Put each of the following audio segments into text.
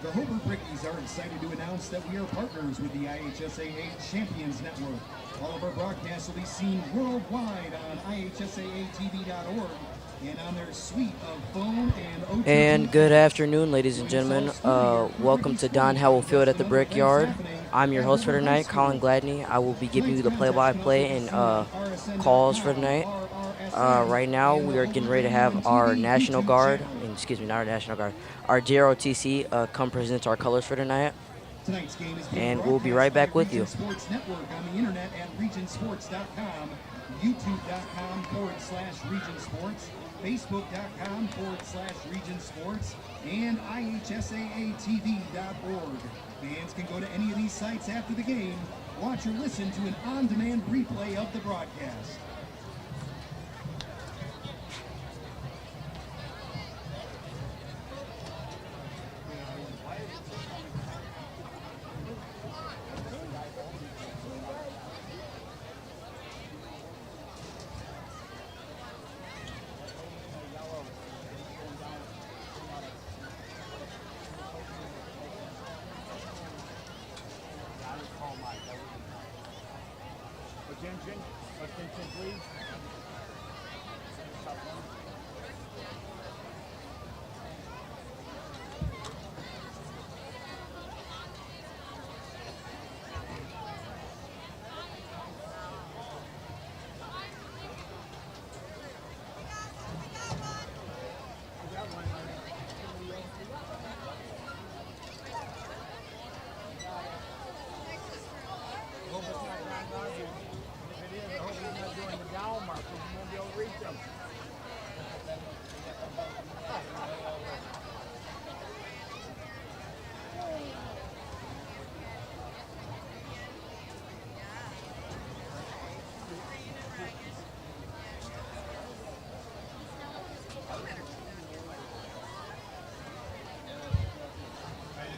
The Hobart Brickies are excited to announce that we are partners with the IHSAA Champions Network. All of our broadcasts will be seen worldwide on ihsaatv.org and on their suite of phone and OTT. And good afternoon, ladies and gentlemen. Welcome to Don Howell Field at the Brickyard. I'm your host for tonight, Colin Gladney. I will be giving you the play-by-play and calls for tonight. Right now, we are getting ready to have our National Guard, not our National Guard, our JROTC come present our colors for tonight. Tonight's game is and we'll be right back with you. Sports Network on the internet at regionsports.com, youtube.com/regionsports, facebook.com/regionsports, and ihsaatv.org. Fans can go to any of these sites after the game, watch or listen to an on-demand replay of the broadcast. Attention, please.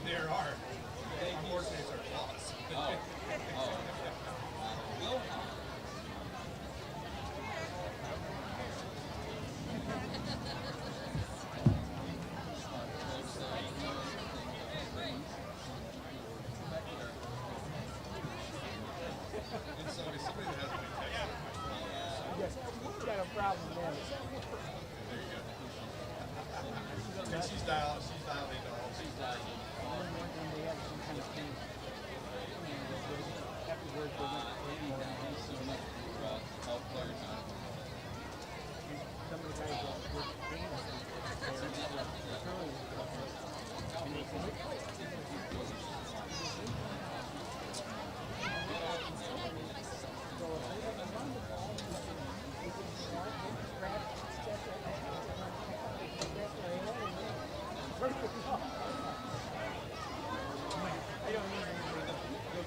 There are. Unfortunately, it's our claws. Yes, we've got a problem there. There you go. She's dialed in.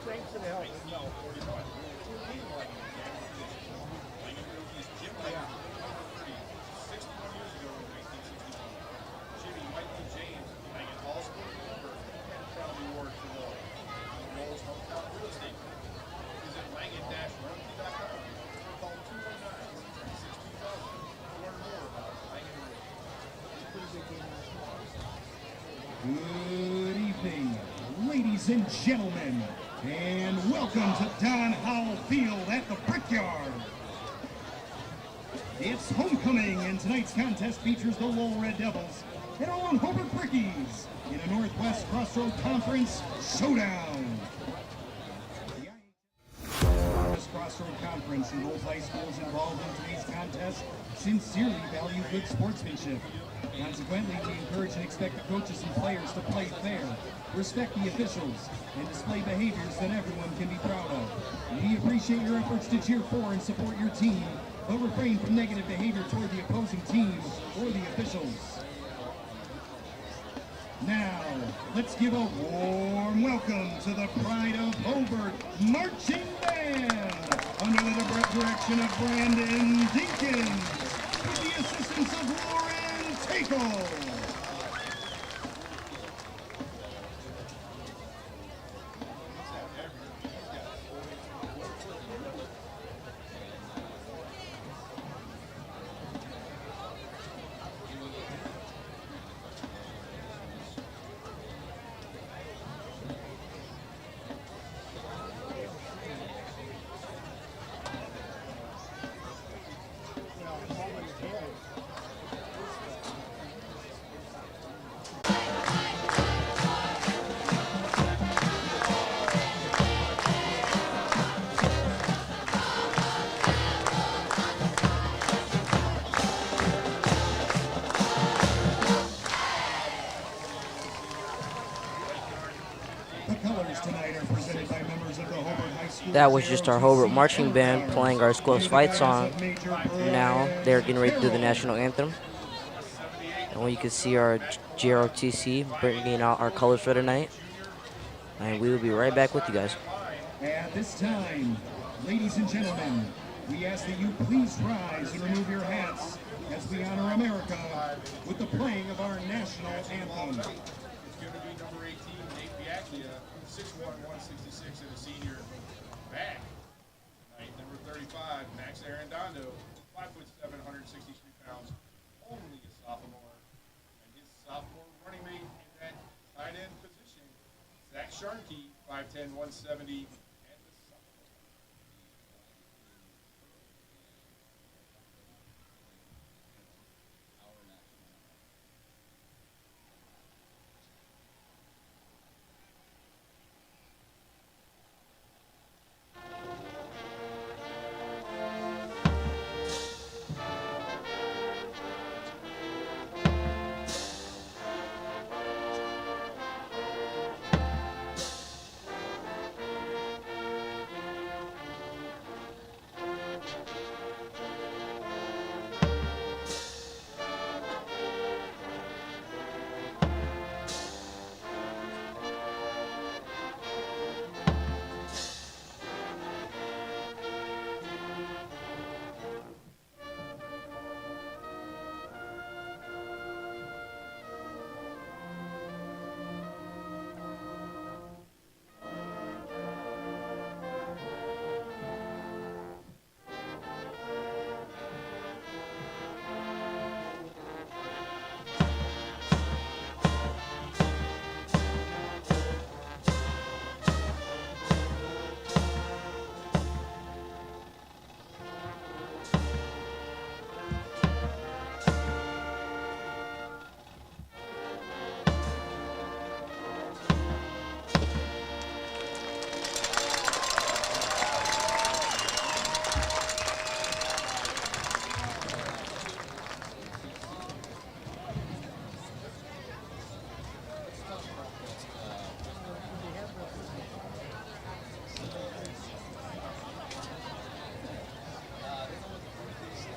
Thanks for the help. No, 41. Good evening, ladies and gentlemen, and welcome to Don Howell Field at the Brickyard. It's homecoming, and tonight's contest features the Lowell Red Devils and our own Hobart Brickies in a Northwest Crossroad Conference showdown. This Crossroad Conference and both high schools involved in today's contest sincerely value good sportsmanship. Consequently, we encourage and expect the coaches and players to play fair, respect the officials, and display behaviors that everyone can be proud of. We appreciate your efforts to cheer for and support your team, but refrain from negative behavior toward the opposing team or the officials. Now, let's give a warm welcome to the Pride of Hobart Marching Band, under the direction of Brandon Dinkins, with the assistance of Lauren Takel. colors tonight are presented by members of the Hobart High School. That was just our Hobart marching band playing our school's fight song. Now they're getting ready to do the national anthem. And you can see our JROTC bringing out our colors for tonight. And we will be right back with you guys. At this time, ladies and gentlemen, we ask that you please rise and remove your hats as we honor America with the playing of our national anthem. It's going to be number 18, Nate Biacchia, 6'1", 166, and a senior. Back. Tonight, number 35, Max Arredondo, 5'7", 163 pounds, only a sophomore. And his sophomore running mate in that tight end position, Zach Sharkey, 5'10", 170, and the sophomore.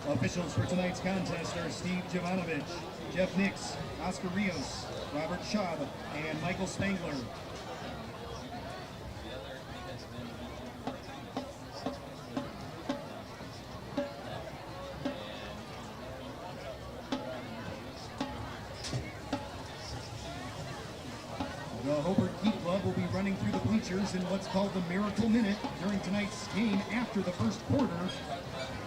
Officials for tonight's contest are Steve Jovanovich, Jeff Nix, Oscar Rios, Robert Schaub, and Michael Spangler. The Hobart Key Club will be running through the bleachers in what's called the Miracle Minute during tonight's game after the first quarter.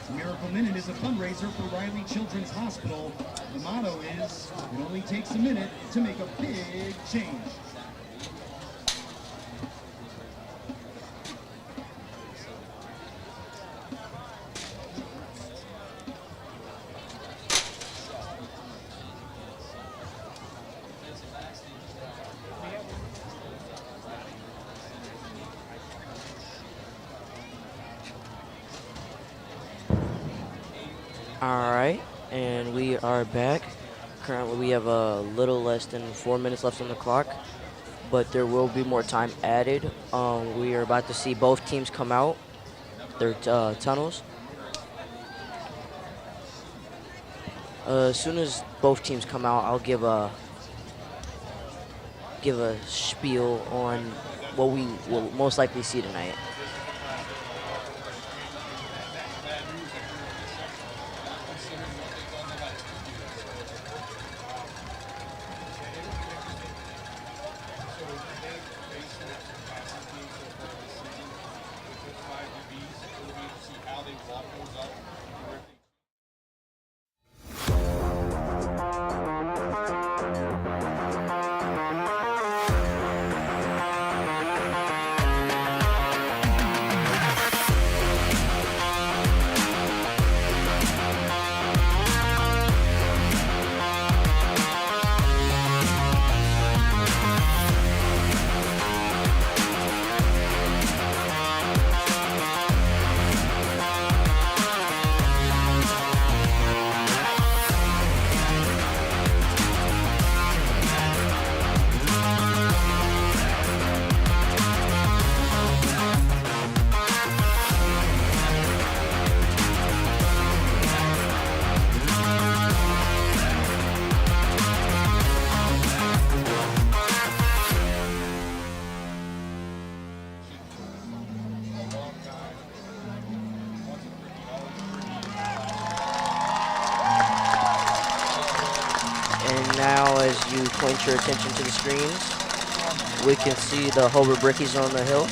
The Miracle Minute is a fundraiser for Riley Children's Hospital. The motto is, it only takes a minute to make a big change. Alright, and we are back. Currently we have a little less than 4 minutes left on the clock, but there will be more time added. We are about to see both teams come out their tunnels. As soon as both teams come out, I'll give a spiel on what we will most likely see tonight. point your attention to the screens, we can see the Hobart Brickies on the hill.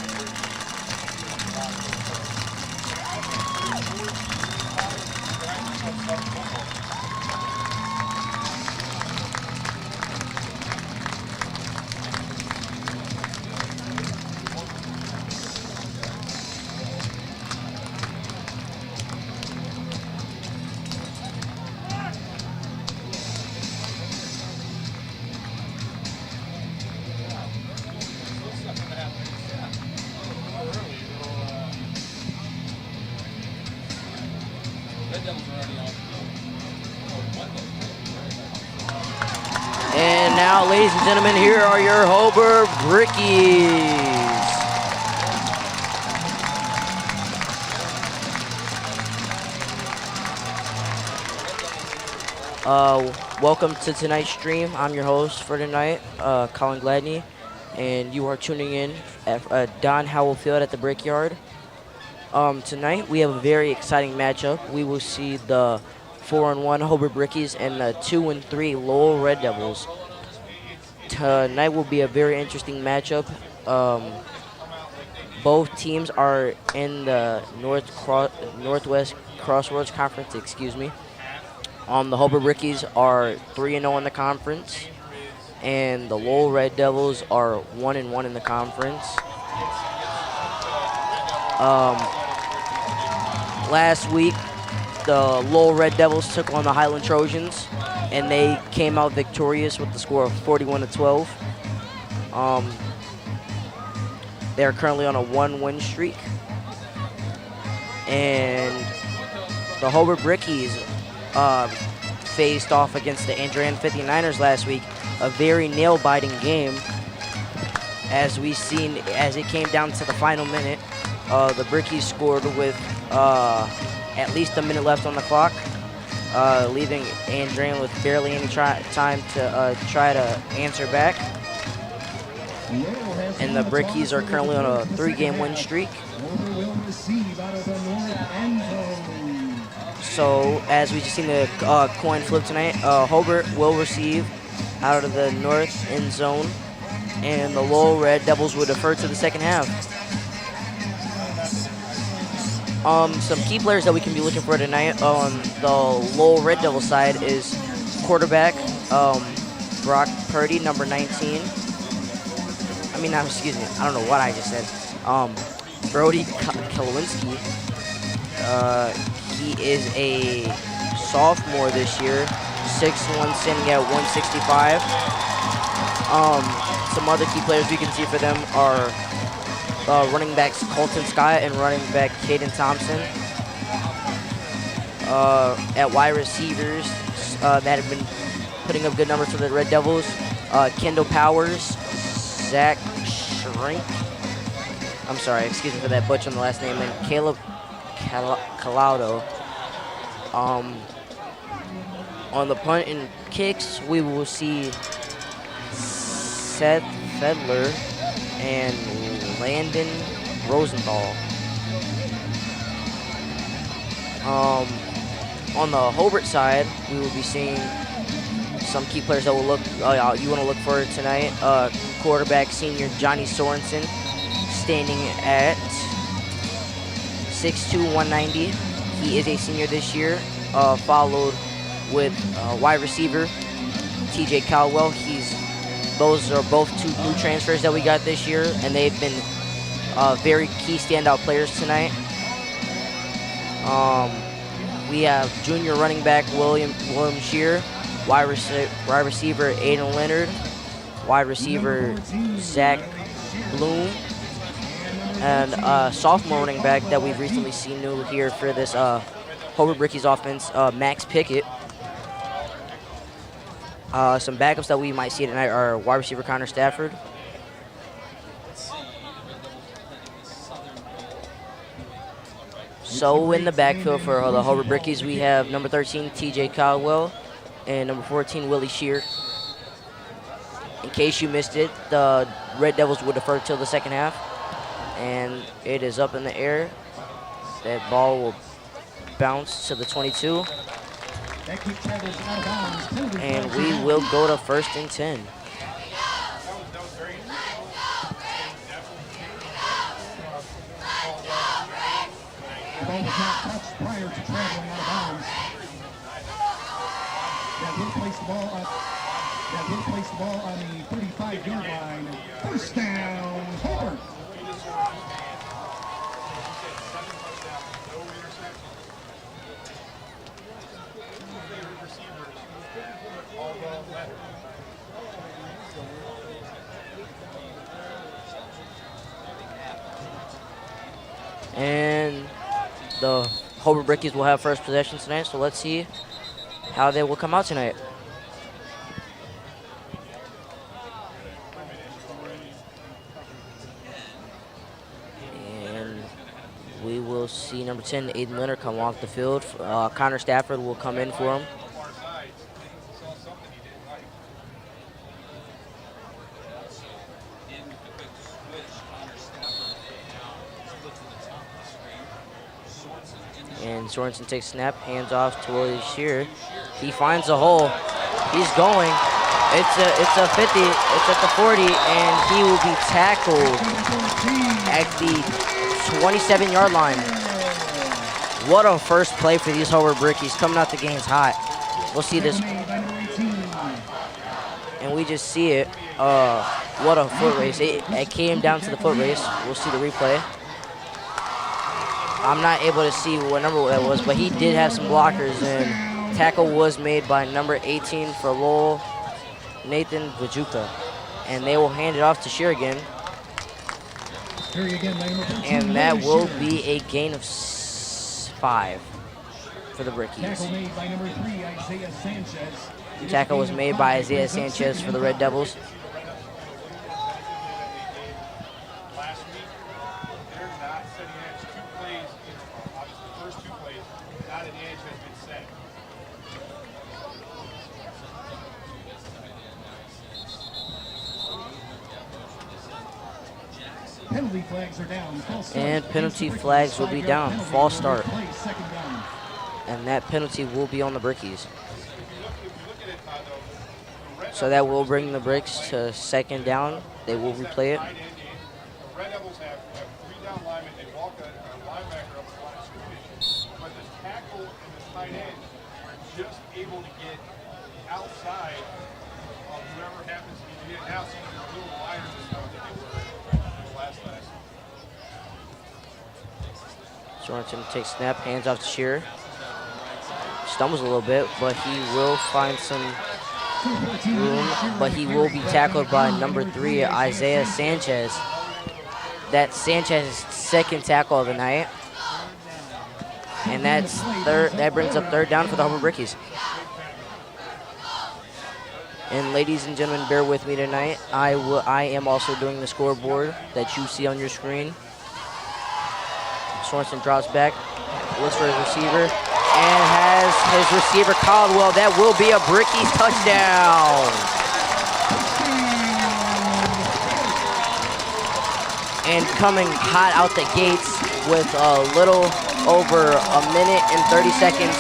And now, ladies and gentlemen, here are your Hobart Brickies. Welcome to tonight's stream. I'm your host for tonight, Colin Gladney, and you are tuning in at Don Howell Field at the Brickyard. Tonight we have a very exciting matchup. We will see the 4-1 Hobart Brickies and the 2-3 Lowell Red Devils. Tonight will be a very interesting matchup. Both teams are in the Northwest Crossroads Conference. Excuse me. The Hobart Brickies are 3-0 in the conference, and the Lowell Red Devils are 1-1 in the conference. Last week, the Lowell Red Devils took on the Highland Trojans, and they came out victorious with the score of 41-12. They are currently on a 1-win streak, and the Hobart Brickies faced off against the Andrean 59ers last week. A very nail-biting game, as it came down to the final minute. The Brickies scored with at least a minute left on the clock, leaving Andrean with barely any time to try to answer back. And the Brickies are currently on a 3-game win streak. So, as we just seen the coin flip tonight, Hobart will receive out of the north end zone, and the Lowell Red Devils will defer to the second half. Some key players that we can be looking for tonight on the Lowell Red Devil side is quarterback Brock Purdy, number 19. Excuse me, I don't know what I just said. Brody Kalowinski. He is a sophomore this year, 6'1", standing at 165. Some other key players we can see for them are running backs Colton Scott and running back Caden Thompson. At wide receivers that have been putting up good numbers for the Red Devils, Kendall Powers, Zach Shrink. I'm sorry, excuse me for that butcher on the last name, and Caleb Calado. On the punt and kicks, we will see Seth Fedler and Landon Rosenthal. On the Hobart side, we will be seeing some key players that will you want to look for tonight. Quarterback senior Johnny Sorensen, standing at 6'2", 190. He is a senior this year, followed with wide receiver TJ Caldwell. Those are both two new transfers that we got this year, and they've been very key standout players tonight. We have junior running back William Shear, wide receiver Aiden Leonard, wide receiver Zach Bloom, and sophomore running back that we've recently seen new here for this Hobart Brickies offense, Max Pickett. Some backups that we might see tonight are wide receiver Connor Stafford. So in the backfield for the Hobart Brickies, we have number 13, TJ Caldwell, and number 14, Willie Shear. In case you missed it, the Red Devils would defer till the second half. And it is up in the air. That ball will bounce to the 22. And we will go to 1st and 10. was not touched prior to traveling out of bounds. That will place the ball on the 35-yard line. First down, Hobart. And the Hobart Brickies will have first possession tonight, so let's see how they will come out tonight. And we will see number 10, Aiden Leonard, come off the field. Connor Stafford will come in for him. And Sorensen takes snap, hands off to Willie Shearer. He finds a hole. He's going. It's a 50. It's at the 40, and he will be tackled at the 27-yard line. What a first play for these Hobart Brickies, coming out the games hot. We'll see this, and we just see it. What a foot race! It came down to the foot race. We'll see the replay. I'm not able to see what number that was, but he did have some blockers, and tackle was made by number 18 for Lowell, Nathan Vajuka. And they will hand it off to Shear again. And that will be a gain of 5 for the Brickies. Tackle was made by Isaiah Sanchez for the Red Devils. Penalty flags are down. And penalty flags will be down. False start. And that penalty will be on the Brickies. So that will bring the Bricks to second down. They will replay it. The Red Devils have 3 down linemen. They walk a linebacker up the line of scrimmage. But the tackle and the tight end are just able to get outside of whoever happens to be in. Now seems they're a little wider than they were last. Sorensen takes snap, hands off to Shearer. Stumbles a little bit, but he will find some room, but he will be tackled by number 3, Isaiah Sanchez. That's Sanchez's second tackle of the night. And that's that brings up third down for the Hobart Brickies. And ladies and gentlemen, bear with me tonight. I am also doing the scoreboard that you see on your screen. Sorensen drops back, looks for his receiver, and has his receiver Caldwell. That will be a Brickies touchdown. And coming hot out the gates with a little over a minute and 30 seconds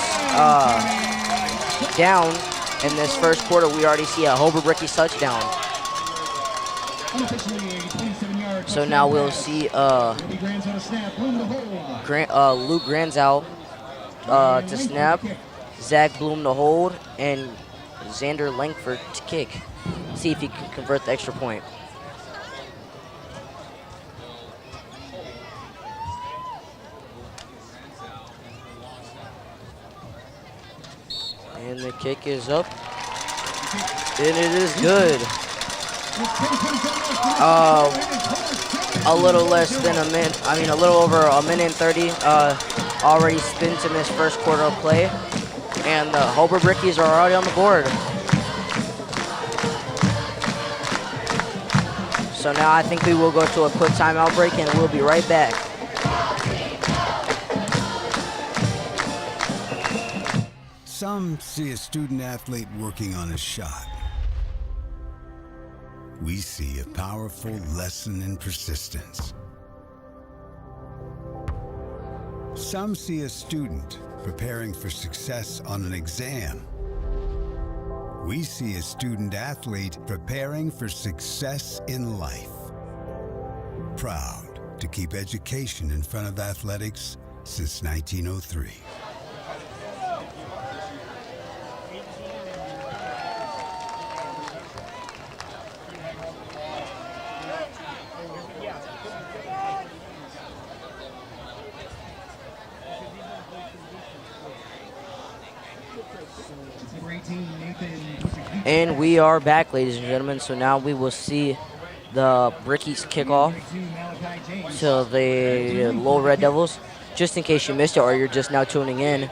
down in this first quarter, we already see a Hobart Brickies touchdown. So now we'll see Luke Granzow to snap, Zach Bloom to hold, and Xander Langford to kick. See if he can convert the extra point. And the kick is up, and it is good. A little less than a minute, a little over a minute and 30 already spent in this first quarter of play. And the Hobart Brickies are already on the board. So now I think we will go to a quick timeout break, and we'll be right back. Some see a student athlete working on a shot. We see a powerful lesson in persistence. Some see a student preparing for success on an exam. We see a student athlete preparing for success in life. Proud to keep education in front of athletics since 1903. Number 18, Nathan. And we are back, ladies and gentlemen. So now we will see the Brickies kickoff to the Lowell Red Devils. Just in case you missed it or you're just now tuning in,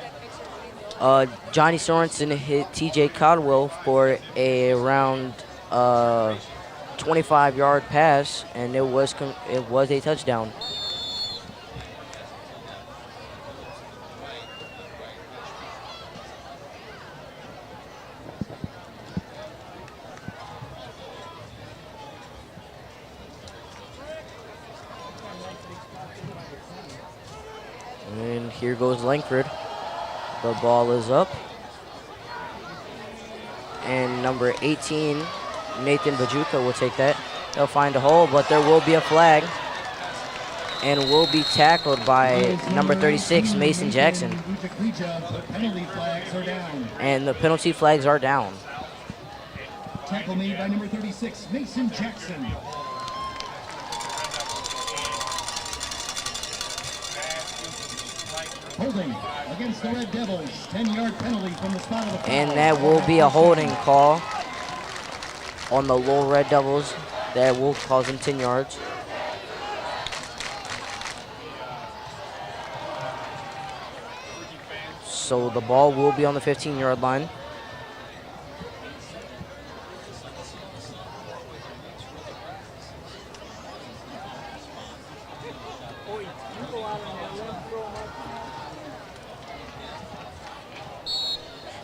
Johnny Sorensen hit TJ Codwell for a around 25-yard pass, and it was a touchdown. And here goes Langford. The ball is up. And number 18, Nathan Bajuka will take that. They'll find a hole, but there will be a flag. And will be tackled by number 36, Mason Jackson. And the penalty flags are down. Tackle made by number 36, Mason Jackson. Holding against the Red Devils. 10-yard penalty from the spot of the foul. And that will be a holding call on the Lowell Red Devils. That will cause them 10 yards. So the ball will be on the 15-yard line.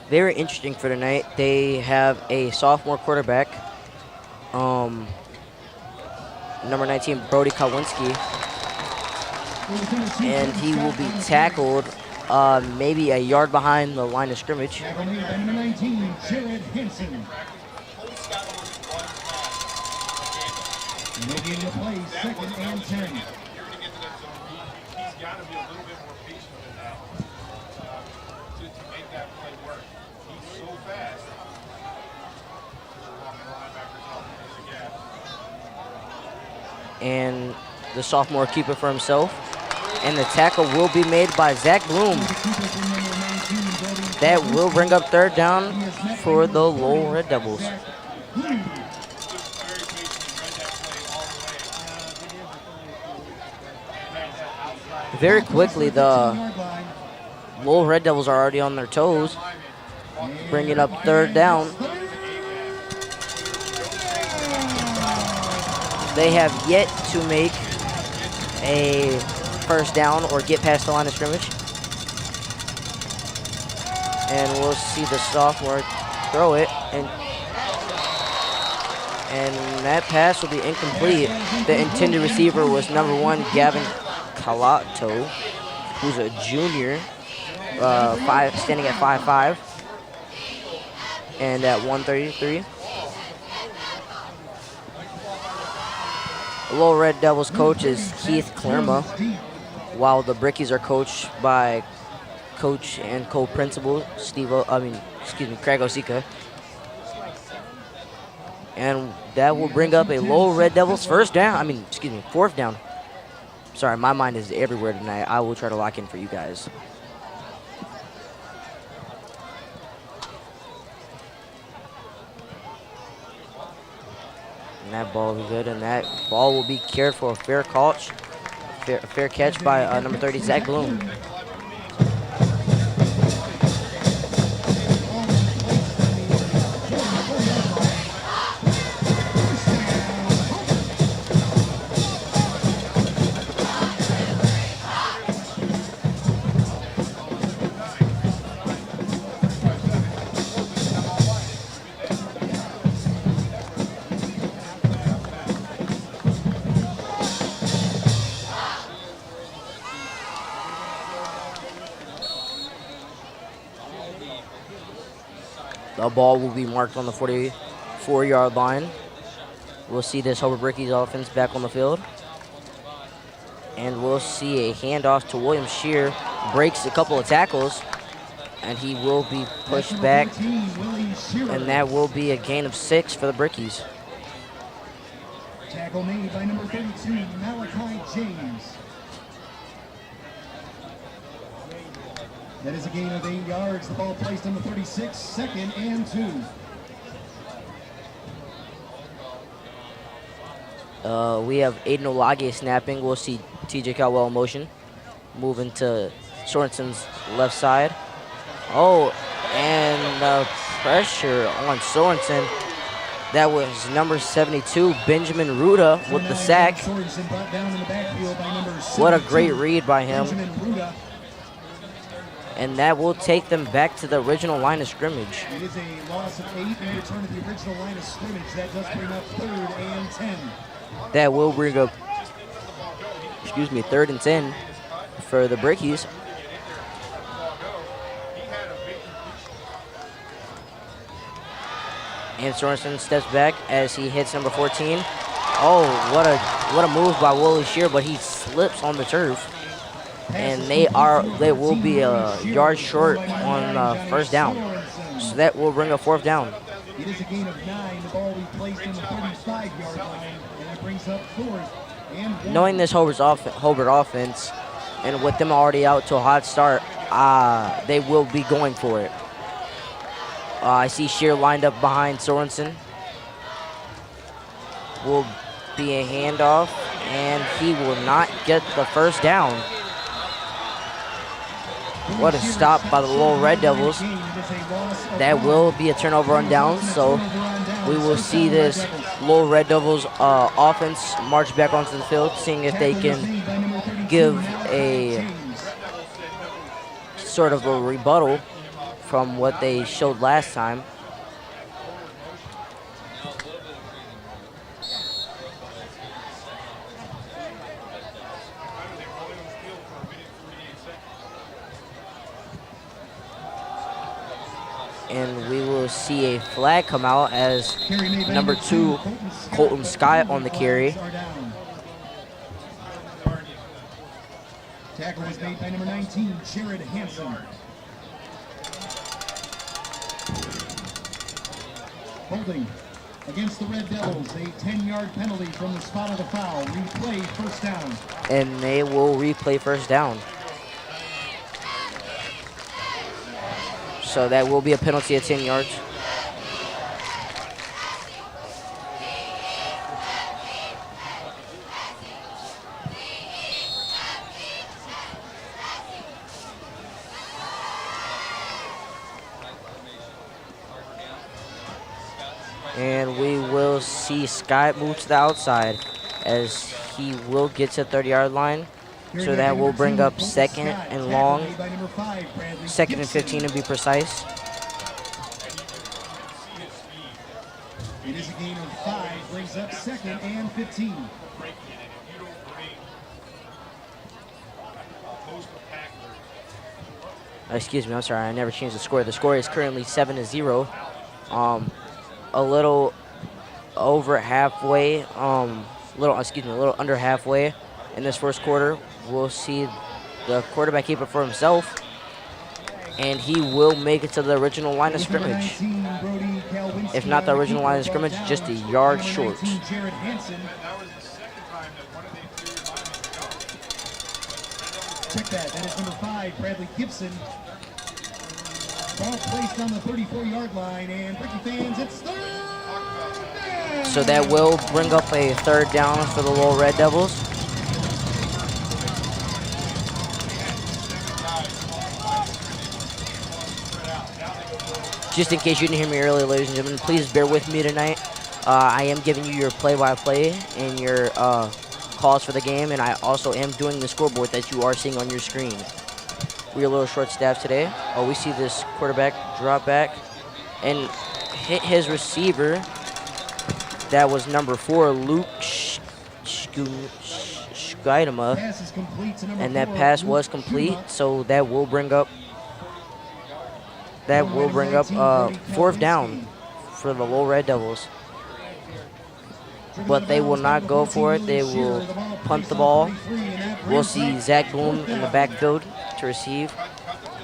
Very interesting for tonight. They have a sophomore quarterback, number 19, Brody Kowinski, and he will be tackled maybe a yard behind the line of scrimmage. Tackle made by number 19, Jared Henson. And they'll be in the play, 2nd and 10. Here to get to that zone, he's got to be a little bit more patient than that to make that play work. He's so fast. And the sophomore keeper for himself. And the tackle will be made by Zach Bloom. That will bring up 3rd down for the Lowell Red Devils. Very quickly, the Lowell Red Devils are already on their toes, bringing up 3rd down. They have yet to make a 1st down or get past the line of scrimmage. And we'll see the sophomore throw it, and that pass will be incomplete. The intended receiver was number 1, Gavin Calato, who's a junior, standing at 5'5", and at 133. The Lowell Red Devils coach is Keith Clerma, while the Brickies are coached by coach and co-principal Craig Osika. And that will bring up a Lowell Red Devils 4th down. Sorry, my mind is everywhere tonight. I will try to lock in for you guys. And that ball will be good, and that ball will be cared for a fair catch by number 30, Zach Bloom. The ball will be marked on the 44-yard line. We'll see this Hobart Brickies offense back on the field. And we'll see a handoff to William Shear. Breaks a couple of tackles, and he will be pushed back. And that will be a gain of 6 for the Brickies. Tackle made by number 32, Malachi James. That is a gain of 8 yards. The ball placed on the 36, 2nd and 2. We have Aiden Olage snapping. We'll see TJ Caldwell in motion. Moving to Sorensen's left side. Oh, and pressure on Sorensen. That was number 72, Benjamin Ruda, with the sack. What a great read by him. And that will take them back to the original line of scrimmage. It is a loss of 8 in return to the original line of scrimmage. That does bring up 3rd and 10. That will bring up, 3rd and 10 for the Brickies. And Sorensen steps back as he hits number 14. Oh, what a move by Willie Shear, but he slips on the turf. And they will be a yard short on first down. So that will bring a 4th down. It is a gain of 9. The ball will be placed in the 35-yard line, and it brings up 4th and 1. Knowing this Hobart offense, and with them already out to a hot start, they will be going for it. I see Shear lined up behind Sorensen. Will be a handoff, and he will not get the first down. What a stop by the Lowell Red Devils. That will be a turnover on downs, so we will see this Lowell Red Devils offense march back onto the field, seeing if they can give a sort of a rebuttal from what they showed last time. And we will see a flag come out as number 2, Colton Scott, on the carry. Tackle was made by number 19, Jared Hansen. Holding against the Red Devils, a 10-yard penalty from the spot of the foul. Replay, first down. And they will replay first down. So that will be a penalty of 10 yards. And we will see Scott move to the outside as he will get to the 30-yard line. So that will bring up 2nd and long, 2nd and 15 to be precise. It is a gain of 5, brings up 2nd and 15. Excuse me, I'm sorry, I never changed the score. The score is currently 7-0. A little over halfway, a little under halfway in this first quarter. We'll see the quarterback keep it for himself, and he will make it to the original line of scrimmage. If not the original line of scrimmage, just a yard short. Check that. That is number 5, Bradley Gibson. Ball placed on the 34-yard line, and Bricky fans, it's 3rd down. So that will bring up a 3rd down for the Lowell Red Devils. Just in case you didn't hear me earlier, ladies and gentlemen, please bear with me tonight. I am giving you your play-by-play and your calls for the game, and I also am doing the scoreboard that you are seeing on your screen. We're a little short-staffed today. Oh, we see this quarterback drop back and hit his receiver. That was number 4, Luke Scheidema, and that pass was complete. So that will bring up 4th down for the Lowell Red Devils. but they will not go for it. They will punt the ball. We'll see Zach Bloom in the backfield to receive.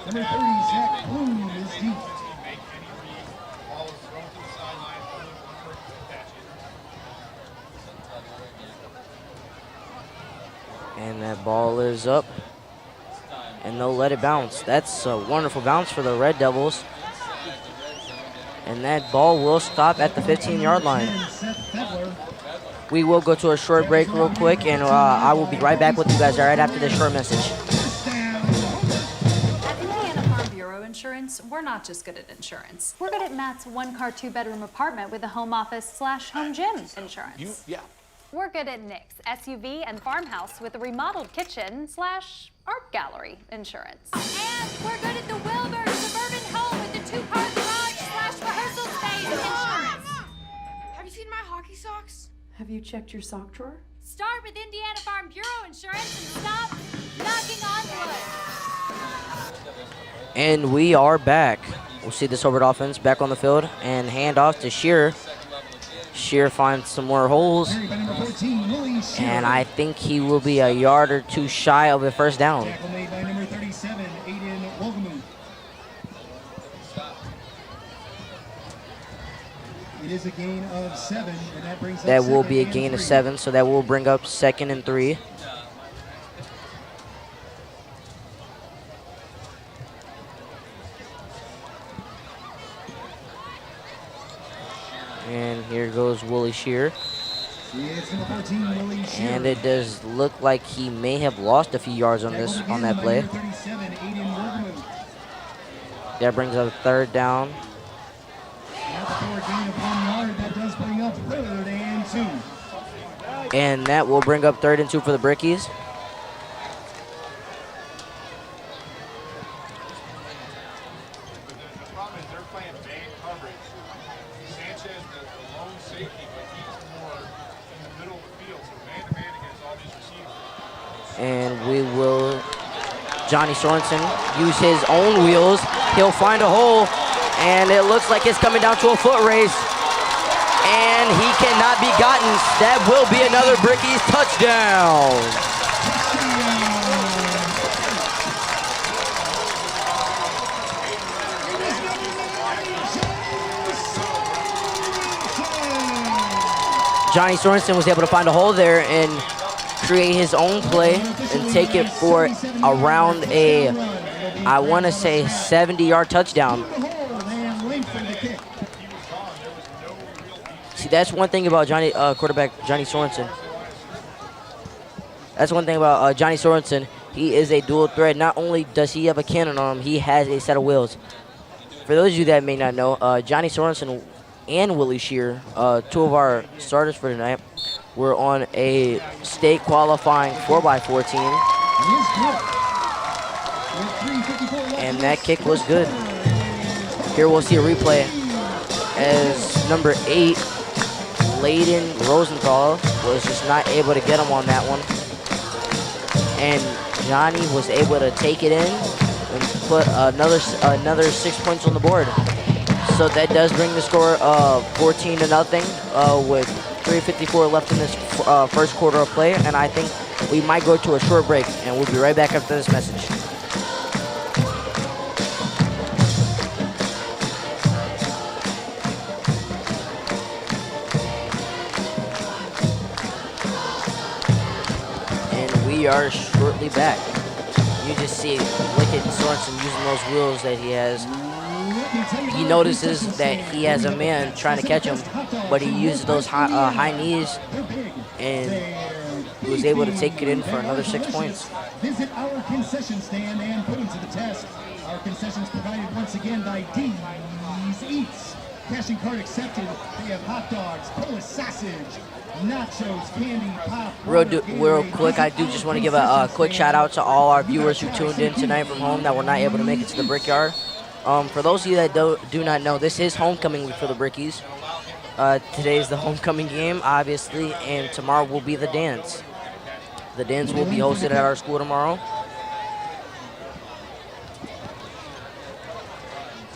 Number 30, Zach Bloom is deep. And that ball is up. And they'll let it bounce. That's a wonderful bounce for the Red Devils. And that ball will stop at the 15-yard line. We will go to a short break real quick, and I will be right back with you guys right after this short message. At Indiana Farm Bureau Insurance, we're not just good at insurance. We're good at Matt's one-car, two-bedroom apartment with a home office/home gym insurance. We're good at Nick's SUV and farmhouse with a remodeled kitchen/art gallery insurance. And we're good at the Wilbur suburban home with the two-car garage/rehearsal space insurance. Have you seen my hockey socks? Have you checked your sock drawer? Start with Indiana Farm Bureau Insurance and stop knocking on wood. And we are back. We'll see this Hobart offense back on the field and hand off to Shearer. Shearer finds some more holes, and I think he will be a yard or two shy of a first down. Tackle made by number 37, Aiden Wolgamuth. It is a gain of 7, and that brings up That will be a second gain and of 3. 7, so that will bring up 2nd and 3. And here goes Willie Shearer. It's number 14, Willie Shearer. And it does look like he may have lost a few yards on Tackled again that by play. number 37, Aiden Wolgamuth. That brings up 3rd down. Now for a gain of 1 yard, that does bring up 3rd and 2. And that will bring up 3rd and 2 for the Brickies. The problem is they're playing man coverage. Sanchez, the lone safety, but he's more in the middle of the field, so man-to-man against all these receivers. And we will, Johnny Sorensen, use his own wheels. He'll find a hole, and it looks like it's coming down to a foot race. And he cannot be gotten. That will be another Brickies touchdown. Johnny Sorensen was able to find a hole there and create his own play and take it for around a, I want to say, 70-yard touchdown. See, that's one thing about quarterback Johnny Sorensen. That's one thing about Johnny Sorensen. He is a dual threat. Not only does he have a cannon on him, he has a set of wheels. For those of you that may not know, Johnny Sorensen and Willie Shearer, 2 of our starters for tonight, were on a state qualifying 4x4 team. And that kick was good. Here we'll see a replay as number 8, Layden Rosenthal, was just not able to get him on that one. And Johnny was able to take it in and put another 6 points on the board. So that does bring the score 14-0 with 3:54 left in this first quarter of play. And I think we might go to a short break, and we'll be right back after this message. And we are shortly back. You just see Lincoln Sorensen using those wheels that he has. He notices that he has a man trying to catch him, but he uses those high knees and was able to take it in for another 6 points. Visit our concession stand and put them to the test. Our concessions provided once again by D's Eats. Cash and card accepted. They have hot dogs, Polish sausage, nachos, candy, pop. Real quick, I do just want to give a quick shout out to all our viewers who tuned in tonight from home that were not able to make it to the Brickyard. For those of you that do not know, this is homecoming week for the Brickies. Today's the homecoming game, obviously, and tomorrow will be the dance. The dance will be hosted at our school tomorrow.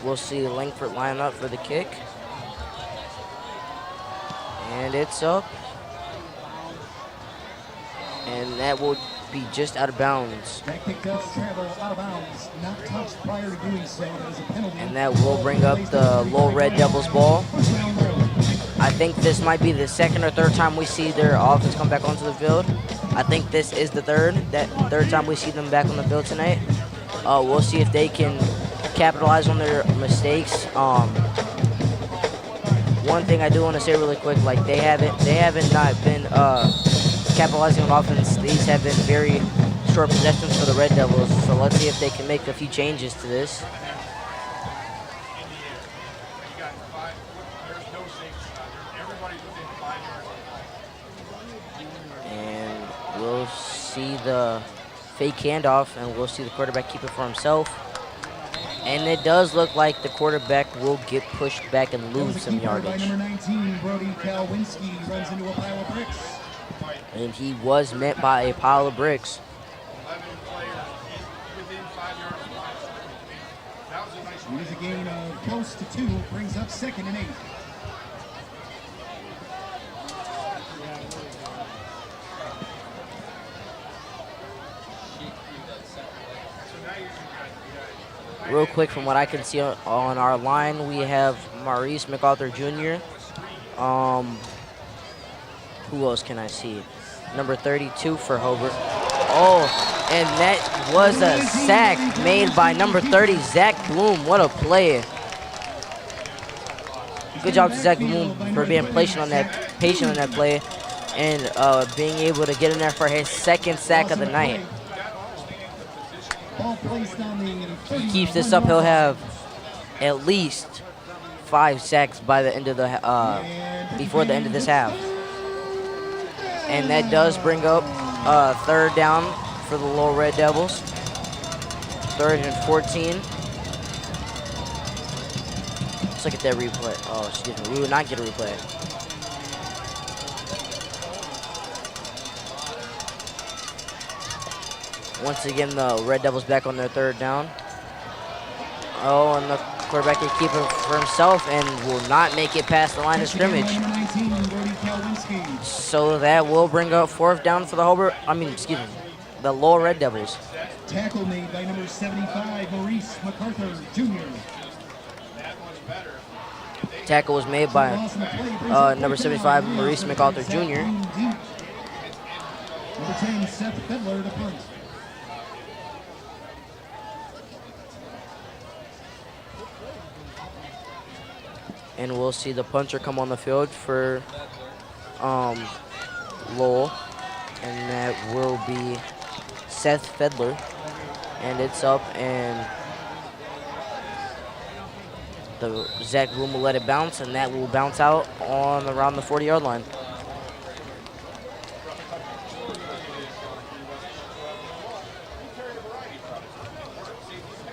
We'll see Langford line up for the kick. And it's up. And that will be just out of bounds. That kick does travel out of bounds, not touched prior to doing so. That is a penalty. And that will bring up the Lowell Red Devils ball. I think this might be the second or third time we see their offense come back onto the field. I think this is the third time we see them back on the field tonight. We'll see if they can capitalize on their mistakes. One thing I do want to say really quick, like they haven't not been capitalizing on offense. These have been very short possessions for the Red Devils. So let's see if they can make a few changes to this. And we'll see the fake handoff, and we'll see the quarterback keep it for himself. And it does look like the quarterback will get pushed back and lose some yardage. Number 19, Brody Kalwinski runs into a pile of bricks. And he was met by a pile of bricks. 11 players within 5 yards of the line. That was a nice He's a gain of close to 2, brings up 2nd and 8. Real quick, from what I can see on our line, we have Maurice MacArthur Jr. Who else can I see? Number 32 for Hobart. Oh, and that was a sack made by number 30, Zach Bloom. What a play. Good job to Zach Bloom for being patient on that play and being able to get in there for his second sack of the night. If he keeps this up, he'll have at least 5 sacks by the end of the before the end of this half. And that does bring up 3rd down for the Lowell Red Devils. 3rd and 14. Let's look at that replay. Oh, excuse me. We would not get a replay. Once again, the Red Devils back on their 3rd down. Oh, and the quarterback can keep it for himself and will not make it past the line of scrimmage. So that will bring up 4th down for the Lowell Red Devils. Tackle made by number 75, Maurice MacArthur Jr. Tackle was made by number 75, Maurice MacArthur Jr. Number 10, Seth Fiddler to punt. And we'll see the punter come on the field for Lowell, and that will be Seth Fiddler. And it's up, and the Zach Bloom will let it bounce, and that will bounce out on around the 40-yard line.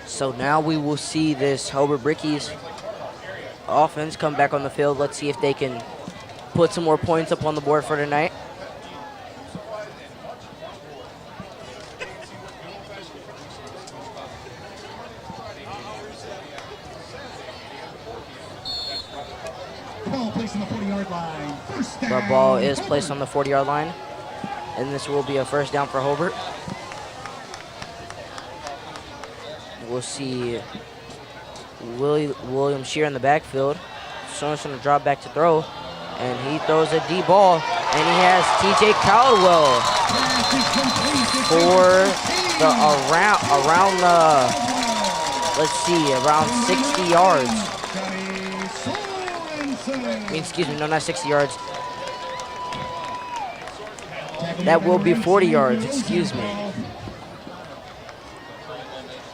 So now we will see this Hobart Brickies offense come back on the field. Let's see if they can put some more points up on the board for tonight. Ball placed on the 40-yard line. First down. The ball is placed on the 40-yard line, and this will be a 1st down for Hobart. We'll see William Shear in the backfield. Someone's going to drop back to throw, and he throws a deep ball, and he has TJ Caldwell for the around around 60 yards. Excuse me, no, not 60 yards. That will be 40 yards, excuse me.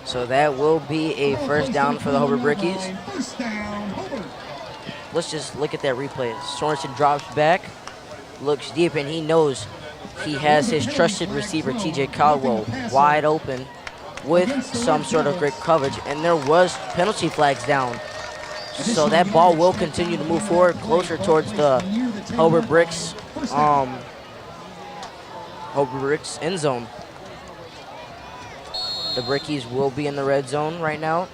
So that will be a 1st down for the Hobart Brickies. Let's just look at that replay. Sorensen drops back, looks deep, and he knows he has his trusted receiver, TJ Caldwell, wide open with some sort of great coverage. And there was penalty flags down. So that ball will continue to move forward closer towards the Hobart Bricks end zone. The Brickies will be in the red zone right now.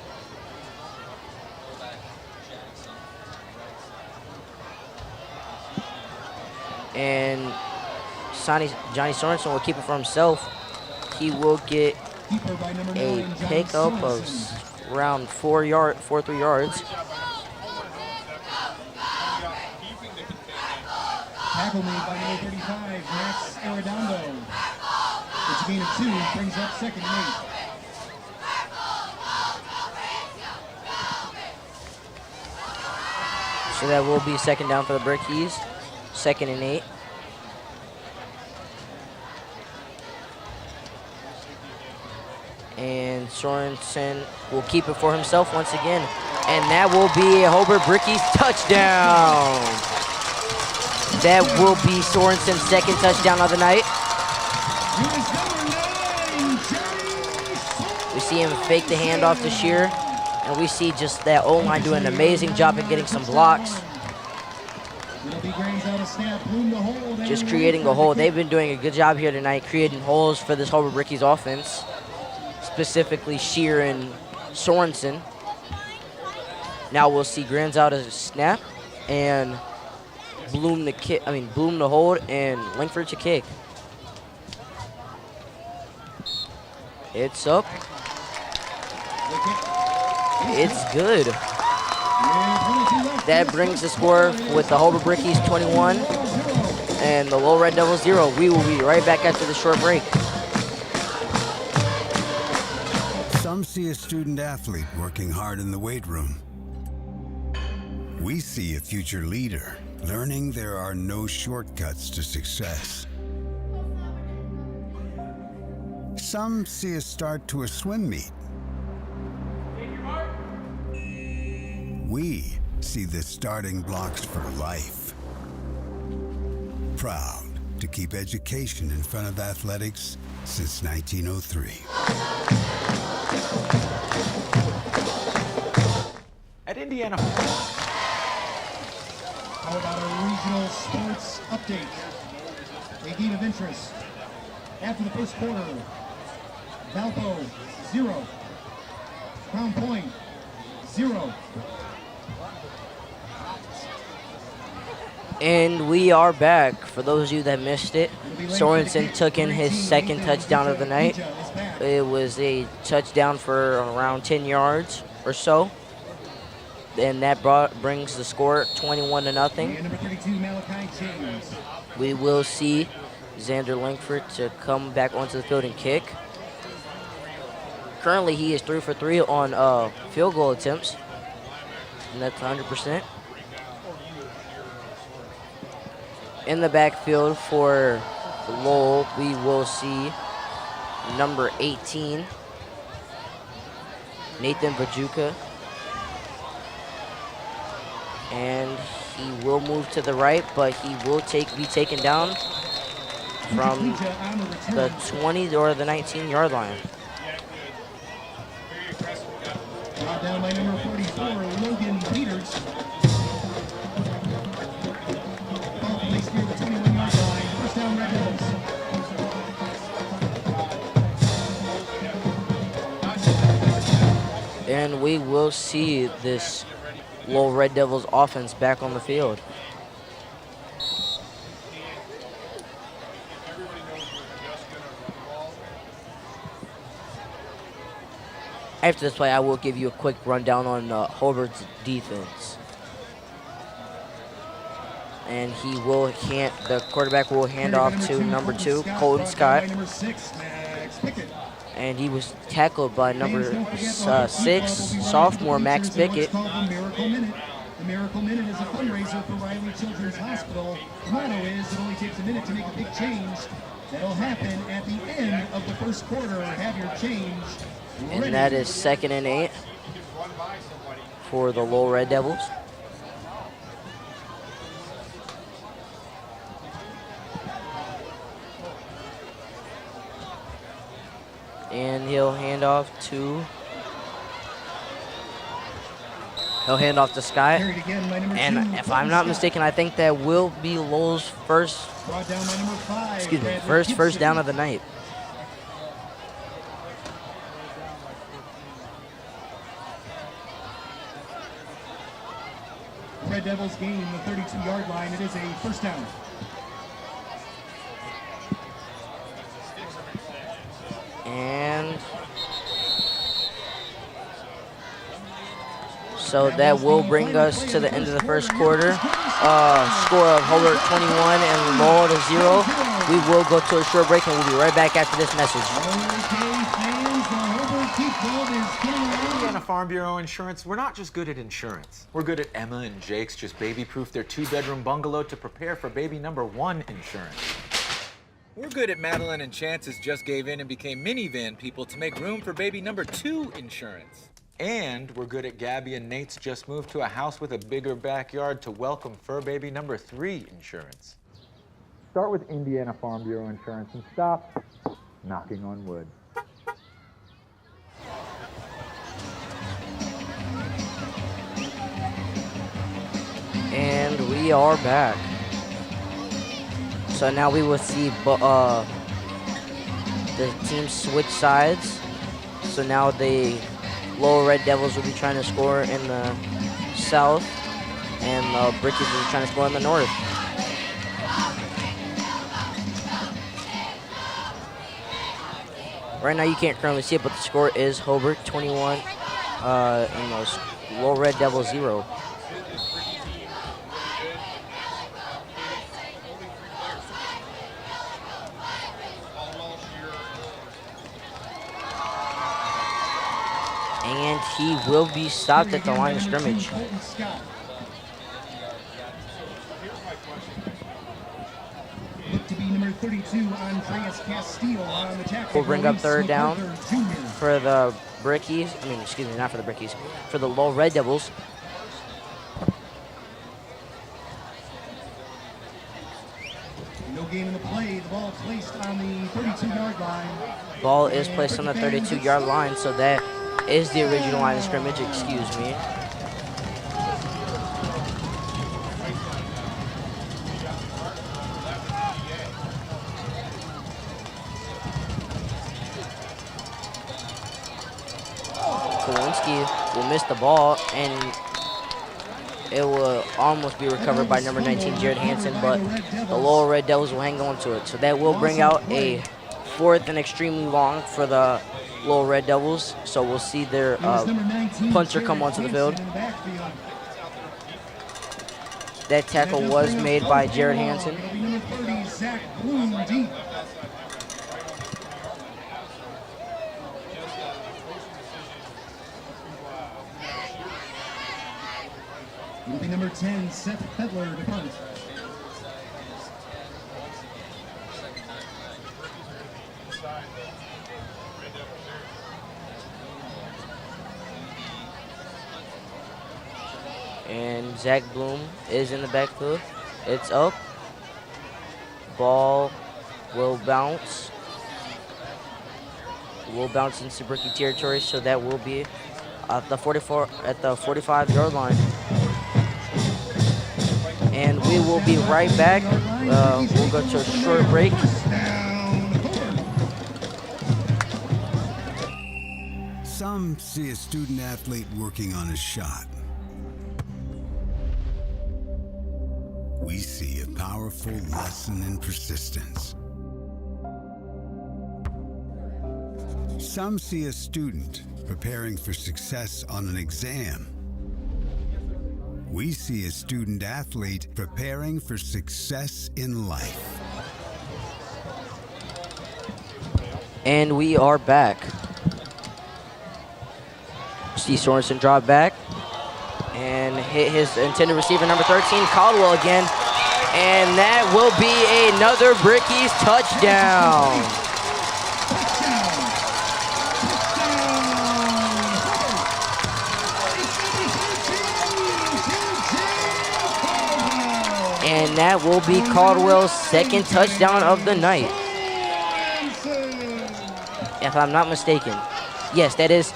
And Johnny Sorensen will keep it for himself. He will get Keeper by number a 9, Johnny pickup of Sorensen. around 4 yards. Tackle made by number 35, Max Arredondo. It's a gain of 2, brings up 2nd and 8. So that will be 2nd down for the Brickies. 2nd and 8. And Sorensen will keep it for himself once again. And that will be a Hobart Brickies touchdown. That will be Sorensen's 2nd touchdown of the night. We see him fake the handoff to Shear. And we see just that O-line doing an amazing job at getting some blocks. Just creating a hole. They've been doing a good job here tonight, creating holes for this Hobart Brickies offense. Specifically Shear and Sorensen. Now we'll see Grands out as a snap and Bloom the hold and Langford to kick. It's up. It's good. That brings the score with the Hobart Brickies 21 and the Lowell Red Devils 0. We will be right back after the short break. Some see a student athlete working hard in the weight room. We see a future leader learning there are no shortcuts to success. Some see a start to a swim meet. We see the starting blocks for life. Proud to keep education in front of athletics since 1903. At Indiana. How about a regional sports update? A game of interest. After the first quarter, Valpo 0, Crown Point 0. And we are back. For those of you that missed it, Sorensen took in his 2nd touchdown of the night. It was a touchdown for around 10 yards or so. And that brings the score 21-0. Number 32, Malachi James. We will see Xander Langford to come back onto the field and kick. Currently, he is 3 for 3 on field goal attempts. And that's 100%. In the backfield for Lowell, we will see number 18, Nathan Vajuka. And he will move to the right, but he will be taken down from the 20 or the 19-yard line. Brought down by number 44, Logan Peters. Ball placed near the 21-yard line. First down, Red Devils. And we will see this Lowell Red Devils offense back on the field. After this play, I will give you a quick rundown on Hobart's defense. And the quarterback will hand off to number 2, Colton Scott. And he was tackled by number 6, sophomore Max Pickett. The Miracle Minute is a fundraiser for Riley Children's Hospital. The motto is it only takes a minute to make a big change. That'll happen at the end of the first quarter. Have your change ready. And that is 2nd and 8 for the Lowell Red Devils. And he'll hand off to Scott. And if I'm not mistaken, I think that will be Lowell's first down of the night. Red Devils gain the 32-yard line. It is a first down. And so that will bring us to the end of the first quarter. Score of Hobart 21 and Lowell to 0. We will go to a short break and we'll be right back after this message. Indiana Farm Bureau Insurance, we're not just good at insurance. We're good at Emma and Jake's just baby-proof their 2-bedroom bungalow to prepare for baby number 1 insurance. We're good at Madeline and Chance's just gave in and became minivan people to make room for baby number 2 insurance. And we're good at Gabby and Nate's just moved to a house with a bigger backyard to welcome fur baby number 3 insurance. Start with Indiana Farm Bureau Insurance and stop knocking on wood. And we are back. So now we will see the teams switch sides. So now the Lowell Red Devils will be trying to score in the south, and the Brickies will be trying to score in the north. Right now you can't currently see it, but the score is Hobart 21 and the Lowell Red Devils 0. And he will be stopped at the line of scrimmage. Look to be number 32, Andreas Castillo on the tackle. We'll bring up third down for the Brickies. I mean, excuse me, not for the Brickies. For the Lowell Red Devils. No gain in the play. The ball placed on the 32-yard line. Ball is placed on the 32-yard line, so that is the original line of scrimmage, excuse me. Kowinski will miss the ball, and it will almost be recovered by number 19, Jared Hansen, but the Lowell Red Devils will hang on to it. So that will bring out a 4th and extremely long for the Lowell Red Devils. So we'll see their puncher come onto the field. That tackle was made by Jared Hansen. Will be number 10, Seth Fedler to punt. And Zach Bloom is in the backfield. It's up. Ball will bounce. Will bounce into Bricky territory, so that will be at the 45-yard line. And we will be right back. We'll go to a short break. Some see a student athlete working on a shot. We see a powerful lesson in persistence. Some see a student preparing for success on an exam. We see a student athlete preparing for success in life. And we are back. See Sorensen drop back and hit his intended receiver, number 13, Caldwell again. And that will be another Brickies touchdown. And that will be Caldwell's second touchdown of the night, if I'm not mistaken. Yes, that is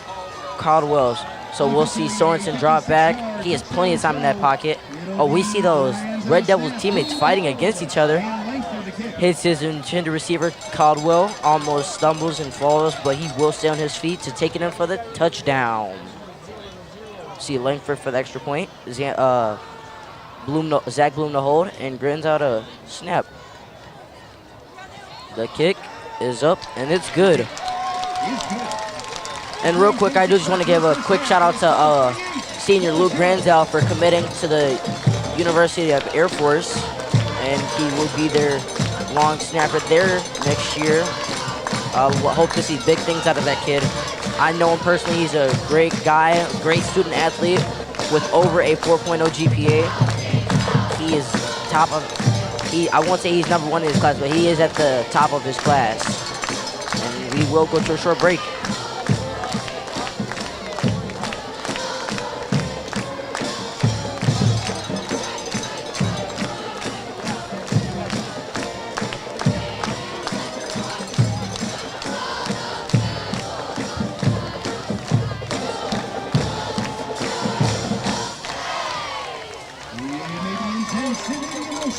Caldwell's. So we'll see Sorensen drop back. He has plenty of time in that pocket. Oh, we see those Red Devils teammates fighting against each other. Hits his intended receiver, Caldwell, almost stumbles and falls, but he will stay on his feet to take it in for the touchdown. See Langford for the extra point. Zach Bloom to hold and grins out a snap. The kick is up and it's good. is good. And real quick, I do just want to give a quick shout out to senior Luke Granzel for committing to the University of Air Force, and he will be their long snapper there next year. Hope to see big things out of that kid. I know him personally. He's a great guy, a great student athlete with over a 4.0 GPA. He is top of, I won't say he's number one in his class, but he is at the top of his class. And we will go to a short break.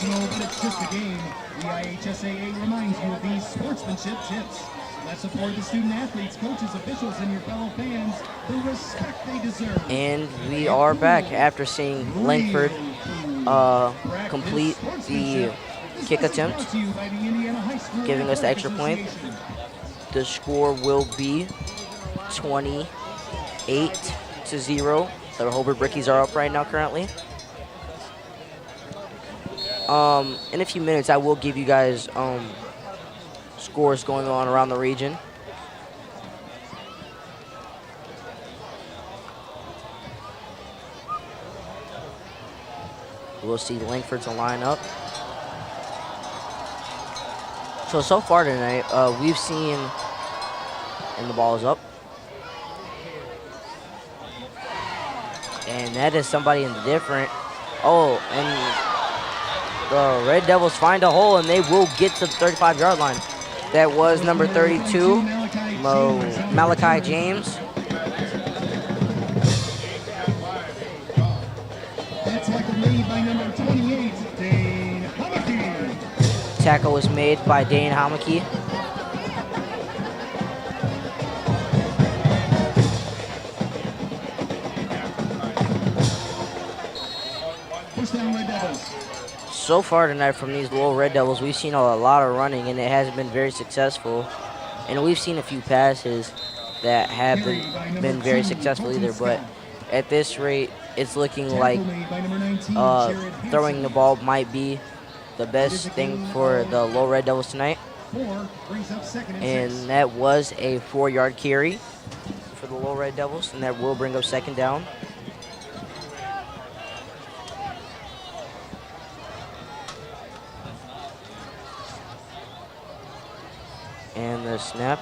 But it's just a game. The IHSAA reminds you of these sportsmanship tips. Let's afford the student athletes, coaches, officials, and your fellow fans the respect they deserve. And we are back after seeing Langford complete the kick attempt, giving us the extra point. The score will be 28-0. The Hobart Brickies are up right now currently. In a few minutes, I will give you guys scores going on around the region. We'll see Langford's lineup. So far tonight, we've seen, and the ball is up. And that is somebody indifferent. Oh, and the Red Devils find a hole, and they will get to the 35-yard line. That was number 32, Malachi James. Tackle was made by Dane Hamaki. So far tonight from these Lowell Red Devils, we've seen a lot of running, and it hasn't been very successful. And we've seen a few passes that have been very successful either. But at this rate, it's looking like throwing the ball might be the best thing for the Lowell Red Devils tonight. And that was a 4-yard carry for the Lowell Red Devils, and that will bring up second down. And the snap,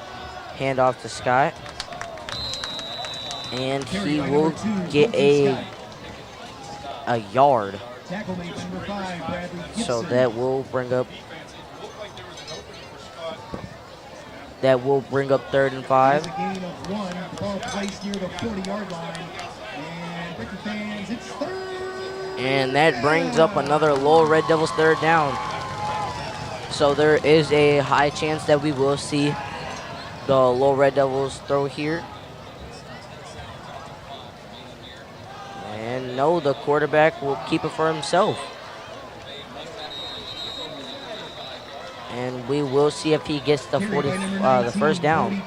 handoff to Scott. And he will get a yard. So that will bring up third and 5. And that brings up another Lowell Red Devils third down. So there is a high chance that we will see the Lowell Red Devils throw here. And no, the quarterback will keep it for himself. And we will see if he gets the the first down.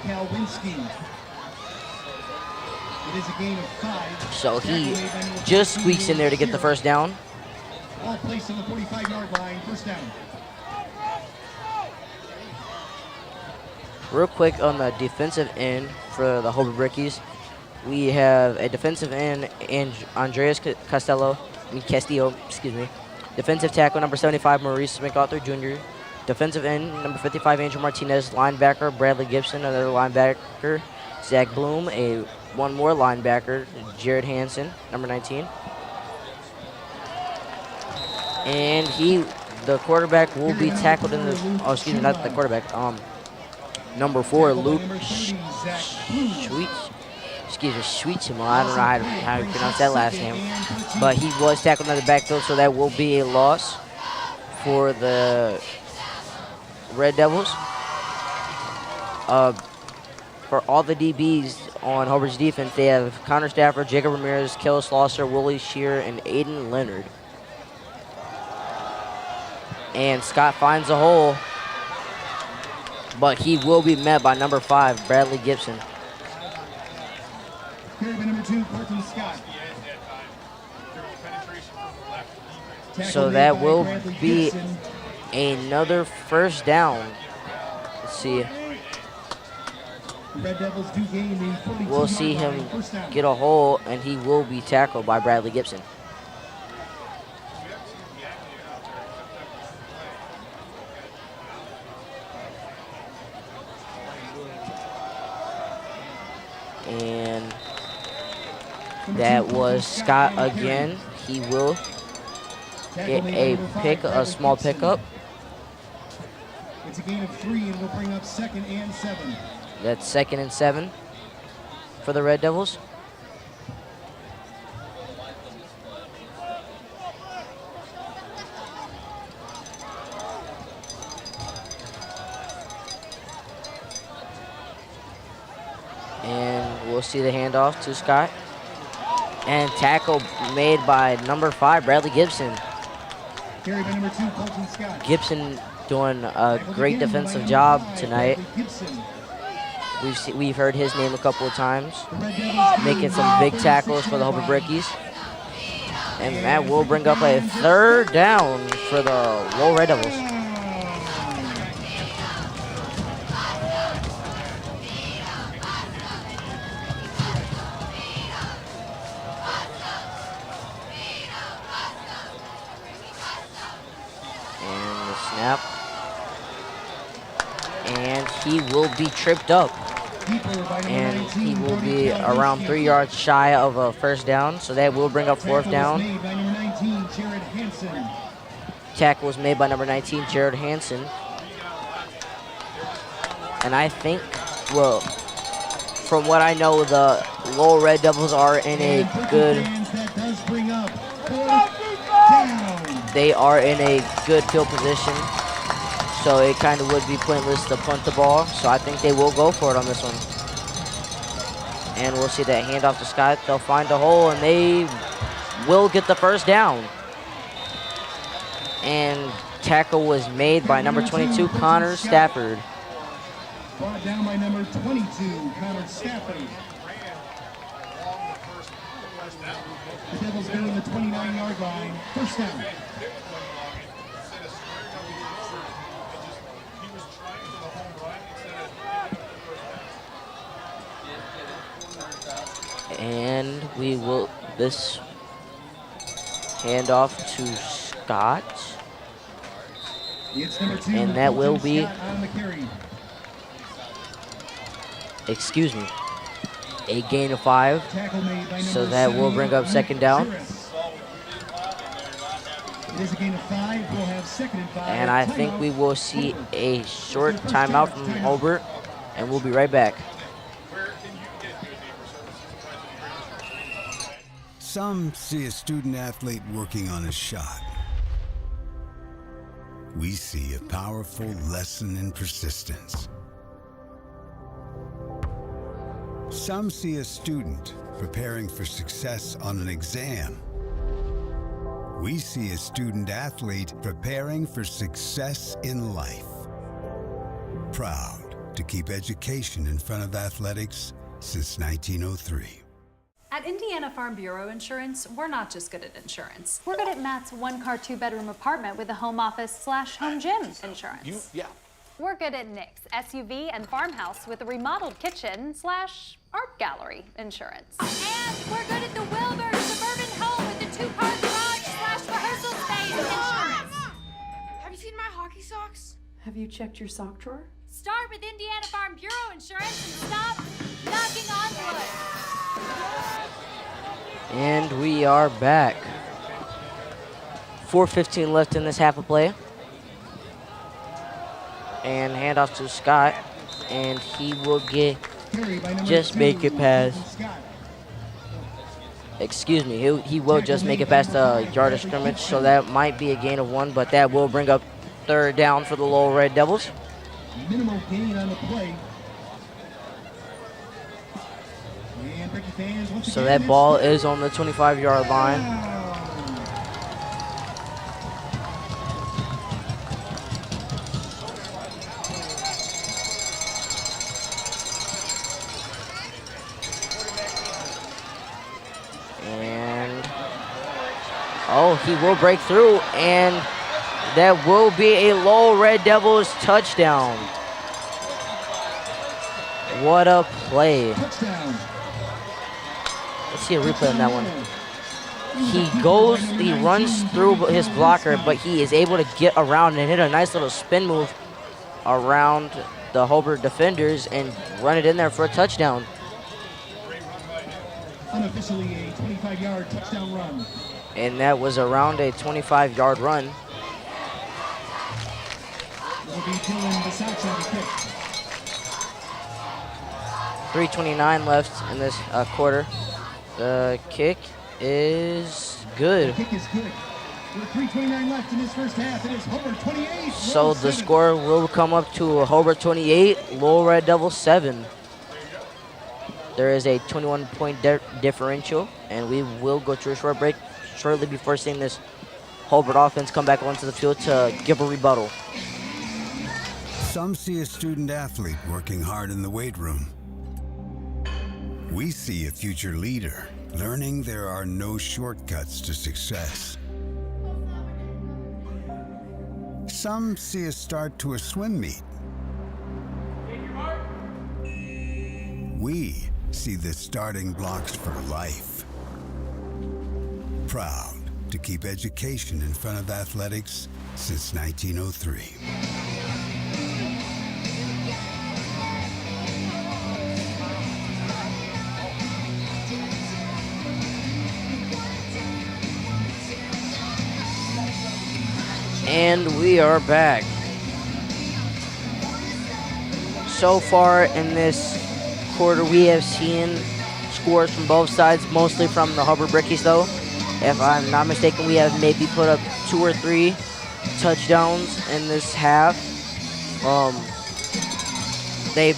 So he just squeaks in there to get the first down. All placed on the 45-yard line, first down. Real quick on the defensive end for the Hobart Brickies, we have a defensive end, Andreas Castillo. Defensive tackle, number 75, Maurice MacArthur Jr. Defensive end, number 55, Angel Martinez. Linebacker, Bradley Gibson. Another linebacker, Zach Bloom. One more linebacker, Jared Hansen, number 19. And the quarterback will be tackled in the, not the quarterback, number 4, Luke Schweetz. I don't know how to pronounce that last name. But he was tackled in the backfield, so that will be a loss for the Red Devils. For all the DBs on Hobart's defense, they have Connor Stafford, Jacob Ramirez, Kel Slosser, Willie Shear, and Aiden Leonard. And Scott finds a hole. but he will be met by number 5, Bradley Gibson. Carry by number 2, Colton Scott. So that will be another first down. Let's see. Red Devils do gain the 42 We'll see yard him line, first down. get a hole, and he will be tackled by Bradley Gibson. And that was Scott again. He will get a small pickup. It's a gain of 3, and we'll bring up 2nd and 7. That's 2nd and 7 for the Red Devils. And we'll see the handoff to Scott. And tackle made by number 5, Bradley Gibson. Carry by number 2, Colton Scott. Gibson doing a great defensive job tonight. We've heard his name a couple of times, making some big tackles for the Hobart Brickies. And that will bring up a 3rd down for the Lowell Red Devils. And the snap. And he will be tripped up. And he will be around 3 yards shy of a first down. So that will bring up 4th down. Tackle was made by number 19, Jared Hansen. And I think, well, from what I know, the Lowell Red Devils are in a good, they are in a good field position. So it kind of would be pointless to punt the ball. So I think they will go for it on this one. And we'll see that handoff to Scott. They'll find a hole, and they will get the first down. And tackle was made by number 22, Connor Stafford. Brought down by number 22, Connor Stafford. The Devils go in the 29-yard line, first down. And we will, this handoff to Scott. It's number 2, and that will be, Scott on the carry. excuse me, a gain of 5. Tackle made by So number that will 7, bring up 2nd down. It is a gain of 5. We'll have 2nd and 5. And I think we will see a short timeout from Hobart, and we'll be right back. Some see a student athlete working on a shot. We see a powerful lesson in persistence. Some see a student preparing for success on an exam. We see a student athlete preparing for success in life. Proud to keep education in front of athletics since 1903. At Indiana Farm Bureau Insurance, we're not just good at insurance. We're good at Matt's 1-car, 2-bedroom apartment with a home office / home gym insurance. We're good at Nick's SUV and farmhouse with a remodeled kitchen / art gallery insurance. And we're good at the Wilbur suburban home with the 2-car garage / rehearsal space insurance. Have you seen my hockey socks? Have you checked your sock drawer? Start with Indiana Farm Bureau Insurance and stop knocking on wood. And we are back. 4:15 left in this half of play. And handoff to Scott, and he will just make it past. Excuse me, he will just make it past the yard of scrimmage, so that might be a gain of 1, but that will bring up 3rd down for the Lowell Red Devils. Minimal gain on the play. So that ball is on the 25-yard line. Oh, he will break through, and that will be a Lowell Red Devils touchdown. What a play. Touchdown. Let's see a replay on that one. He runs through his blocker, but he is able to get around and hit a nice little spin move around the Hobart defenders and run it in there for a touchdown. Unofficially a 25-yard touchdown run. And that was around a 25-yard run. It'll be Dylan Bisaccia on the kick. 3:29 left in this quarter. The kick is good. The kick is good. With 3:29 left in this first half, it is Hobart 28. So Lowell the 7. score will come up to Hobart 28, Lowell Red Devils 7. There is a 21-point differential, and we will go to a short break shortly before seeing this Hobart offense come back onto the field to give a rebuttal. Some see a student athlete working hard in the weight room. We see a future leader learning there are no shortcuts to success. Some see a start to a swim meet. We see the starting blocks for life. Proud to keep education in front of athletics since 1903. And we are back. So far in this quarter, we have seen scores from both sides, mostly from the Hobart Brickies, though. If I'm not mistaken, we have maybe put up 2 or 3 touchdowns in this half.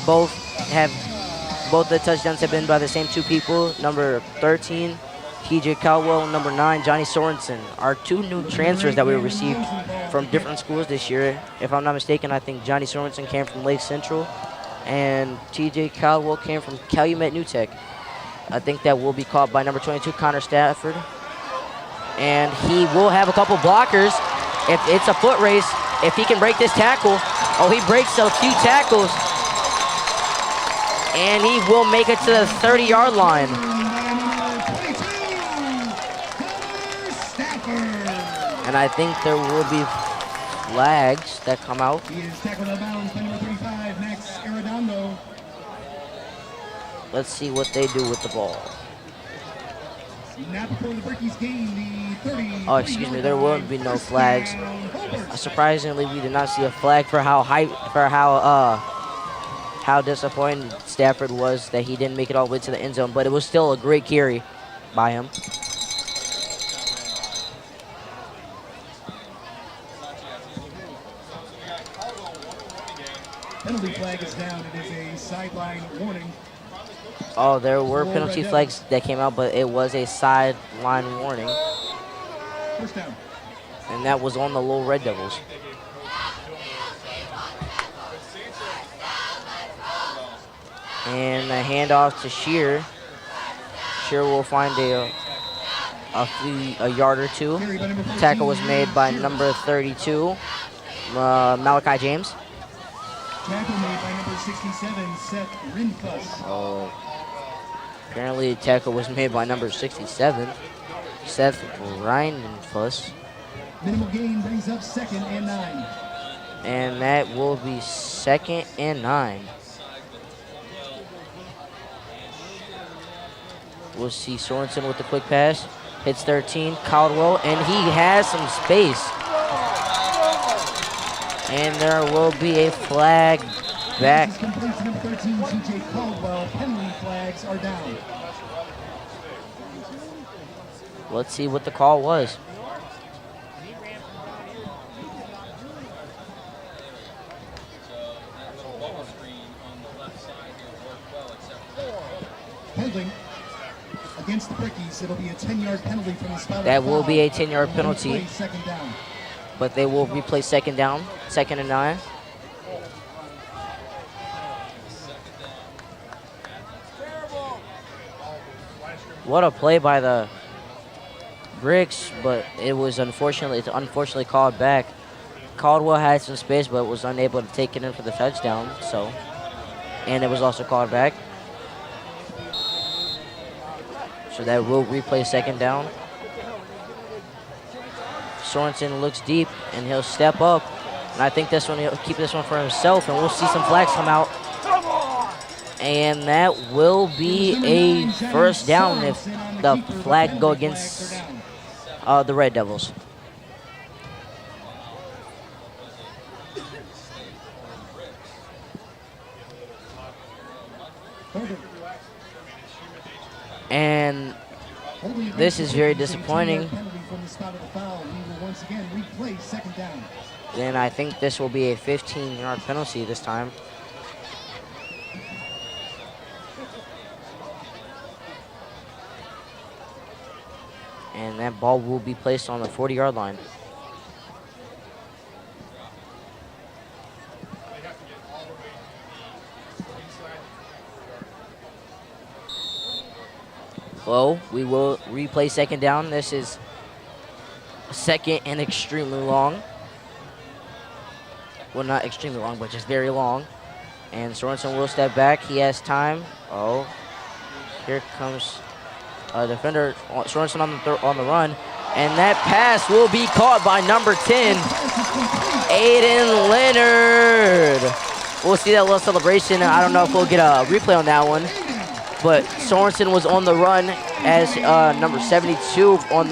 Both the touchdowns have been by the same 2 people, number 13, TJ Caldwell, and number 9, Johnny Sorensen. Our 2 new transfers that we received from different schools this year. If I'm not mistaken, I think Johnny Sorensen came from Lake Central, and TJ Caldwell came from Calumet New Tech. I think that will be caught by number 22, Connor Stafford. And he will have a couple blockers. If it's a foot race, if he can break this tackle. Oh, he breaks a few tackles. And he will make it to the 30-yard line. And I think there will be flags that come out. He is tackled out of bounds by number 35, Max Arredondo. Let's see what they do with the ball. Not before the Brickies gain the 30. Oh, excuse me, there will be no flags. Surprisingly, we did not see a flag for how disappointed Stafford was that he didn't make it all the way to the end zone, but it was still a great carry by him. Penalty flag is down. It is a sideline warning. Oh, there were penalty flags that came out, but it was a sideline warning. First down. And that was on the Lowell Red Devils. And a handoff to Shear. Shear will find a yard or 2. Tackle was made by number 32, Malachi James. Tackle made by number 67, Seth Rinfuss. Oh, apparently the tackle was made by number 67, Seth Rinfuss. Minimal gain brings up 2nd and 9. And that will be 2nd and 9. We'll see Sorensen with the quick pass. Hits 13, Caldwell, and he has some space. And there will be a flag back. This is complete to number 13, TJ Caldwell. Penalty flags are down. Let's see what the call was. Holding against the Brickies. It'll be a 10-yard penalty from the spot. That will be a 10-yard penalty. Play 2nd down. But they will replay 2nd down, 2nd and 9. What a play by the Bricks, but it's unfortunately called back. Caldwell had some space, but was unable to take it in for the touchdown. And it was also called back. So that will replay second down. Sorensen looks deep, and he'll step up. And I think he'll keep this one for himself, and we'll see some flags come out. And that will be a first down if the flag go against the Red Devils. And this is very disappointing. And I think this will be a 15-yard penalty this time. And that ball will be placed on the 40-yard line. Well, we will replay second down. This is second and extremely long. Well, not extremely long, but just very long. And Sorensen will step back. He has time. Oh, here comes a defender. Sorensen on the run. And that pass will be caught by number 10, Aiden Leonard. We'll see that little celebration. I don't know if we'll get a replay on that one. But Sorensen was on the run as number 72 on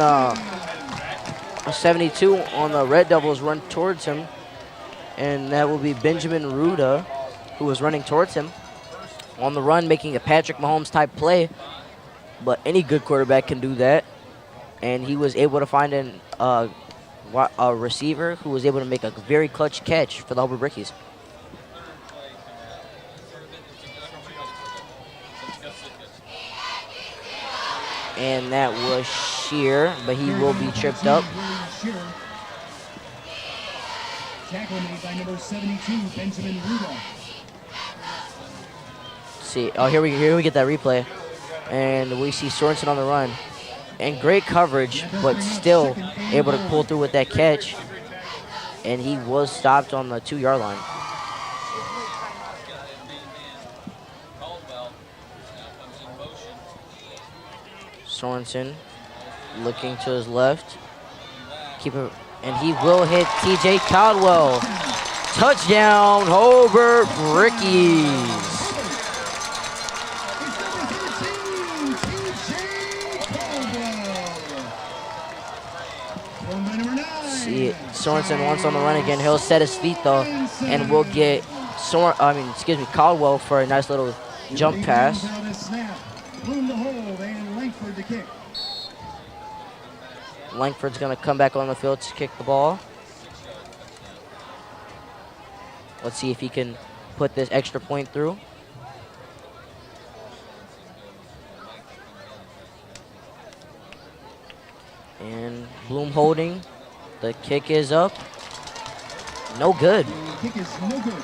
the Red Devils run towards him. And that will be Benjamin Ruda, who was running towards him on the run, making a Patrick Mahomes type play. But any good quarterback can do that. And he was able to find a receiver who was able to make a very clutch catch for the Hobart Brickies. And that was Shear, but he will be tripped up. Tackle made by number 72, Benjamin Ruda. See, oh, here we get that replay. And we see Sorensen on the run. And great coverage, but still able to pull through with that catch. And he was stopped on the 2-yard line. Sorensen looking to his left. And he will hit TJ Caldwell. Touchdown, Hobart Brickies. See, Sorensen once on the run again. He'll set his feet though, and we'll get Caldwell for a nice little jump pass. Langford's gonna come back on the field to kick the ball. Let's see if he can put this extra point through. And Bloom holding. The kick is up. No good. The kick is no good.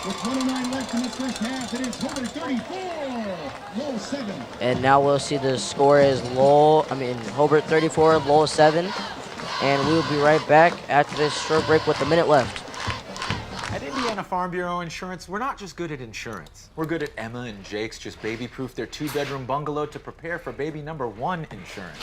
With 29 left in the first half, it is Hobart 34, Lowell 7. And now we'll see the score is Hobart 34, Lowell 7. And we'll be right back after this short break with a minute left. At Indiana Farm Bureau Insurance, we're not just good at insurance. We're good at Emma and Jake's just baby-proof their 2-bedroom bungalow to prepare for baby number 1 insurance.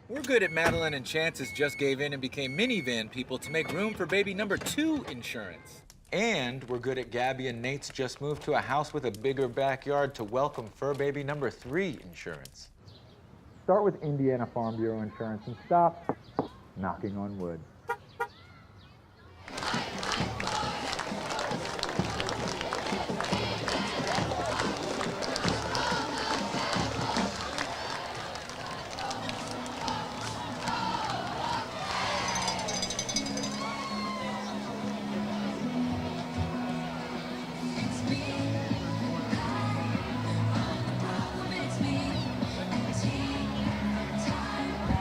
We're good at Madeline and Chance's just gave in and became minivan people to make room for baby number 2 insurance. And we're good at Gabby and Nate's just moved to a house with a bigger backyard to welcome fur baby number 3 insurance. Start with Indiana Farm Bureau Insurance and stop knocking on wood.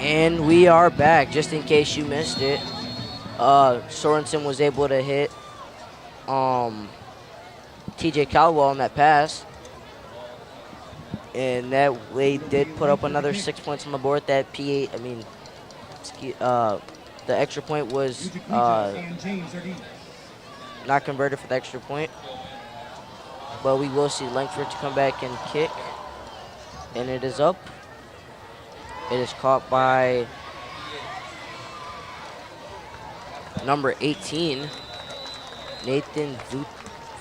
And we are back, just in case you missed it. Sorensen was able to hit TJ Caldwell on that pass. And that they did put up another 6 points on the board. That P8, the extra point was And James are deep. not converted for the extra point. But we will see Langford to come back and kick. And it is up. It is caught by number 18, Nathan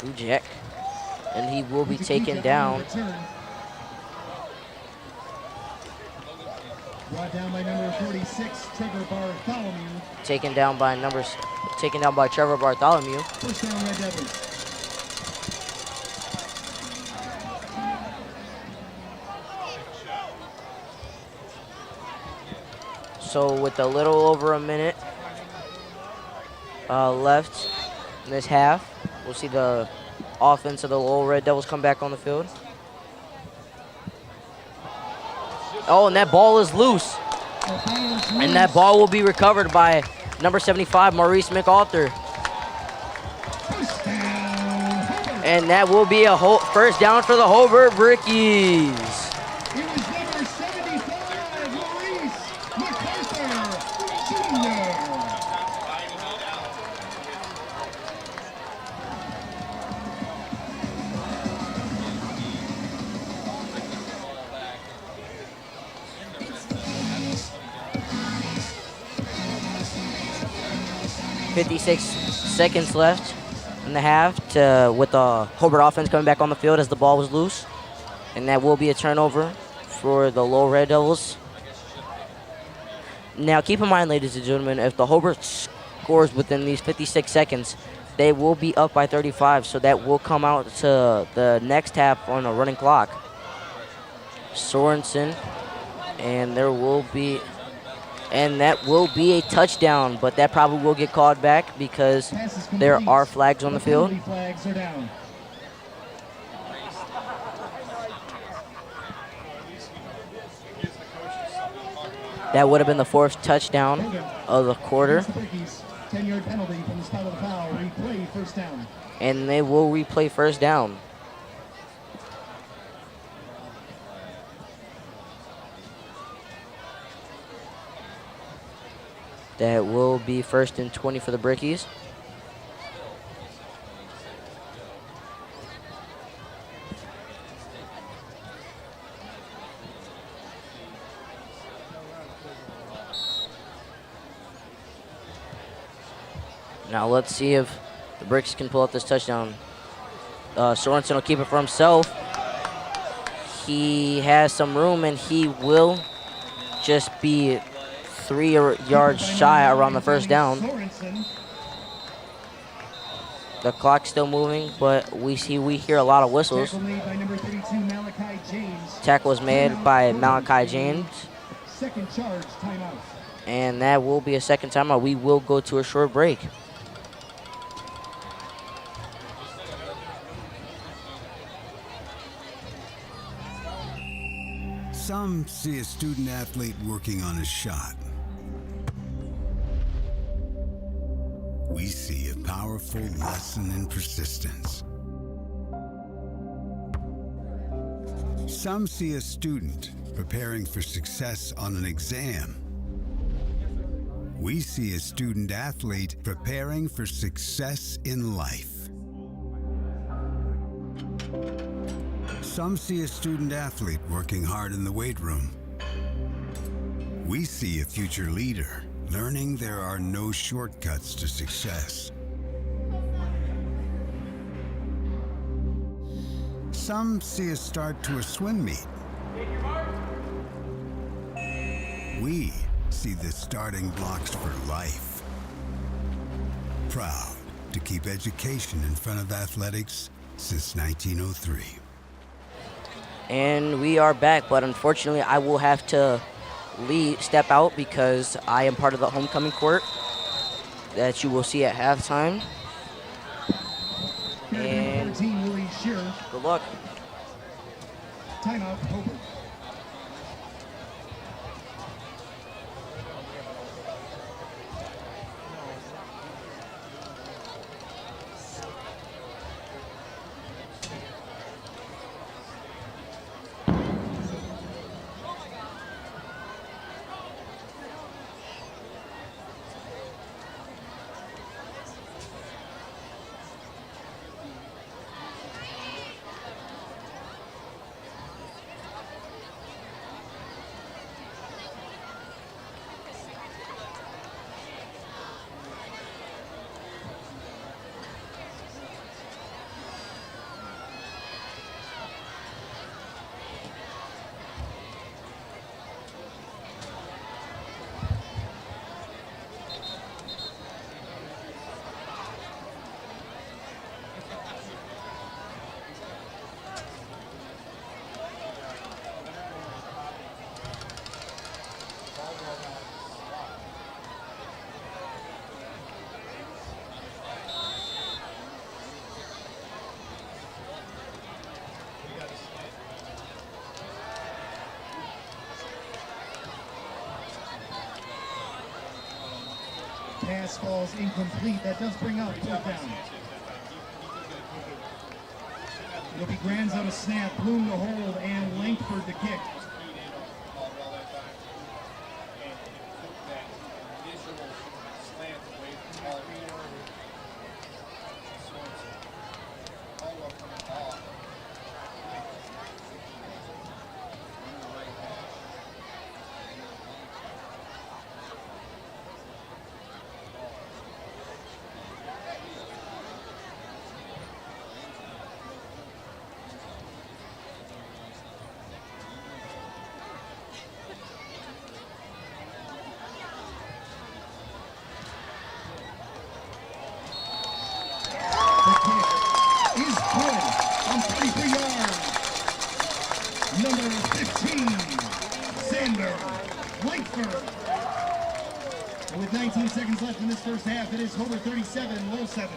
Vujek. And he will be taken down. Brought down by number 46, Trevor Bartholomew. Taken down by Trevor Bartholomew. First down, Red Devils. So with a little over a minute left in this half, we'll see the offense of the Lowell Red Devils come back on the field. Oh, and that ball is loose. And that ball will be recovered by number 75, Maurice McArthur. And that will be a first down for the Hobart Brickies. It was number 75, Maurice McArthur, Jr. 56 seconds left in the half with the Hobart offense coming back on the field as the ball was loose. And that will be a turnover for the Lowell Red Devils. Now, keep in mind, ladies and gentlemen, if the Hobart scores within these 56 seconds, they will be up by 35, so that will come out to the next half on a running clock. Sorensen, and that will be a touchdown, but that probably will get called back because there are flags on the field. Flags are down. That would have been the fourth touchdown of the quarter. 10-yard penalty from the spot of the foul. Replay first down. And they will replay first down. That will be 1st and 20 for the Brickies. Now let's see if the Bricks can pull up this touchdown. Sorensen will keep it for himself. He has some room and he will just be 3 yards shy around the first down. The clock's still moving, but we hear a lot of whistles. Tackle was made by Malachi James. Second charge, timeout. And that will be a second timeout. We will go to a short break. Some see a student athlete working on a shot. We see a powerful lesson in persistence. Some see a student preparing for success on an exam. We see a student athlete preparing for success in life. Some see a student athlete working hard in the weight room. We see a future leader learning there are no shortcuts to success. Some see a start to a swim meet. We see the starting blocks for life. Proud to keep education in front of athletics since 1903. And we are back, but unfortunately I will have to step out because I am part of the homecoming court that you will see at halftime. And good luck. Timeout, Hobart. pass falls incomplete. That does bring up fourth down. It'll be Grands on a snap, Bloom to hold, and Langford to kick. Number 15, Sander Langford. And with 19 seconds left in this first half, it is Hobart 37, Lowell 7.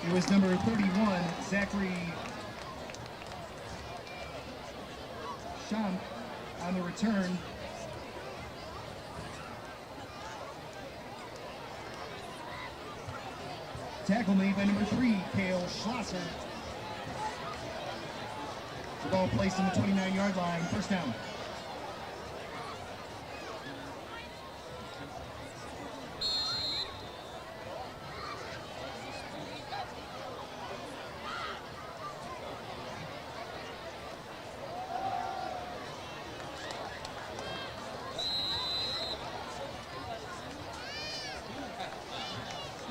It was number 31, Zachary Champ on the return. Tackle made by number 3, Kale Schlosser. The ball placed on the 29-yard line, first down.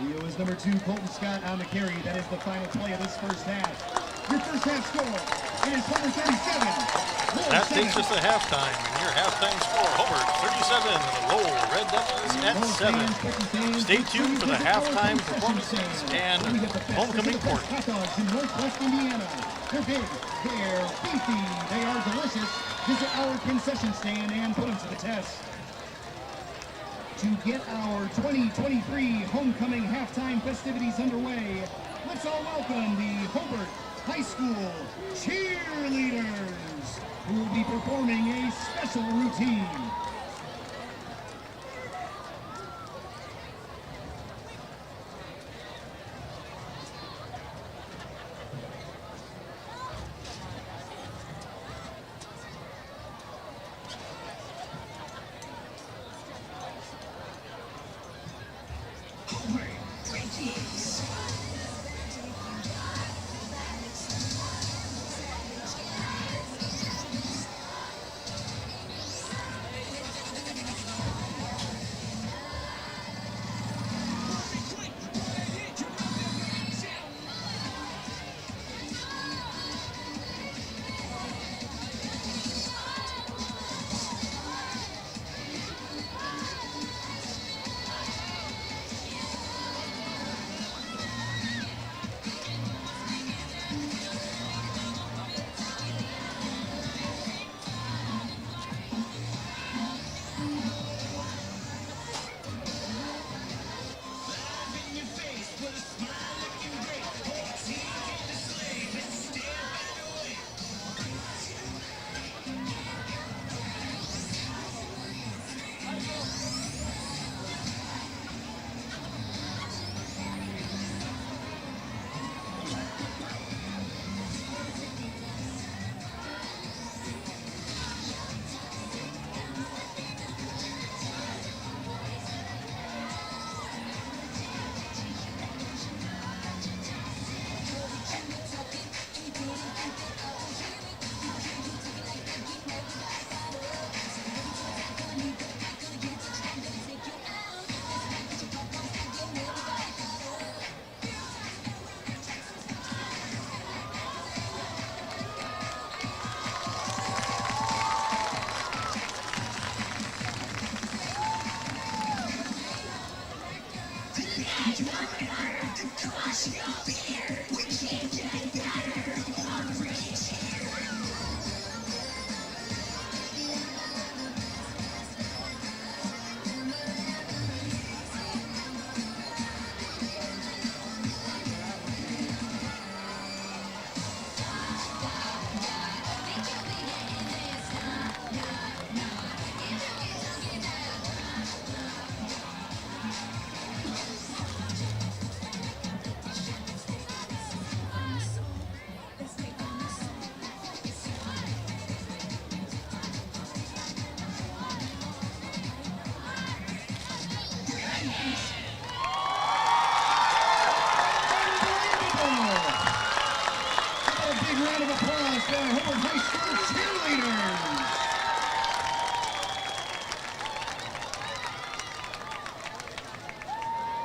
It was number 2, Colton Scott on the carry. That is the final play of this first half. Your first half score, it is Hobart 37. That takes us to halftime. Your halftime score, Hobart 37, Lowell Red Devils at 7. Stay tuned for the halftime performances and homecoming court. Hot dogs in Northwest Indiana. They're big, they're beefy, they are delicious. Visit our concession stand and put them to the test. To get our 2023 homecoming halftime festivities underway, let's all welcome the Hobart High School cheerleaders, who will be performing a special routine.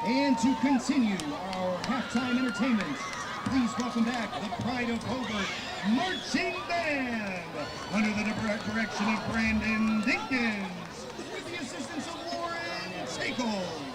And to continue our halftime entertainment, please welcome back the Pride of Hobart Marching Band under the direction of Brandon Dinkins with the assistance of Lauren Takel.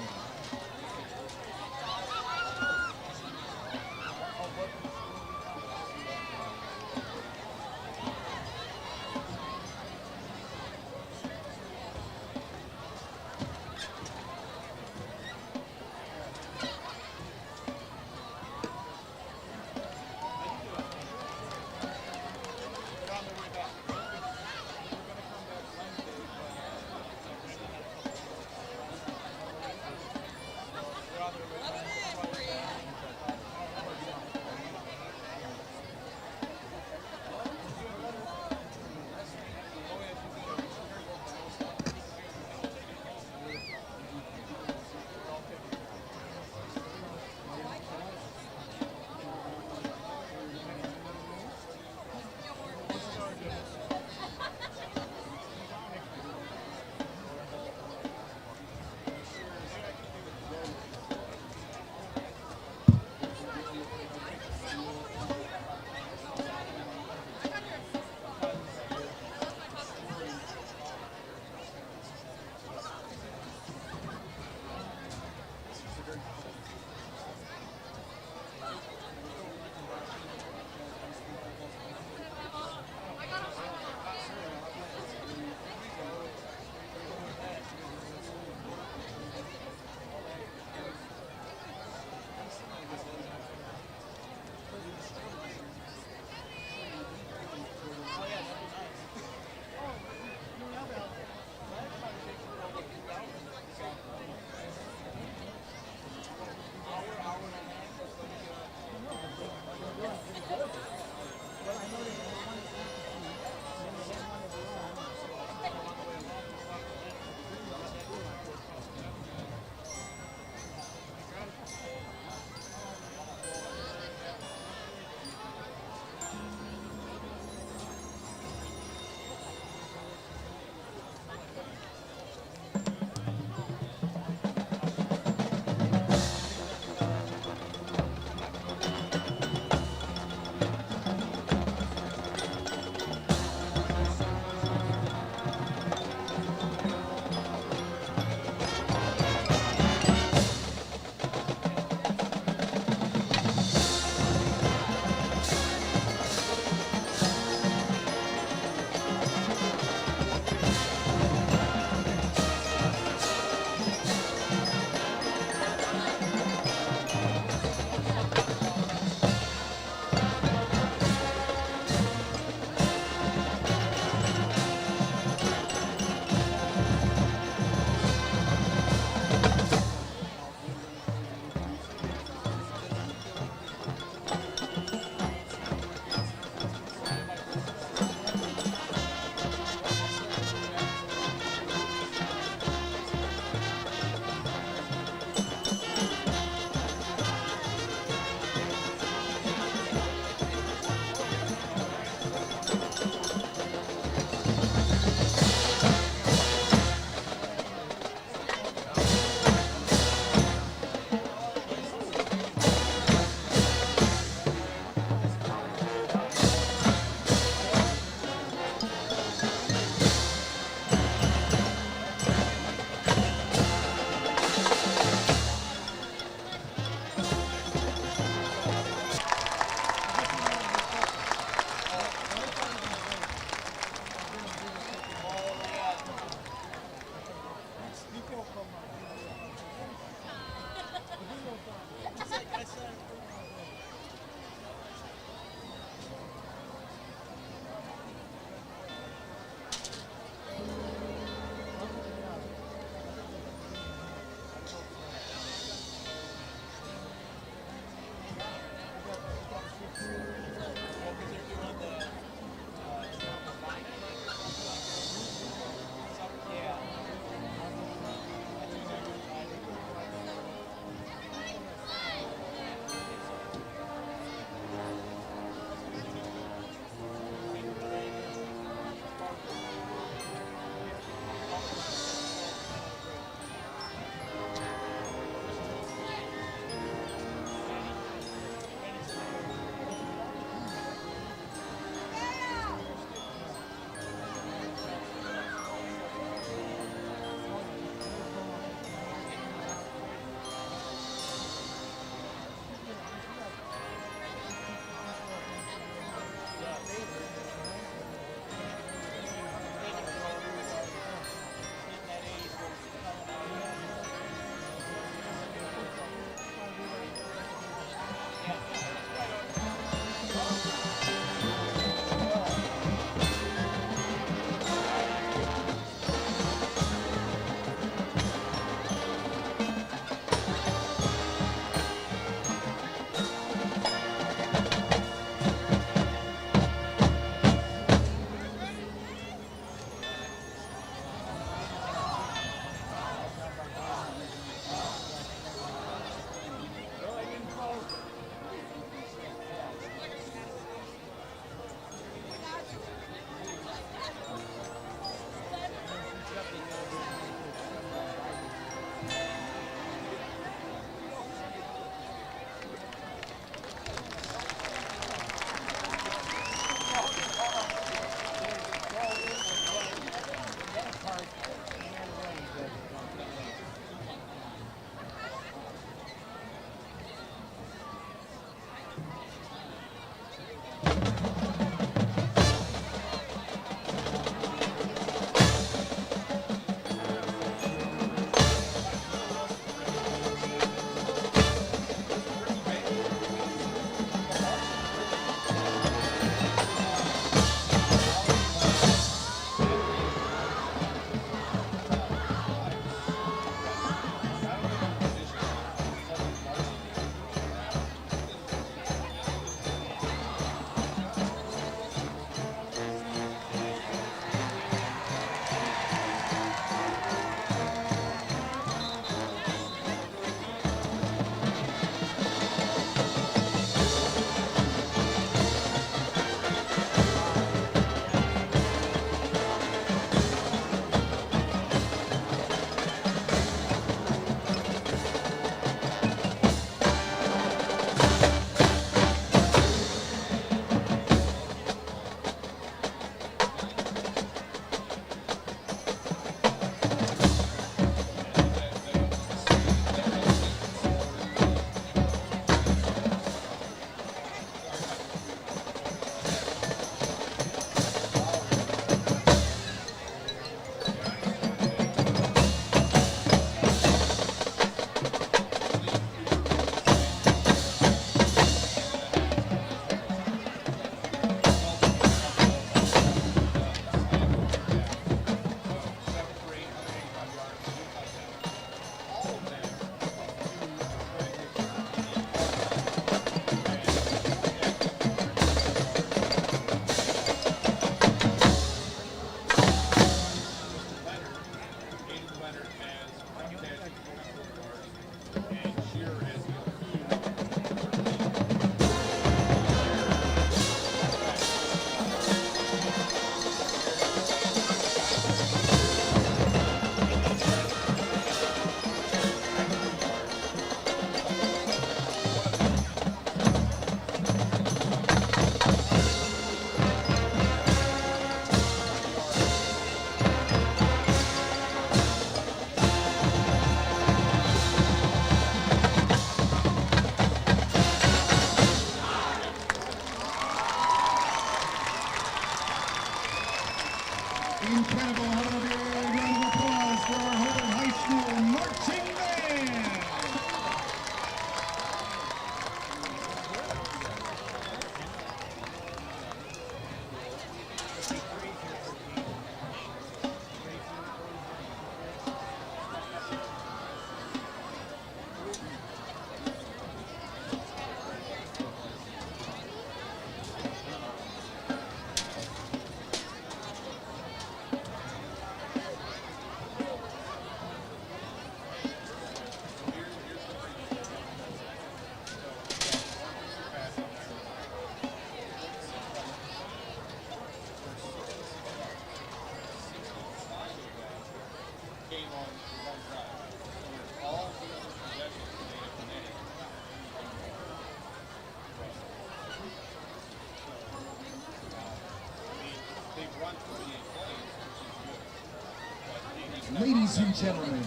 Ladies and gentlemen,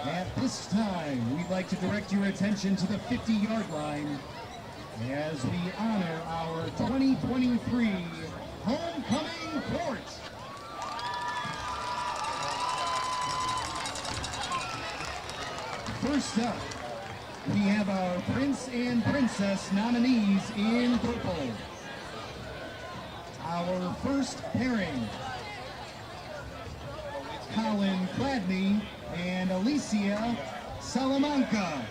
at this time, we'd like to direct your attention to the 50-yard line as we honor our 2023 homecoming court. First up, we have our Prince and Princess nominees in purple. Our first pairing, Colin Gladney and Alicia Salamanca.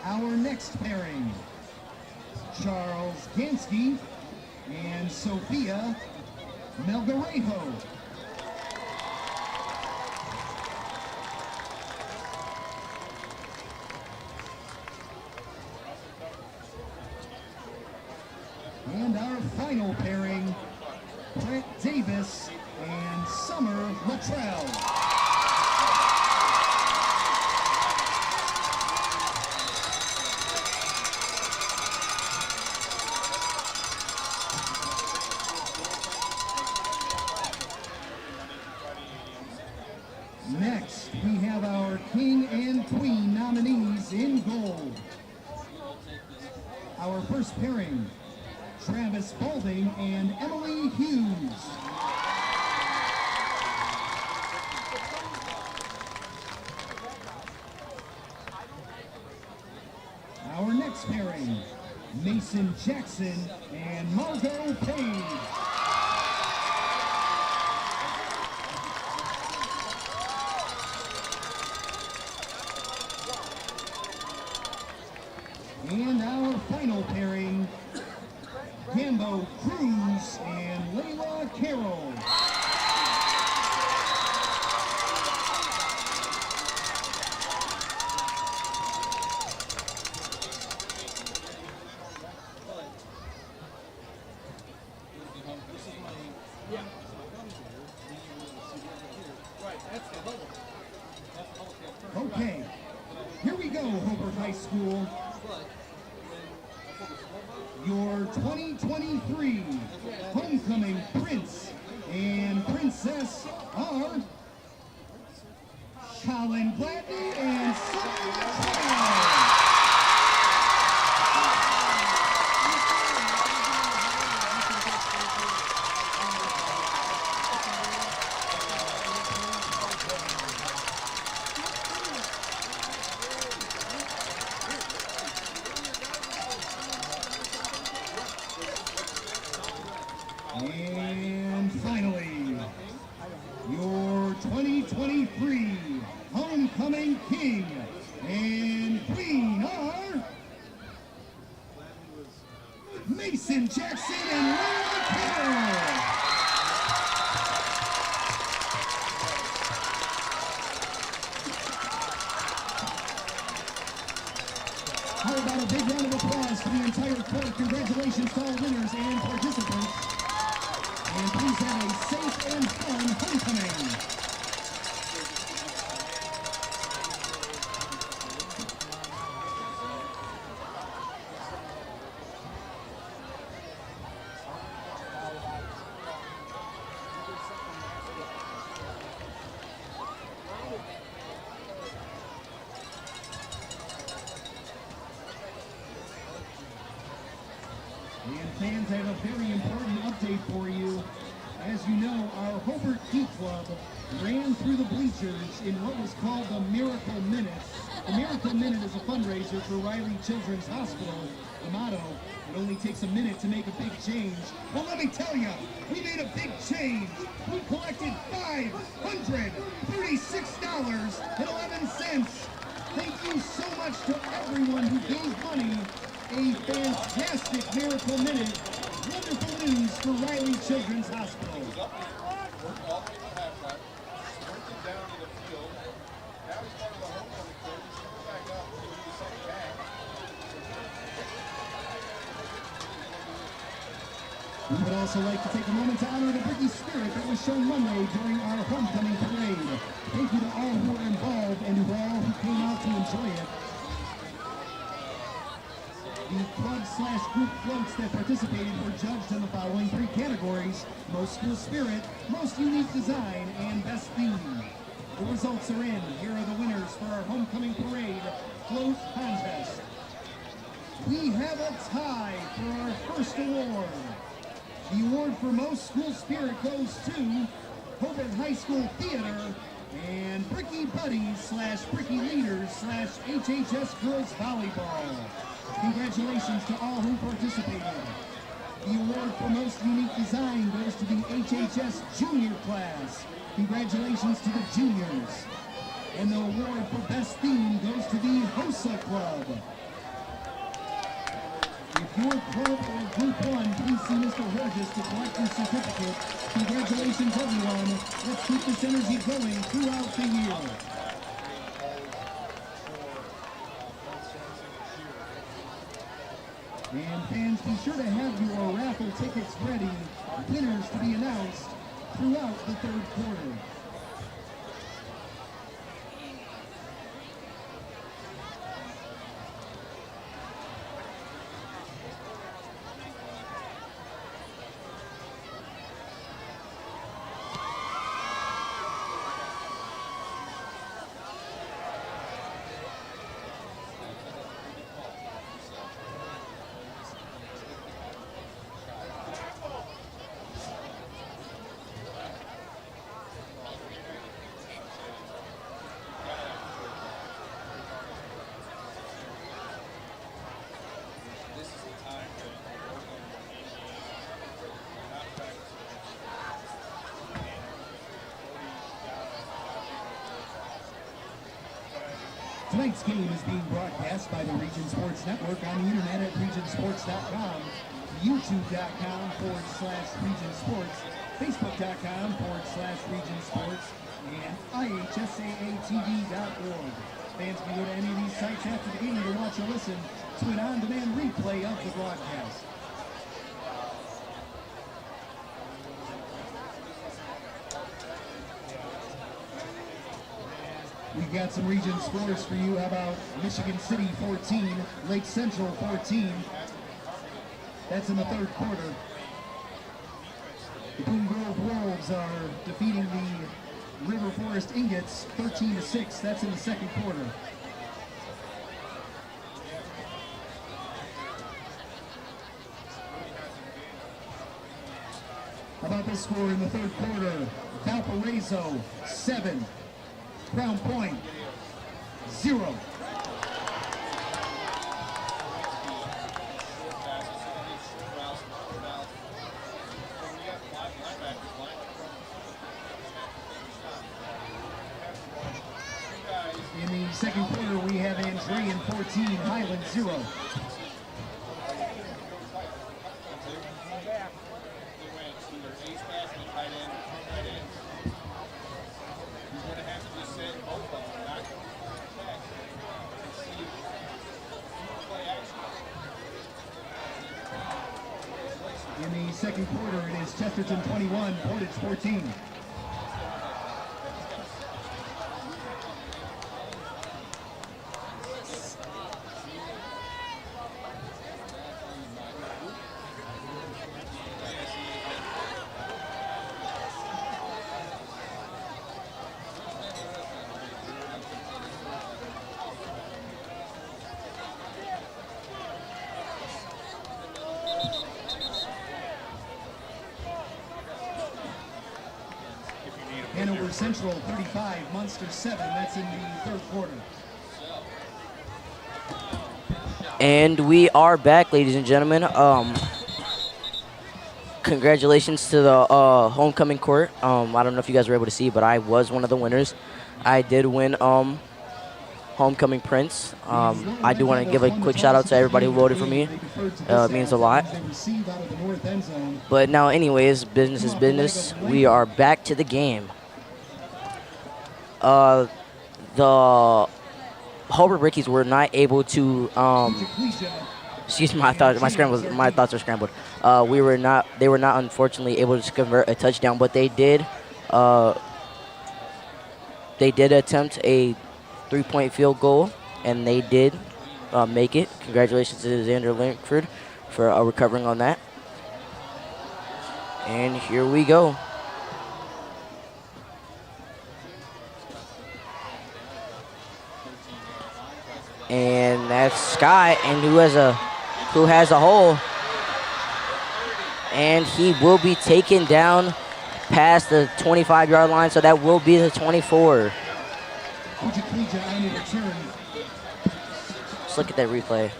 Our next pairing, Charles Gansky and Sophia Melgarejo. And our final pairing, Brett Davis and Summer Luttrell. Next, we have our King and Queen nominees in gold. Our first pairing, Travis Balding and Emily Hughes. Our next pairing, Mason Jackson and Margot Page. And our final pairing, Gambo Cruz and Layla Carroll. Okay, here we go, Hobart High School. Your 2023 homecoming Prince and Princess are Colin Gladney and Summer Luttrell. And finally, your 2023 homecoming king and queen are Mason Jackson and Layla Carroll. How about a big round of applause for the entire court? Congratulations to all winners and participants. And please have a safe and fun homecoming. And fans, I have a very important update for you. As you know, our Hobart Key Club ran through the bleachers in what was called the Miracle Minute. The Miracle Minute is a fundraiser for Riley Children's Hospital. The motto, it only takes a minute to make a big change. Well, let me tell you, we made a big change. We collected $536.11. Thank you so much to everyone who gave money. A fantastic Miracle Minute. Wonderful news for Riley Children's Hospital. We would also like to take a moment to honor the Bricky spirit that was shown Monday during our homecoming parade. Thank you to all who were involved and to all who came out to enjoy it. The club/group floats that participated were judged in the following 3 categories: most school spirit, most unique design, and best theme. The results are in. Here are the winners for our homecoming parade float contest. We have a tie for our first award. The award for most school spirit goes to Hobart High School Theater and Bricky Buddies/Bricky Leaders/HHS Girls Volleyball. Congratulations to all who participated. The award for most unique design goes to the HHS Junior class. Congratulations to the juniors. And the award for best theme goes to the HOSA Club. If your club or group won, please see Mr. Horges to collect your certificate. Congratulations, everyone. Let's keep this energy going throughout the year. And fans, be sure to have your raffle tickets ready. Winners to be announced throughout the 3rd quarter. Tonight's game is being broadcast by the Region Sports Network on the internet at regionsports.com, youtube.com/Region Sports, facebook.com/Region Sports, and ihsaatv.org. Fans can go to any of these sites after the game to watch or listen to an on-demand replay of the broadcast. We've got some region scores for you. How about Michigan City 14, Lake Central 14. That's in the 3rd quarter. The Boone Grove Wolves are defeating the River Forest Ingots 13-6. That's in the 2nd quarter. How about this score in the 3rd quarter? Valparaiso 7. Crown Point 0. In the 2nd quarter, we have Andrean 14, Highland 0. In the 2nd quarter, it is Chesterton 21, Portage 14. Hanover Central 35, Munster 7. That's in the 3rd quarter. And we are back, ladies and gentlemen. Congratulations to the homecoming court. I don't know if you guys were able to see, but I was one of the winners. I did win homecoming prince. I do want to give a quick shout out to everybody who voted for me. It means a lot. But now, anyways, business is business. We are back to the game. The Hobart Brickies were not able to Excuse me, my thoughts were scrambled. They were not unfortunately able to convert a touchdown, but they did attempt a 3-point field goal, and they did make it. Congratulations to Xander Lankford for recovering on that. And here we go. And that's Scott, and who has a hole. And he will be taken down past the 25-yard line, so that will be the 24. Let's look at that replay.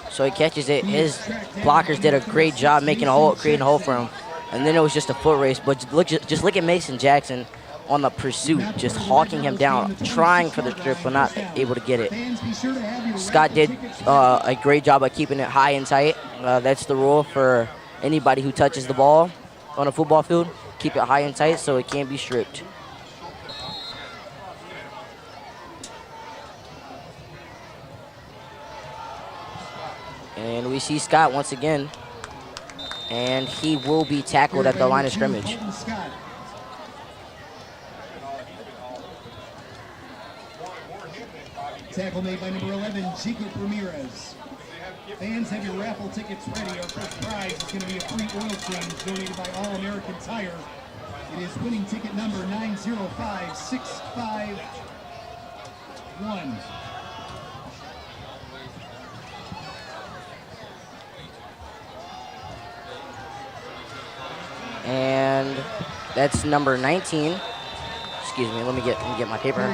So he catches it. His blockers did a great job creating a hole for him. And then it was just a foot race. But just look at Mason Jackson on the pursuit, just hawking him down, trying for the strip, but not able to get it. Scott did a great job of keeping it high and tight. That's the rule for anybody who touches the ball on a football field. Keep it high and tight so it can't be stripped. And we see Scott once again, and he will be tackled at the line of scrimmage. Tackle made by number 11, Chico Ramirez. Fans, have your raffle tickets ready. Our first prize is going to be a free oil change donated by All American Tire. It is winning ticket number 905651. And that's number 19. Excuse me, let me get my paper.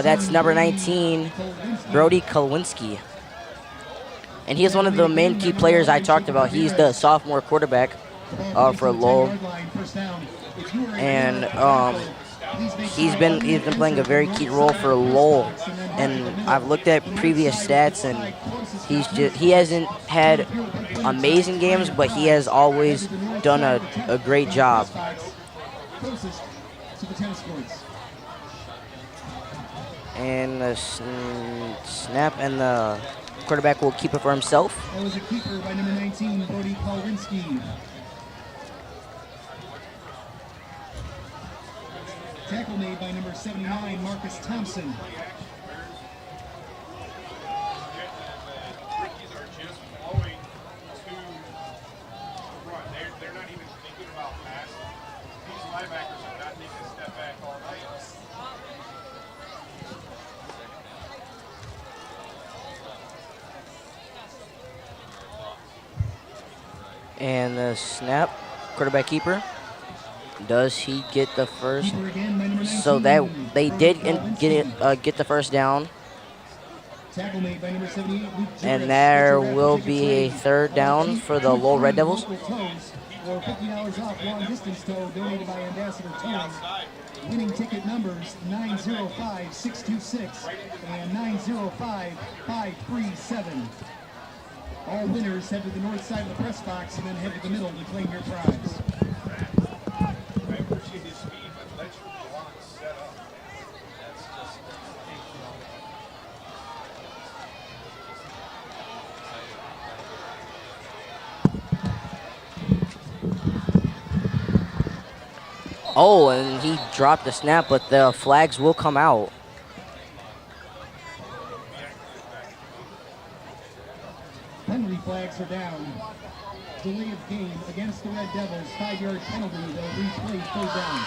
That's number 19, Brody Kolwinski. And he is one of the main key players I talked about. He's the sophomore quarterback for Lowell. And he's been playing a very key role for Lowell. And I've looked at previous stats, and he hasn't had amazing games, but he has always done a great job. And the snap, and the quarterback will keep it for himself. That was a keeper by number 19, Brody Kolwinski. Tackle made by number 79, Marcus Thompson. They're not even thinking about passing. These linebackers are not taking a step back all night. And the snap, quarterback keeper. Does he get the first? So that they did get the first down. And there will be a third down for the Lowell Red Devils. Or $50 off long distance tow donated by Ambassador Towing. Winning ticket numbers 905626 and 905537. All winners head to the north side of the press box and then head to the middle to claim your prize. Oh, and he dropped the snap, but the flags will come out. Penalty flags are down. Delay of game against the Red Devils. 5-yard penalty. They'll replay third down.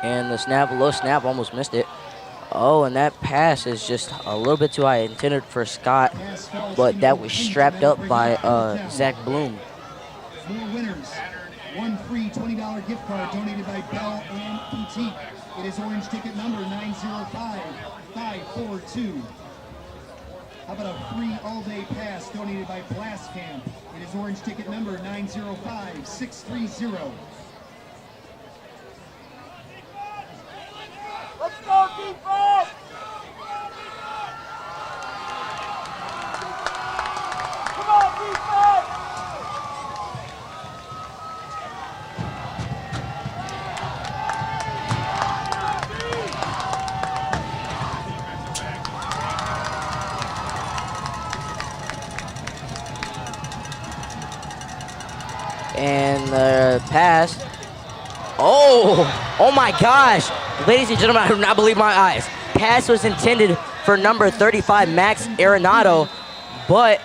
And the snap, low snap, almost missed it. Oh, and that pass is just a little bit too high, intended for Scott, but that was strapped up by Zach Bloom. More winners. One free $20 gift card donated by Bell and Boutique. It is orange ticket number 905542. How about a free all-day pass donated by Blast Camp? It is orange ticket number 905630. Let's go, defense! Come on, defense! And the pass. Oh my gosh. Ladies and gentlemen, I do not believe my eyes. Pass was intended for number 35, Max Arenado, but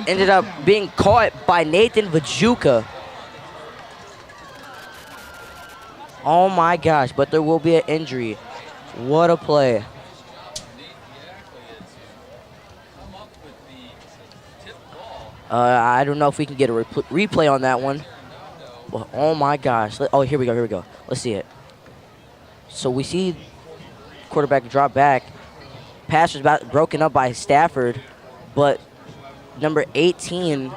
ended up being caught by Nathan Vajuka. Oh my gosh, but there will be an injury. What a play. I don't know if we can get a replay on that one. Well, oh my gosh. Oh, here we go. Let's see it. So we see quarterback drop back. Pass was broken up by Stafford, but number 18,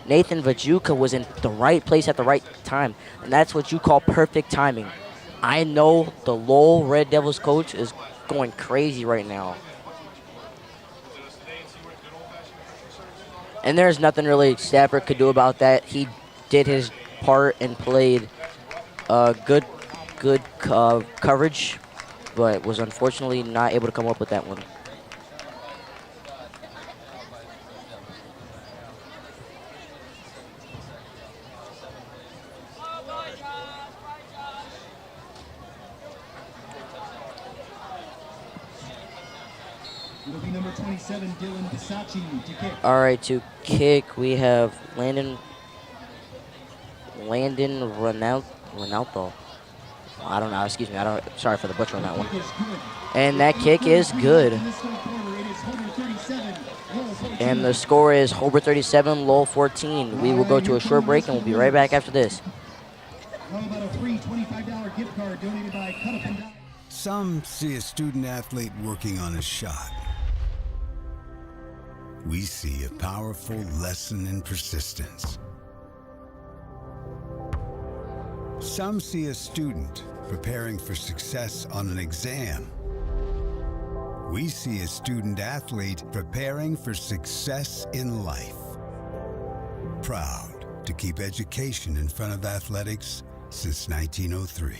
Nathan Vajuka, was in the right place at the right time, and that's what you call perfect timing. I know the Lowell Red Devils coach is going crazy right now. And there's nothing really Stafford could do about that. He did his part and played good coverage, but was unfortunately not able to come up with that one. It'll be number 27, Dylan Bisacci, to kick. All right, to kick, we have Landon Ronaldo. I don't know, excuse me. Sorry for the butcher on that one. And that kick is good. And the score is Hobart 37, Lowell 14. We will go to a short break and we'll be right back after this. How about a free $25 gift card donated by Cut Up and Die? Some see a student athlete working on a shot. We see a powerful lesson in persistence. Some see a student preparing for success on an exam. We see a student athlete preparing for success in life. Proud to keep education in front of athletics since 1903.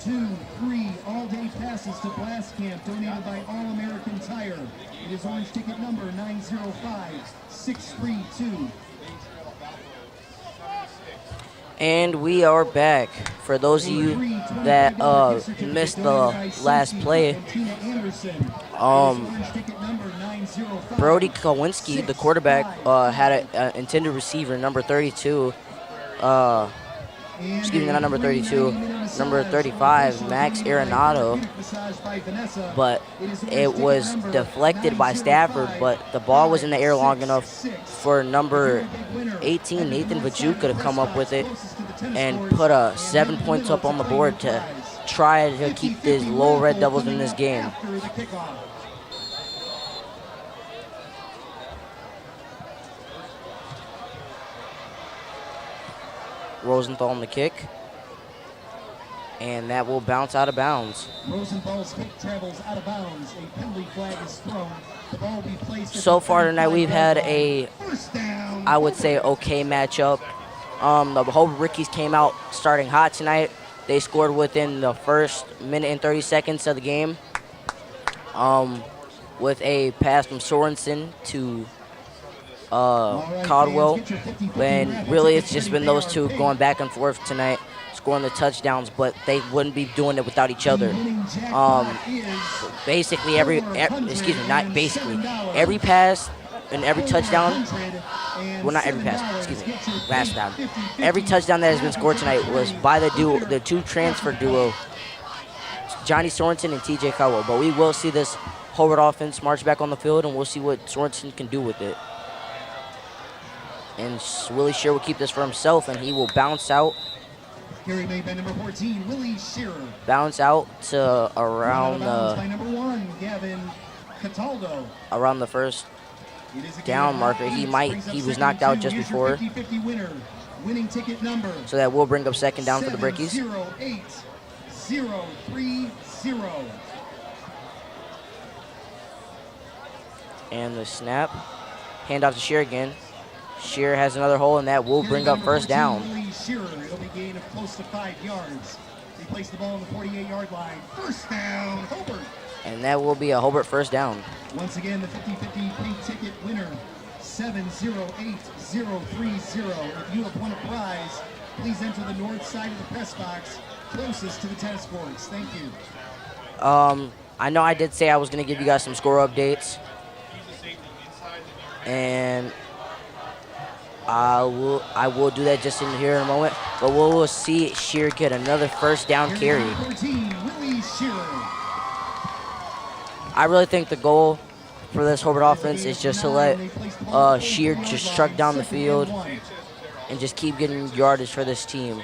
2 free all-day passes to Blast Camp donated by All-American Tire. It is orange ticket number 905632. And we are back. For those of you that missed the last play, Brody Kowinski, the quarterback, had an intended receiver, number 32. Excuse me, not number 32, number 35, Max Arenado, but it was deflected by Stafford, but the ball was in the air long enough for number 18, Nathan Vajuka, to come up with it and put 7 points up on the board to try to keep these Lowell Red Devils in this game. Rosenthal on the kick, and that will bounce out of bounds. Rosenthal's kick travels out of bounds. A penalty flag is thrown. The ball will be placed. So far tonight, we've had a, I would say, okay matchup. The Hobart Brickies came out starting hot tonight. They scored within the first minute and 30 seconds of the game with a pass from Sorensen to Caldwell, and really it's just been those two going back and forth tonight, scoring the touchdowns, but they wouldn't be doing it without each other. Basically every pass and every touchdown, well, not every pass, excuse me, last down. Every touchdown that has been scored tonight was by the two transfer duo, Johnny Sorensen and TJ Caldwell, but we will see this Hobart offense march back on the field, and we'll see what Sorensen can do with it. And Willie Shearer will keep this for himself, and he will bounce out. Carry made by number 14, Willie Shearer. Bounce out to around by number 1, Gavin Cataldo. around the first It is a down game marker. of He eight, brings up was second knocked and out two. just Here's your before. 50-50 winner. Winning ticket number So that will bring up second down for the Brickies. 708-030. And the snap. Handoff to Shear again. Shear has another hole, and that will bring up first down. It'll be a gain of close to 5 yards. They place the ball on the 48-yard line. First down, Hobart. And that will be a Hobart first down. Once again, the 50-50 pink ticket winner, 708-030. If you have won a prize, please enter the north side of the press box closest to the tennis courts. Thank you. I know I did say I was going to give you guys some score updates. And I will do that just in here in a moment. But we'll see Shear get another first down carry. I really think the goal for this Hobart offense is just to let Shear just truck down the field and just keep getting yardage for this team.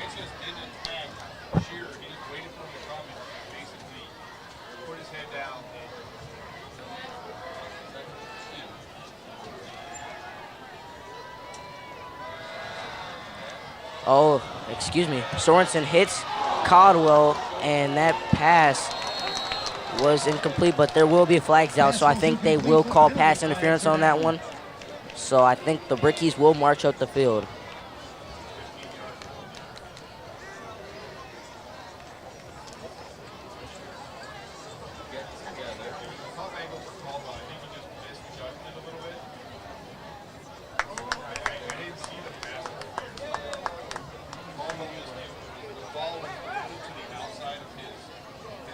Oh, excuse me. Sorensen hits Caldwell, and that pass was incomplete, but there will be flags out, so I think they will call pass interference on that one. So I think the Brickies will march up the field.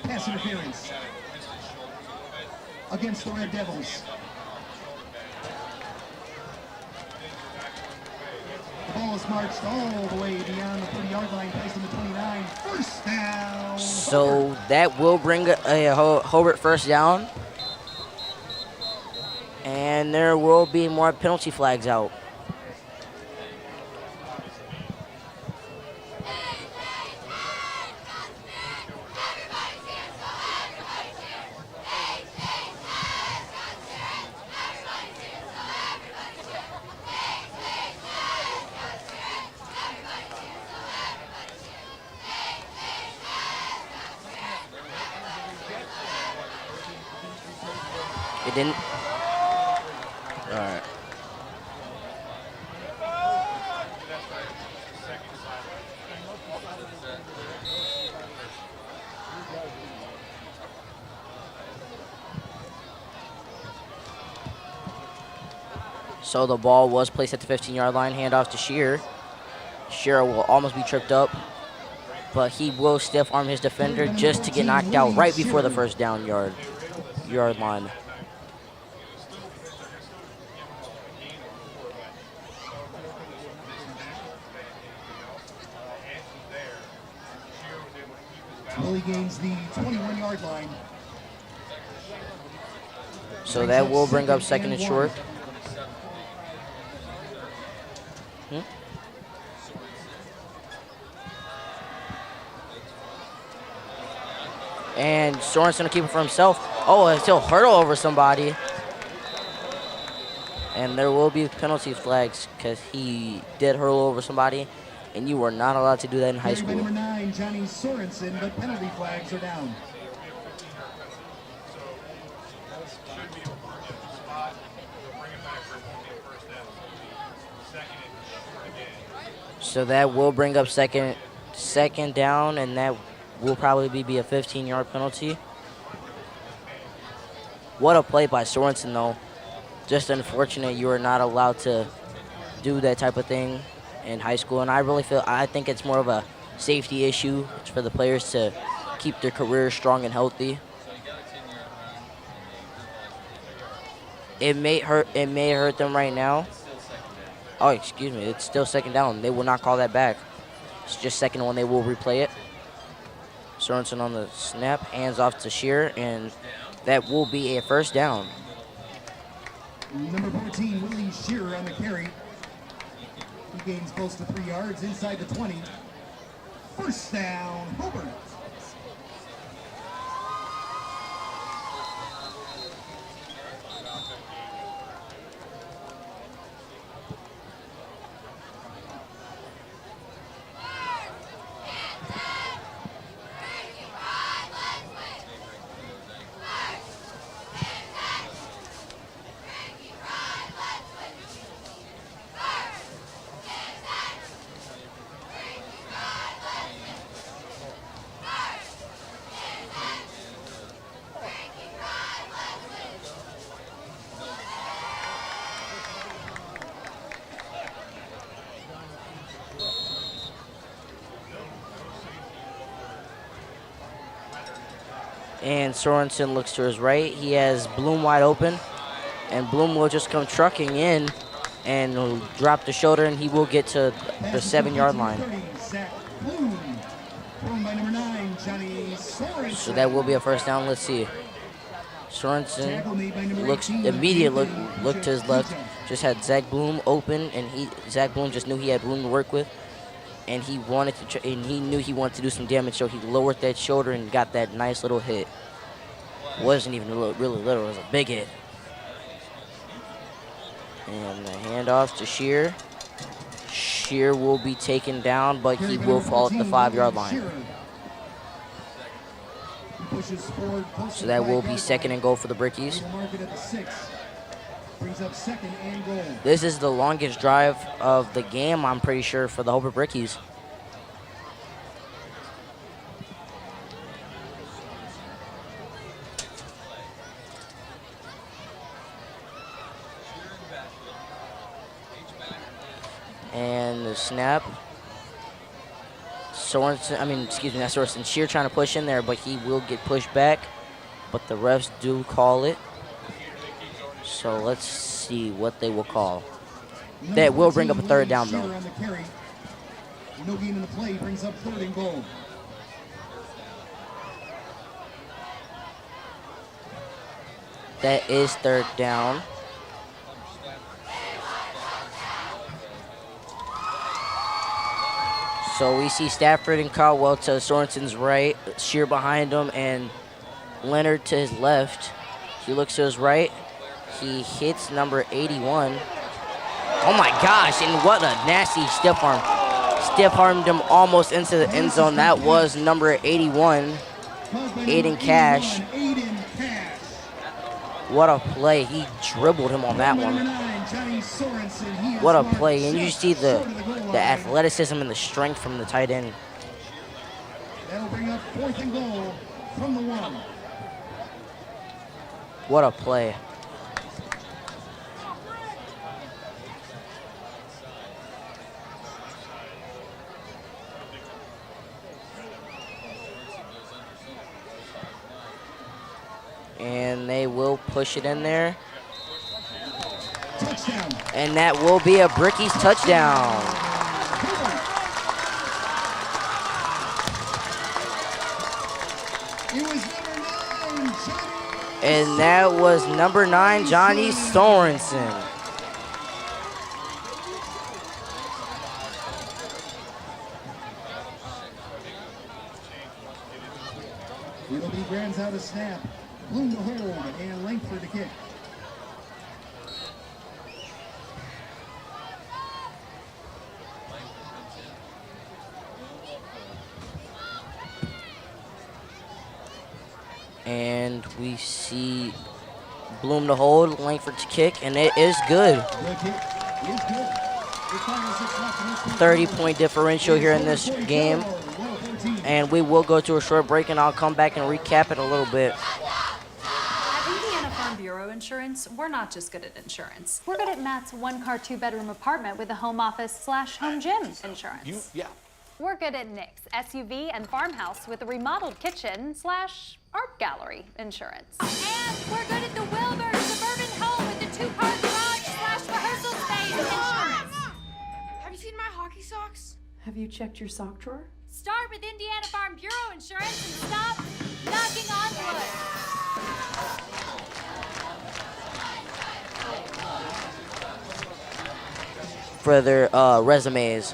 Pass interference against the Red Devils. The ball is marched all the way beyond the 30-yard line, placed on the 29. First down. So that will bring a Hobart first down. And there will be more penalty flags out. It didn't. All right. So the ball was placed at the 15-yard line, handoff to Shear. Shear will almost be tripped up, but he will stiff arm his defender just to get knocked out right before the first down yard line. Willie gains the 21-yard line. So that will bring up second and short. And Sorensen will keep it for himself. Oh, and he'll hurdle over somebody. And there will be penalty flags because he did hurl over somebody, and you were not allowed to do that in high school. Number 9, Johnny Sorensen, but penalty flags are down. So that will bring up second down, and that will probably be a 15-yard penalty. What a play by Sorensen, though. Just unfortunate you are not allowed to do that type of thing in high school, and I think it's more of a safety issue. It's for the players to keep their careers strong and healthy. It may hurt them right now. Oh, excuse me, it's still second down. They will not call that back. It's just second one. They will replay it. Sorensen on the snap, hands off to Shear, and that will be a first down. Number 14, Willie Shearer on the carry. He gains close to 3 yards inside the 20. First down, Hobart. And Sorensen looks to his right. He has Bloom wide open. And Bloom will just come trucking in and will drop the shoulder, and he will get to the 7-yard line. So that will be a first down. Let's see. Sorensen looks immediately look to his left. Just had Zach Bloom open, and Zach Bloom just knew he had room to work with, and he wanted to and he knew he wanted to do some damage. So he lowered that shoulder and got that nice little hit. Wasn't even really little; it was a big hit. And the handoff to Shear. Shear will be taken down, but he will fall at the 5-yard line. So that will be 2nd and goal for the Brickies. This is the longest drive of the game, I'm pretty sure, for the Hobart Brickies. And the snap. Sorensen, Shear trying to push in there, but he will get pushed back. But the refs do call it. So let's see what they will call. That will bring up a 3rd down, though. No gain in the play brings up 3rd and goal. That is 3rd down. So we see Stafford and Caldwell to Sorensen's right, Shear behind him, and Leonard to his left. He looks to his right. He hits number 81. Oh my gosh, and what a nasty stiff arm. Stiff armed him almost into the end zone. That was number 81, Aiden Cash. What a play. He dribbled him on that one. What a play. And you see the athleticism and the strength from the tight end. That'll bring up 4th and goal from the 1. What a play. And they will push it in there. Touchdown. And that will be a Brickies touchdown. It was number 9, Johnny. And that was number 9, Johnny Sorensen. It'll be Grants out of snap. Bloom to hold and Langford to kick. And we see Bloom to hold, Langford to kick, and it is good. The kick is good. 30-point differential here in this game. And we will go to a short break, and I'll come back and recap it a little bit. At Indiana Farm Bureau Insurance, we're not just good at insurance. We're good at Matt's 1-car, 2-bedroom apartment with a home office/home gym insurance. We're good at Nick's SUV and farmhouse with a remodeled kitchen/art gallery insurance. And we're good at the Wilbur suburban home with the 2-car garage/rehearsal space insurance. Have you seen my hockey socks? Have you checked your sock drawer? Start with Indiana Farm Bureau Insurance and stop knocking on wood. For their resumes.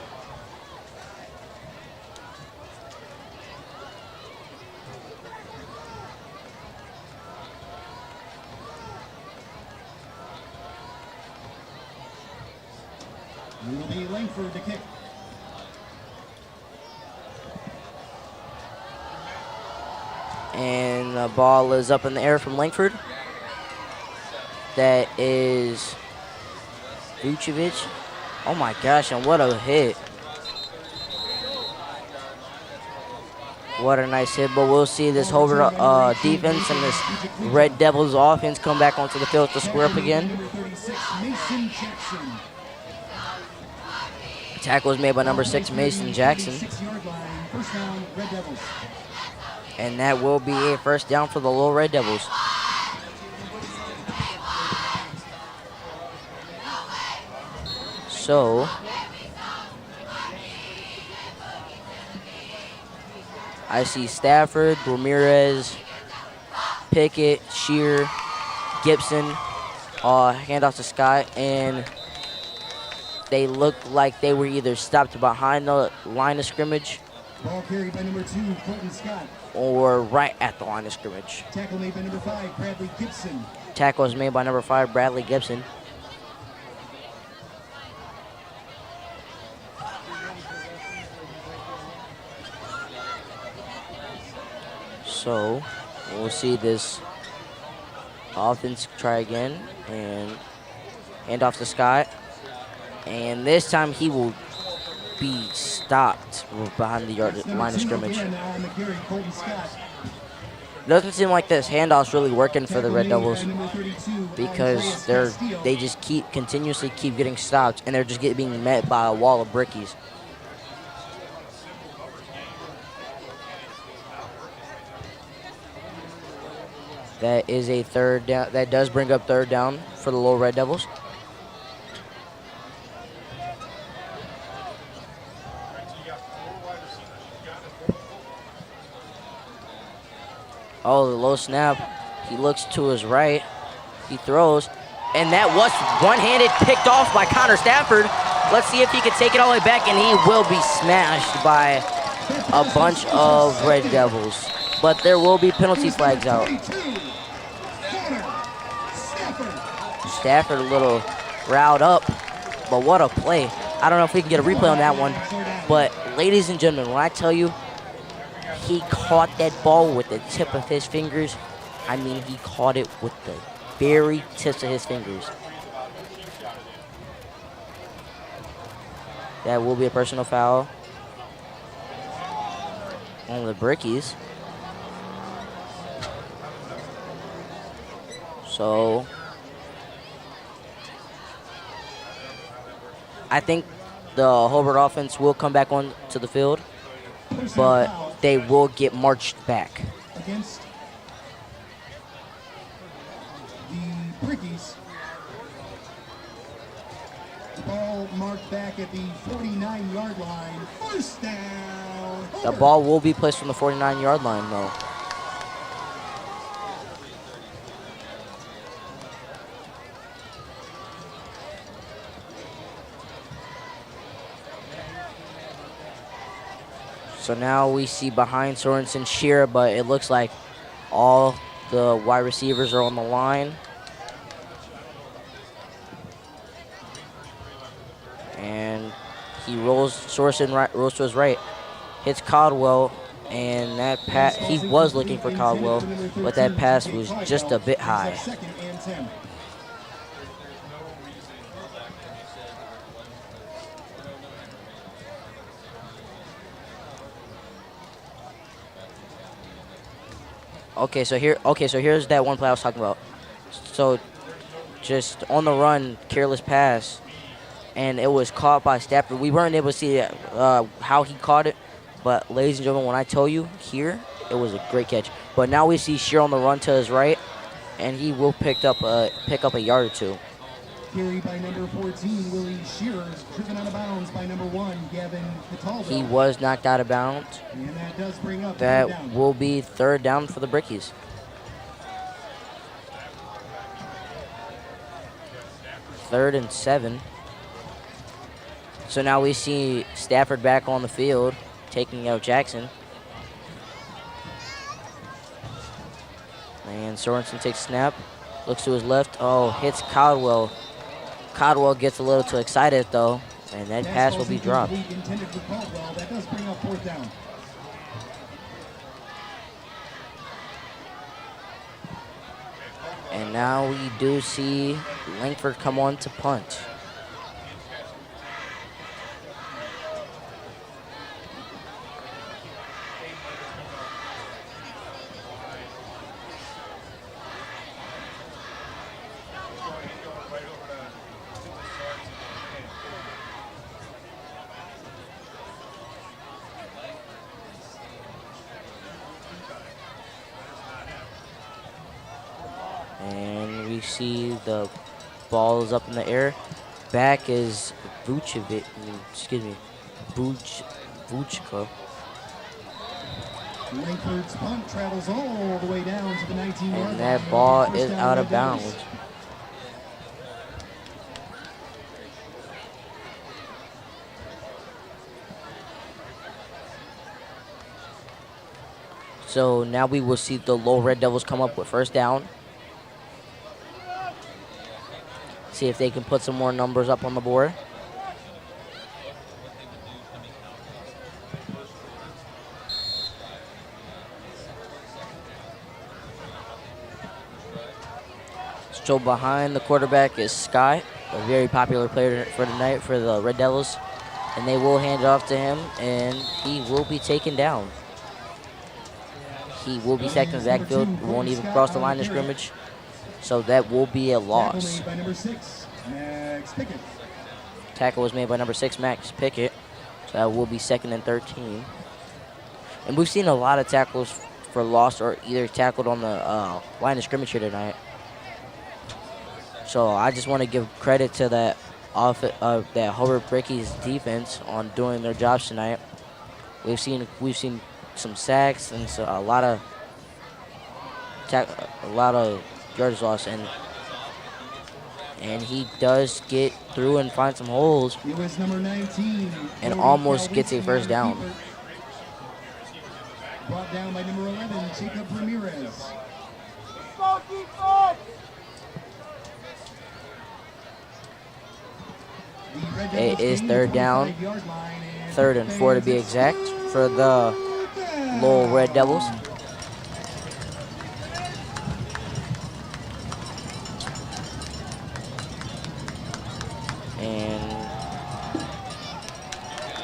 It'll be Langford to kick. And the ball is up in the air from Langford. That is Vucevic. Oh my gosh, and what a hit. What a nice hit, but we'll see this Hobart defense and this Red Devils offense come back onto the field to square up again. Tackle was made by number 6, Mason Jackson. 6-yard line, first down, Red Devils. And that will be a first down for the Lowell Red Devils. So, I see Stafford, Ramirez, Pickett, Shear, Gibson, handoff to Scott, and they look like they were either stopped behind the line of scrimmage Ball carried by number 2, Colton Scott. or right at the line of scrimmage. Tackle made by number 5, Bradley Gibson. Tackle is made by number 5, Bradley Gibson. So, we'll see this offense try again and hand off to Scott. And this time he will be stopped behind the line of scrimmage. Doesn't seem like this handoff's really working for the Red Devils because they just continuously keep getting stopped, and they're just being met by a wall of brickies. That is a third down. That does bring up third down for the Lowell Red Devils. Oh, the low snap. He looks to his right. He throws. And that was one-handed picked off by Connor Stafford. Let's see if he can take it all the way back, and he will be smashed by a bunch of Red Devils. But there will be penalty flags out. Stafford a little riled up, but what a play. I don't know if we can get a replay on that one, but ladies and gentlemen, when I tell you he caught that ball with the tip of his fingers, I mean he caught it with the very tips of his fingers. That will be a personal foul on the Brickies. So I think the Hobart offense will come back on to the field, but they will get marched back. Against the Brickies. The ball marked back at the 49-yard line. First down. The ball will be placed on the 49-yard line, though. So now we see behind Sorensen Shearer, but it looks like all the wide receivers are on the line. And he rolls, Sorensen rolls to his right, hits Caldwell, and that pass, he was looking for Caldwell, but that pass was just a bit high. Second and 10. Okay, so here's that one play I was talking about. So just on the run, careless pass, and it was caught by Stafford. We weren't able to see how he caught it, but ladies and gentlemen, when I tell you here, it was a great catch. But now we see Shear on the run to his right, and he will pick up a yard or two. Carry by number 14, Willie Shearer, driven out of bounds by number 1, Gavin Cataldo. He was knocked out of bounds. And that does bring up That third down. will be third down for the Brickies. Third and 7. So now we see Stafford back on the field, taking out Jackson. And Sorensen takes snap, looks to his left. Oh, hits Caldwell. Caldwell gets a little too excited, though, and that pass will be dropped. Intended for Caldwell. That does bring up fourth down. And now we do see Langford come on to punt. see the ball is up in the air. Back is Vucevic, Vuchko. Langford's punt travels all the way down to the 19-yard line. And that ball is out of bounds. So now we will see the Lowell Red Devils come up with first down. See if they can put some more numbers up on the board. So behind the quarterback is Scott, a very popular player for tonight for the Red Devils. And they will hand it off to him, and he will be taken down. He will be sacked in the backfield, won't even cross the line of scrimmage. So that will be a loss. Tackle made by number 6, Max Pickett. Tackle was made by number 6, Max Pickett. So that will be 2nd and 13. And we've seen a lot of tackles for loss or either tackled on the line of scrimmage here tonight. So I just want to give credit to that Hobart Brickies defense on doing their jobs tonight. We've seen some sacks and a lot of yardage loss, and he does get through and find some holes It was number 19. and almost gets a first down. Brought down by number 11, Jacob Ramirez. Go defense! It is third down, 3rd and 4 to be exact for the Lowell Red Devils.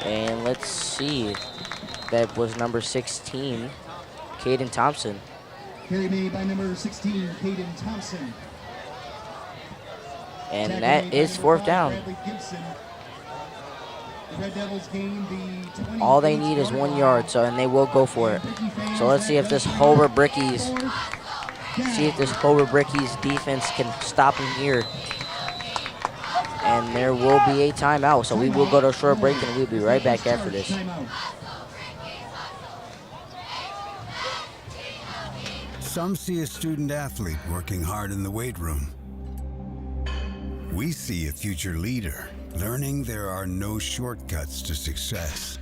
And let's see, that was number 16, Caden Thompson. Carry made by number 16, Caden Thompson. And that is 4th down. All they need is 1 yard, and they will go for it. So let's see if this Hobart Brickies defense can stop him here. And there will be a timeout, so we will go to a short break, and we'll be right back after this. Some see a student athlete working hard in the weight room. We see a future leader learning there are no shortcuts to success.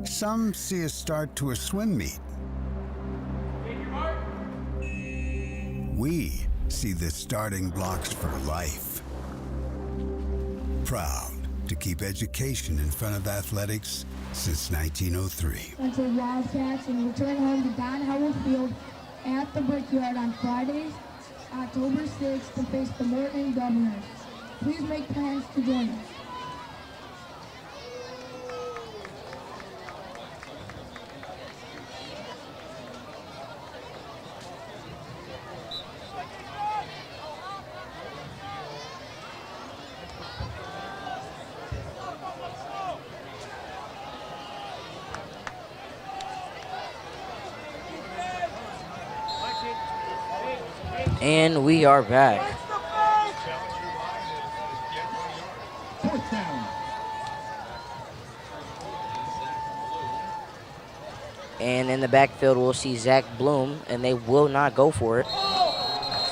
Some see a start to a swim meet. We see the starting blocks for life. Proud to keep education in front of athletics since 1903. Until Wildcats and return home to Don Howell Field at the Brickyard on Fridays, October 6th, to face the Morton Governors. Please make plans to join us. And we are back. Fourth down. And in the backfield, we'll see Zach Bloom, and they will not go for it.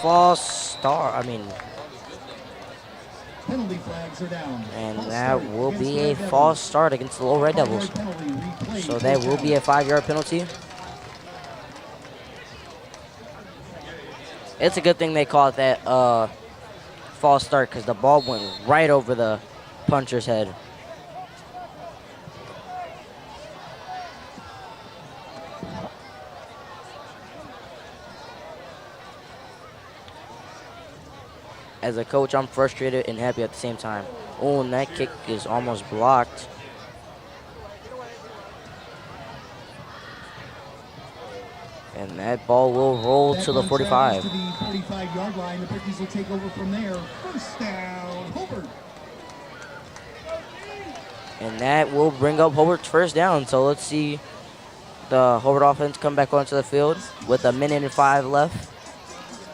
False start, Penalty flags are down. and that will be a false start against the Lowell Red Devils. So that will be a 5-yard penalty. It's a good thing they call it that false start, because the ball went right over the puncher's head. As a coach, I'm frustrated and happy at the same time. Oh, and that kick is almost blocked. And that ball will roll to the 45. To the 45-yard line. The Brickies will take over from there. First down, Hobart. And that will bring up Hobart's first down. So let's see the Hobart offense come back onto the field with 1:05 left.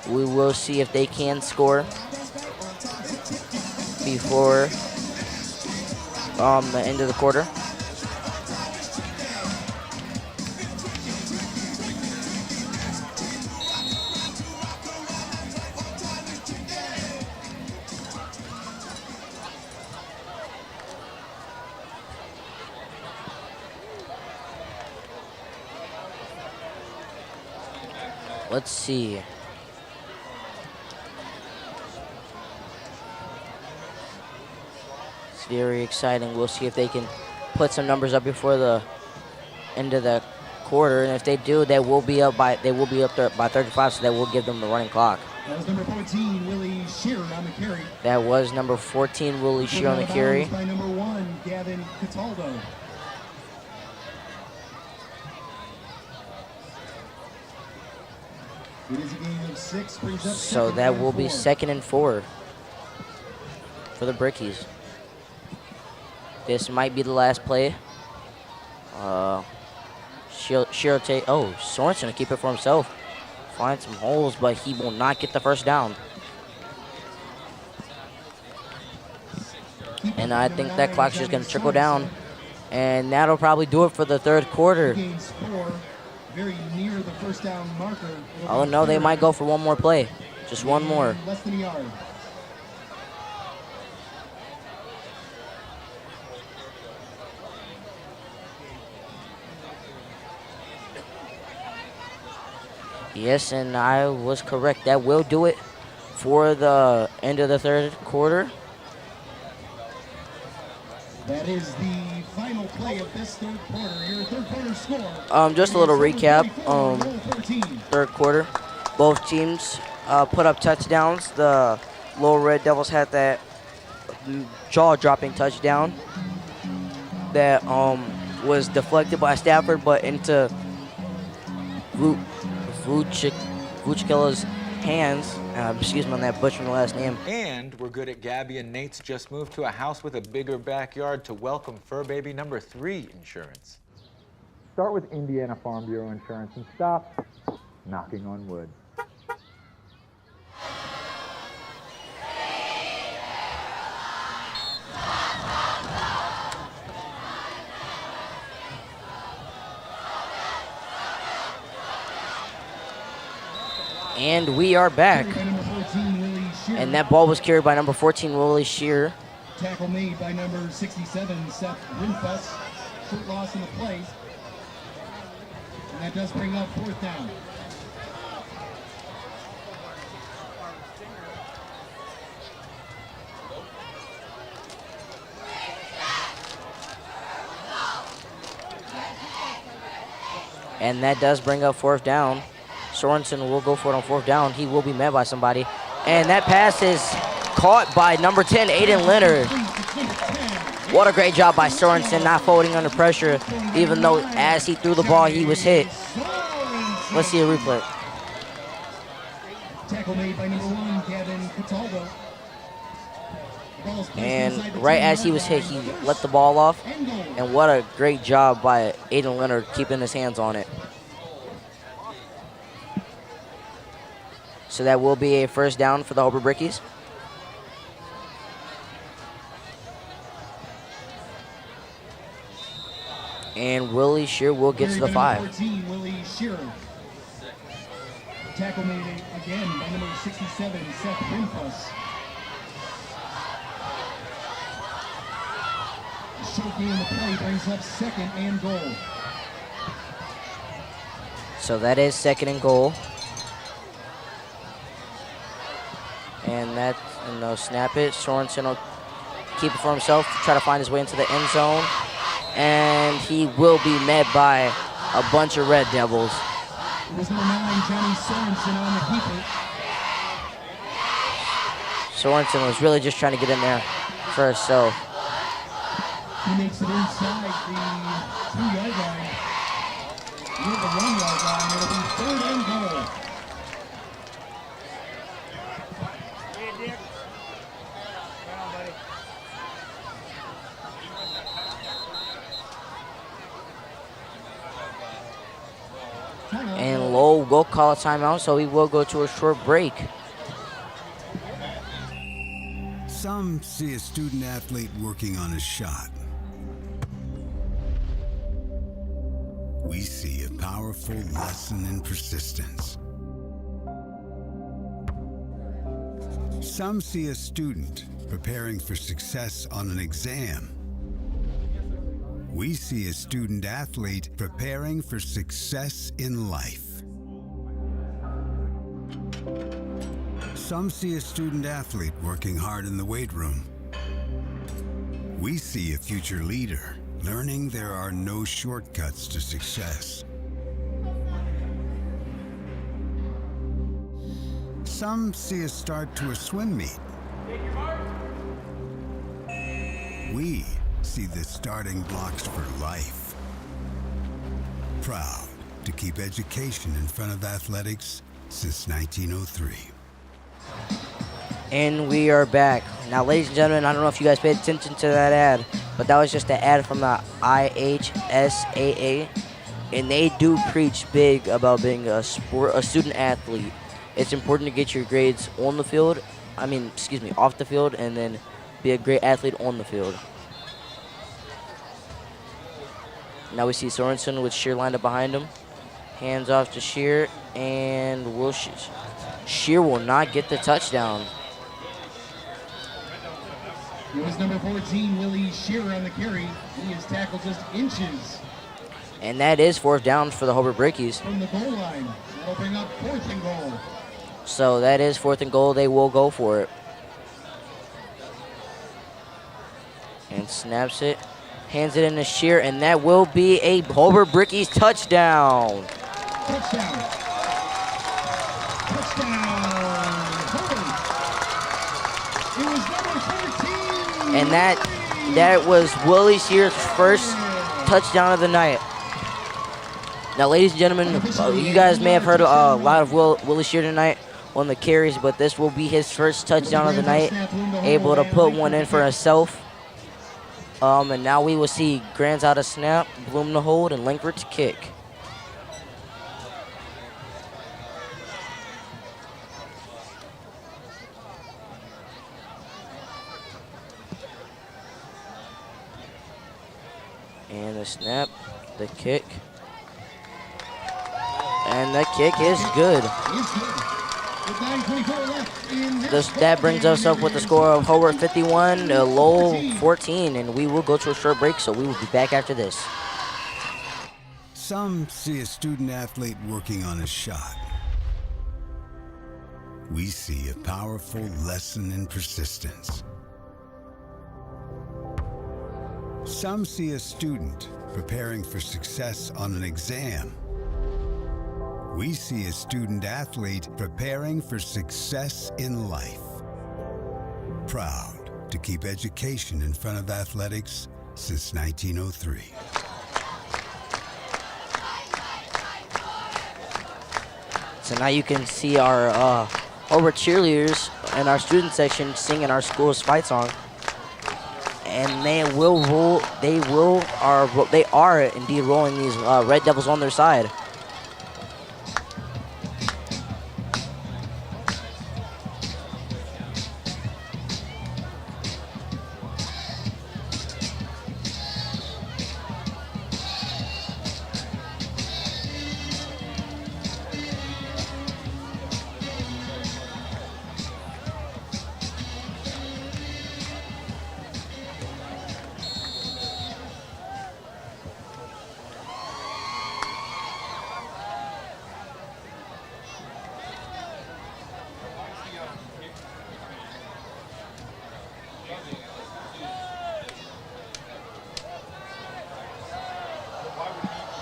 We will see if they can score before the end of the quarter. Let's see. It's very exciting. We'll see if they can put some numbers up before the end of the quarter, and if they do, they will be up there by 35, so that will give them the running clock. That was number 14, Willie Shearer on the carry. That was number 14, Willie Shearer on the carry. By number 1, Gavin Cataldo. It is a game of 6, brings up So that will be 2nd and 4 for the Brickies. This might be the last play. Sorensen will keep it for himself. Find some holes, but he will not get the first down. And I think that clock's just going to trickle down. And that'll probably do it for the third quarter. Very near the first down marker. Oh no, they might go for one more play. Just one more. Less than a yard. Yes, and I was correct. That will do it for the end of the third quarter. That is the final play of this third quarter. Your third quarter score. Just a little recap. Third quarter, both teams put up touchdowns. The Lowell Red Devils had that jaw-dropping touchdown that was deflected by Stafford, but into Vuchkella's hands. Excuse me on that butchering the last name. And we're good at Gabby and Nate's just moved to a house with a bigger backyard to welcome fur baby number 3 insurance. Start with Indiana Farm Bureau Insurance and stop knocking on wood. And we are back. And that ball was carried by number 14, Willie Shearer. Tackle made by number 67, Seth Rinfuss. Short loss in the play. And that does bring up 4th down. And that does bring up 4th down. Sorensen will go for it on 4th down. He will be met by somebody. And that pass is caught by number 10, Aiden Leonard. What a great job by Sorensen, not folding under pressure, even though as he threw the ball, he was hit. Let's see a replay. Tackle made by number 1, Gavin Cataldo. And right as he was hit, he let the ball off. And what a great job by Aiden Leonard keeping his hands on it. So that will be a 1st down for the Hobart Brickies. And Willie Shearer will get to the 5. 14, Willie Shearer. Tackle made again by number 67, Seth Rinfuss. Short gain on the play brings up 2nd and goal. So that is 2nd and goal. And they'll snap it. Sorensen will keep it for himself, try to find his way into the end zone. And he will be met by a bunch of Red Devils. It was number 9, Johnny Sorensen on the keeper. Sorensen was really just trying to get in there first, so. He makes it inside the 2-yard line. Near the 1-yard line, it'll be 3rd and goal. And Lowell will call a timeout, so we will go to a short break. Some see a student athlete working on a shot. We see a powerful lesson in persistence. Some see a student preparing for success on an exam. We see a student athlete preparing for success in life. Some see a student athlete working hard in the weight room. We see a future leader learning there are no shortcuts to success. Some see a start to a swim meet. We see the starting blocks for life. Proud to keep education in front of athletics since 1903. And we are back. Now, ladies and gentlemen, I don't know if you guys paid attention to that ad, but that was just an ad from the IHSAA, and they do preach big about being a student athlete. It's important to get your grades on the field, off the field, and then be a great athlete on the field. Now we see Sorensen with Shear lined up behind him. Hands off to Shear, and Shear will not get the touchdown. It was number 14, Willie Shearer on the carry. He is tackled just inches. And that is 4th down for the Hobart Brickies. From the goal line, that'll bring up 4th and goal. So that is 4th and goal. They will go for it. And snaps it. Hands it in to Shear, and that will be a Hobart Brickies touchdown. Touchdown. It was number 14. And that was Willie Shear's first touchdown of the night. Now, ladies and gentlemen, you guys may have heard a lot of Willie Shear tonight on the carries, but this will be his first touchdown of the night. Able to put one in for himself. And now we will see Grants out of snap, Bloom to hold, and Langford to kick. And the snap, the kick. And the kick is good. That brings us up with the score of Hobart 51, Lowell 14, and we will go to a short break, so we will be back after this. Some see a student athlete working on a shot. We see a powerful lesson in persistence. Some see a student preparing for success on an exam. We see a student athlete preparing for success in life. Proud to keep education in front of athletics since 1903. So now you can see our Hobart cheerleaders in our student section singing our school's fight song. And they are indeed rolling these Red Devils on their side.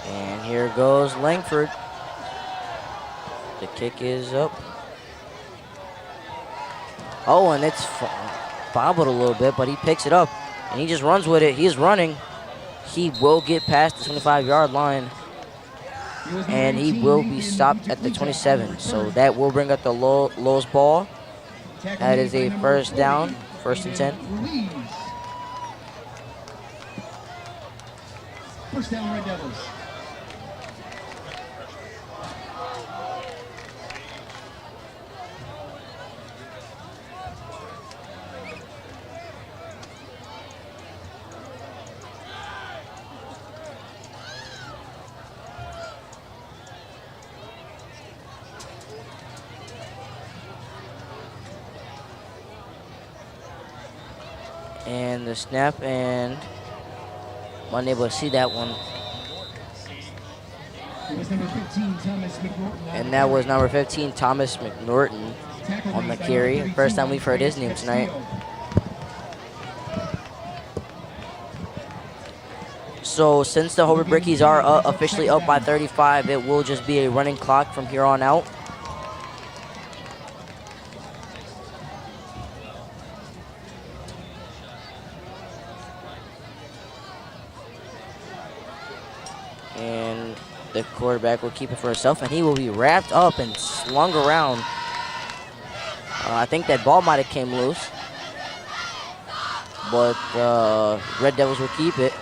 And here goes Langford. The kick is up. Oh, and it's bobbled a little bit, but he picks it up. And he just runs with it. He's running. He will get past the 25-yard line. And he will be stopped at the 27. So that will bring up the Lowell's ball. That is a first down, 1st and 10. First down, Red Devils. And the snap, and I'm unable to see that one. It was number 15, Thomas McNorton. And that was number 15, Thomas McNorton on the carry. First time we've heard his name tonight. So since the Hobart Brickies are officially up by 35, it will just be a running clock from here on out. And the quarterback will keep it for himself, and he will be wrapped up and slung around. I think that ball might have came loose, but Red Devils will keep it.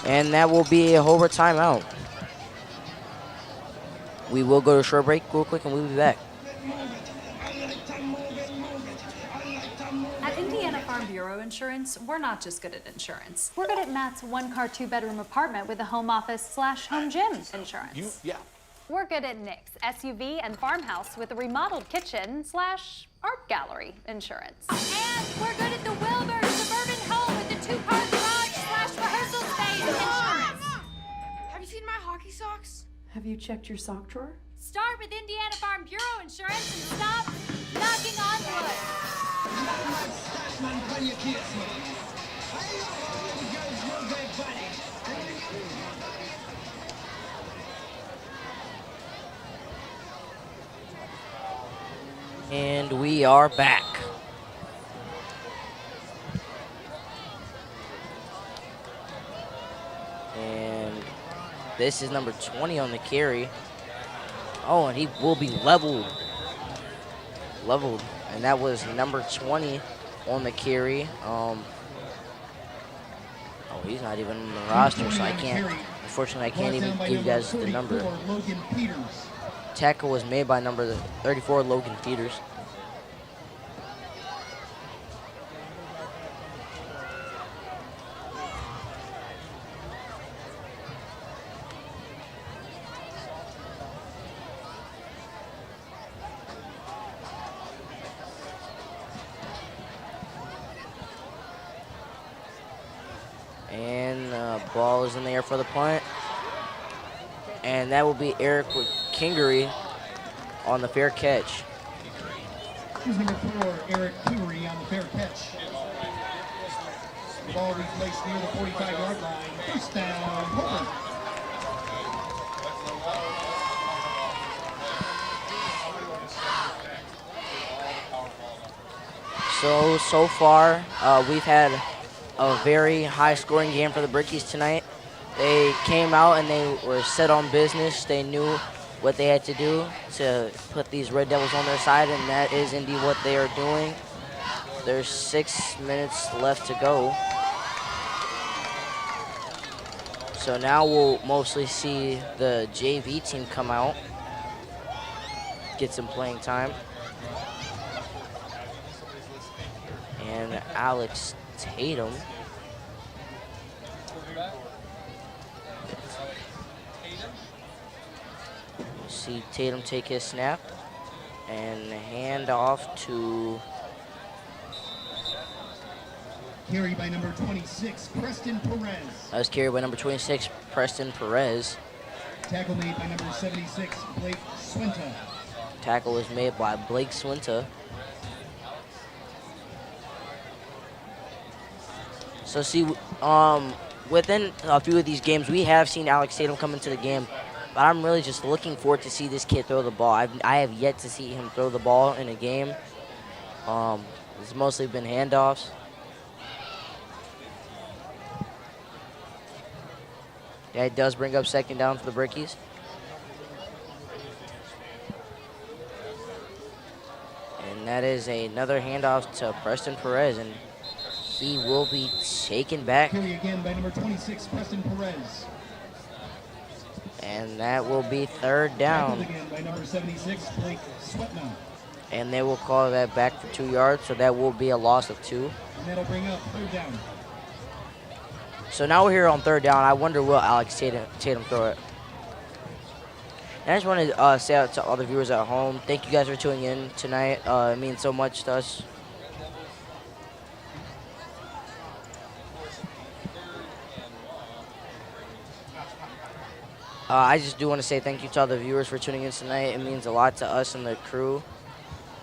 And that will be a Hobart timeout. We will go to a short break real quick, and we'll be back. At Indiana Farm Bureau Insurance, we're not just good at insurance. We're good at Matt's one-car, two-bedroom apartment with a home office/home gym insurance. We're good at Nick's SUV and farmhouse with a remodeled kitchen/art gallery insurance. And we're good at the Wilbur suburban home with the two-car garage/rehearsal space insurance. Have you seen my hockey socks? Have you checked your sock drawer? Start with Indiana Farm Bureau Insurance and stop knocking on wood. And we are back. And this is number 20 on the carry. Oh, and he will be leveled. And that was number 20 on the carry. Oh, he's not even on the roster, so I can't, unfortunately, I can't even give you guys the number. Tackle was made by number 34, Logan Peters. And ball is in the air for the punt. And that will be Eric Kingery on the fair catch. Here's number 4, Eric Kingery on the fair catch. The ball replaced near the 45-yard line. First down, Hobart. So far, we've had a very high-scoring game for the Brickies tonight. They came out and they were set on business. They knew what they had to do to put these Red Devils on their side, and that is indeed what they are doing. There's 6 minutes left to go. So now we'll mostly see the JV team come out, get some playing time. And Alex Tatum. See Tatum take his snap and hand off to Carried by number 26, Preston Perez. That was carried by number 26, Preston Perez. Tackle made by number 76, Blake Swinta. Tackle was made by Blake Swinta. So see, within a few of these games, we have seen Alex Tatum come into the game, but I'm really just looking forward to see this kid throw the ball. I have yet to see him throw the ball in a game. It's mostly been handoffs. Yeah, it does bring up second down for the Brickies. And that is another handoff to Preston Perez, and he will be taken back. Carry again by number 26, Preston Perez. And that will be third down. Again by number 76, Blake Sweatman. And they will call that back for 2 yards, so that will be a loss of 2. And that'll bring up third down. So now we're here on third down. I wonder will Alex Tatum throw it. And I just want to say out to all the viewers at home, thank you guys for tuning in tonight. It means so much to us. I just do want to say thank you to all the viewers for tuning in tonight. It means a lot to us and the crew.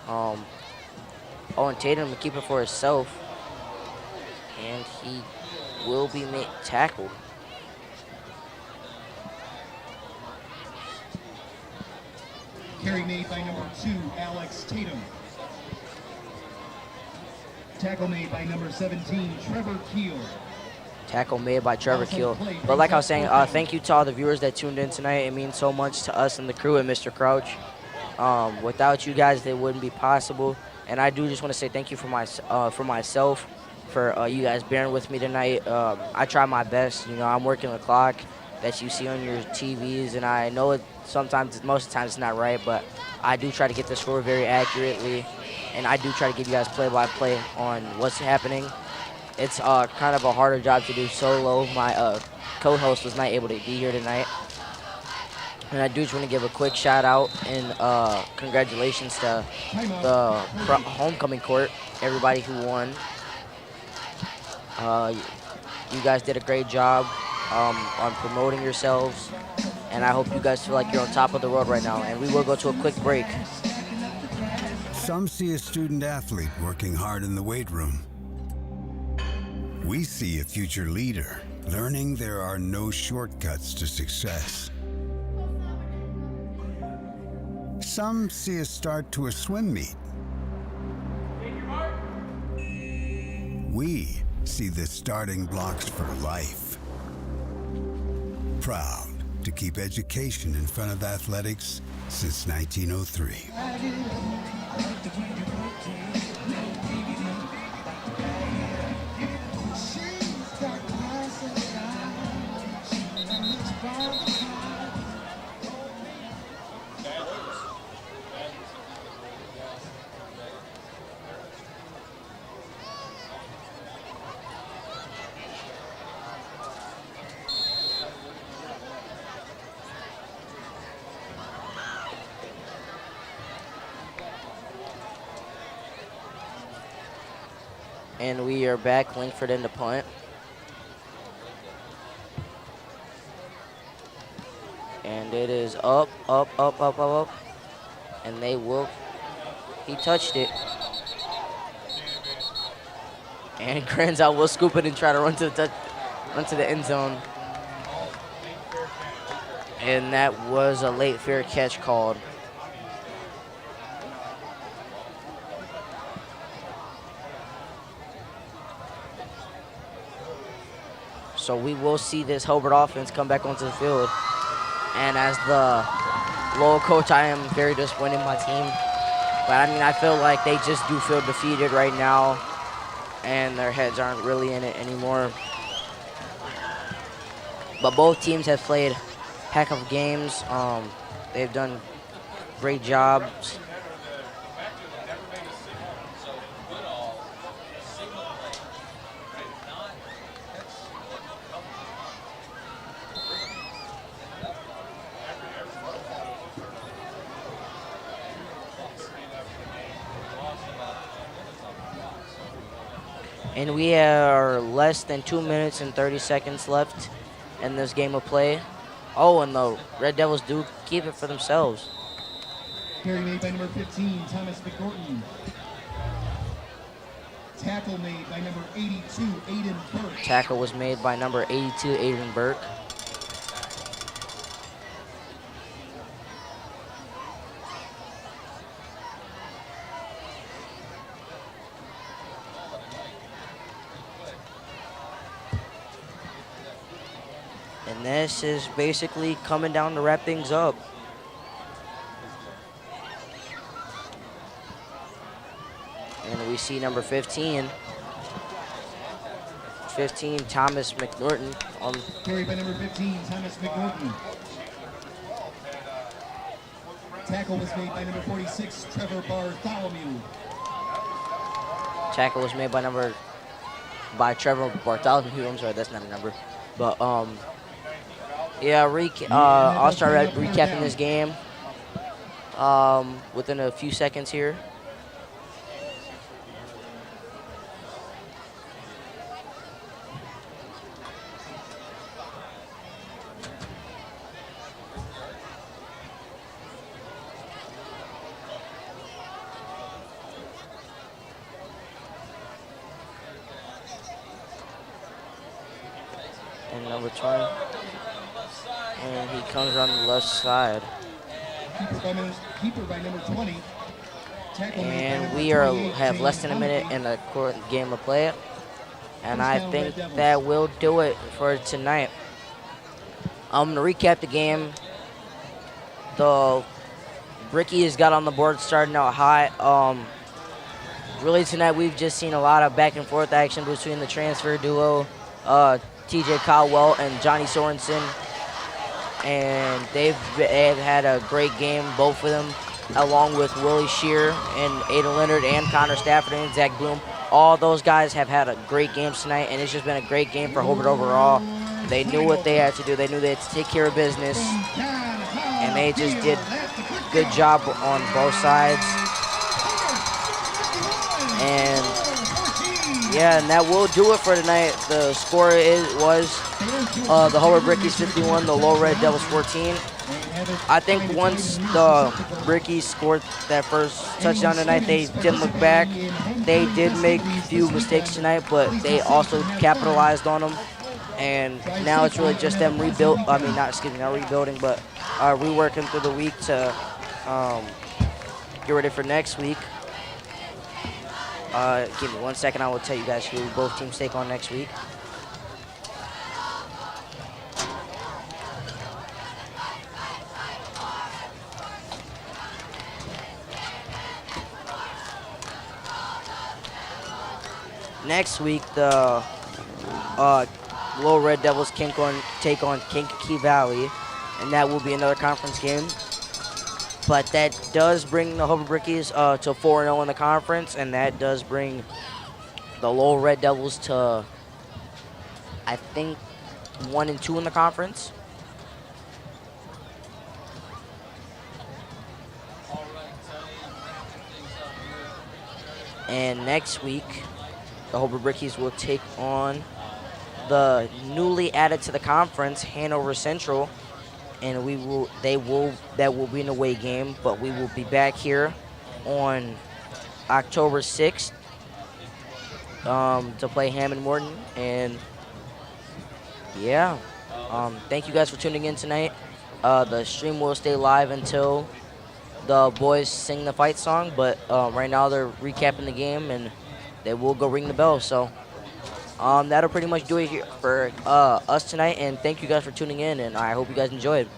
Oh, and Tatum will keep it for himself. And he will be tackled. Carry made by number 2, Alex Tatum. Tackle made by number 17, Trevor Keel. Tackle made by Trevor Keel. But like I was saying, thank you to all the viewers that tuned in tonight. It means so much to us and the crew and Mr. Crouch. Without you guys, it wouldn't be possible. And I do just want to say thank you for myself, for you guys bearing with me tonight. I try my best. You know, I'm working the clock that you see on your TVs, and I know it sometimes, most of the time, it's not right, but I do try to get the score very accurately, and I do try to give you guys play-by-play on what's happening. It's kind of a harder job to do solo. My co-host was not able to be here tonight. And I do just want to give a quick shout out and congratulations to the homecoming court, everybody who won. You guys did a great job on promoting yourselves, and I hope you guys feel like you're on top of the world right now. And we will go to a quick break. Some see a student athlete working hard in the weight room. We see a future leader learning there are no shortcuts to success. Some see a start to a swim meet. We see the starting blocks for life. Proud to keep education in front of athletics since 1903. And we are back. Linkford in the punt. And it is up. And he touched it. And Granzow will scoop it and try to run to the end zone. And that was a late fair catch called. So we will see this Hobart offense come back onto the field. And as the Lowell coach, I am very disappointed in my team. But I mean, I feel like they just do feel defeated right now, and their heads aren't really in it anymore. But both teams have played heck of games. They've done great jobs. And we are less than 2 minutes and 30 seconds left in this game of play. Oh, and the Red Devils do keep it for themselves. Carry made by number 15, Thomas McNorton. Tackle made by number 82, Aiden Burke. Tackle was made by number 82, Aiden Burke. And this is basically coming down to wrap things up. And we see number 15, Thomas McNorton. Carried by number 15, Thomas McNorton. Tackle was made by number 46, Trevor Bartholomew. Tackle was made by Trevor Bartholomew. I'm sorry, that's not a number. But yeah, I'll start recapping this game within a few seconds here. And number 20. And he comes around the left side. Keeper by number 20. And we have less than a minute in the game to play it. And I think that will do it for tonight. I'm going to recap the game. The Brickies got on the board starting out hot. Really tonight we've just seen a lot of back and forth action between the transfer duo, TJ Caldwell and Johnny Sorensen. And they've had a great game, both of them, along with Willie Shear and Aiden Leonard and Connor Stafford and Zach Bloom. All those guys have had a great game tonight, and it's just been a great game for Hobart overall. They knew what they had to do. They knew they had to take care of business, and they just did a good job on both sides. And yeah, and that will do it for tonight. The score was the Hobart Brickies 51, the Lowell Red Devils 14. I think once the Brickies scored that first touchdown tonight, they didn't look back. They did make a few mistakes tonight, but they also capitalized on them. And now it's really just them not rebuilding, but reworking through the week to get ready for next week. Give me 1 second, I will tell you guys who both teams take on next week. Next week, the Lowell Red Devils take on Kankakee Valley, and that will be another conference game. But that does bring the Hobart Brickies to 4-0 in the conference, and that does bring the Lowell Red Devils to, I think, 1-2 in the conference. And next week, the Hobart Brickies will take on the newly added to the conference, Hanover Central. And that will be an away game, but we will be back here on October 6th to play Hammond Morton. And yeah, thank you guys for tuning in tonight. The stream will stay live until the boys sing the fight song, but right now they're recapping the game and they will go ring the bell. So that'll pretty much do it here for us tonight, and thank you guys for tuning in, and I hope you guys enjoyed.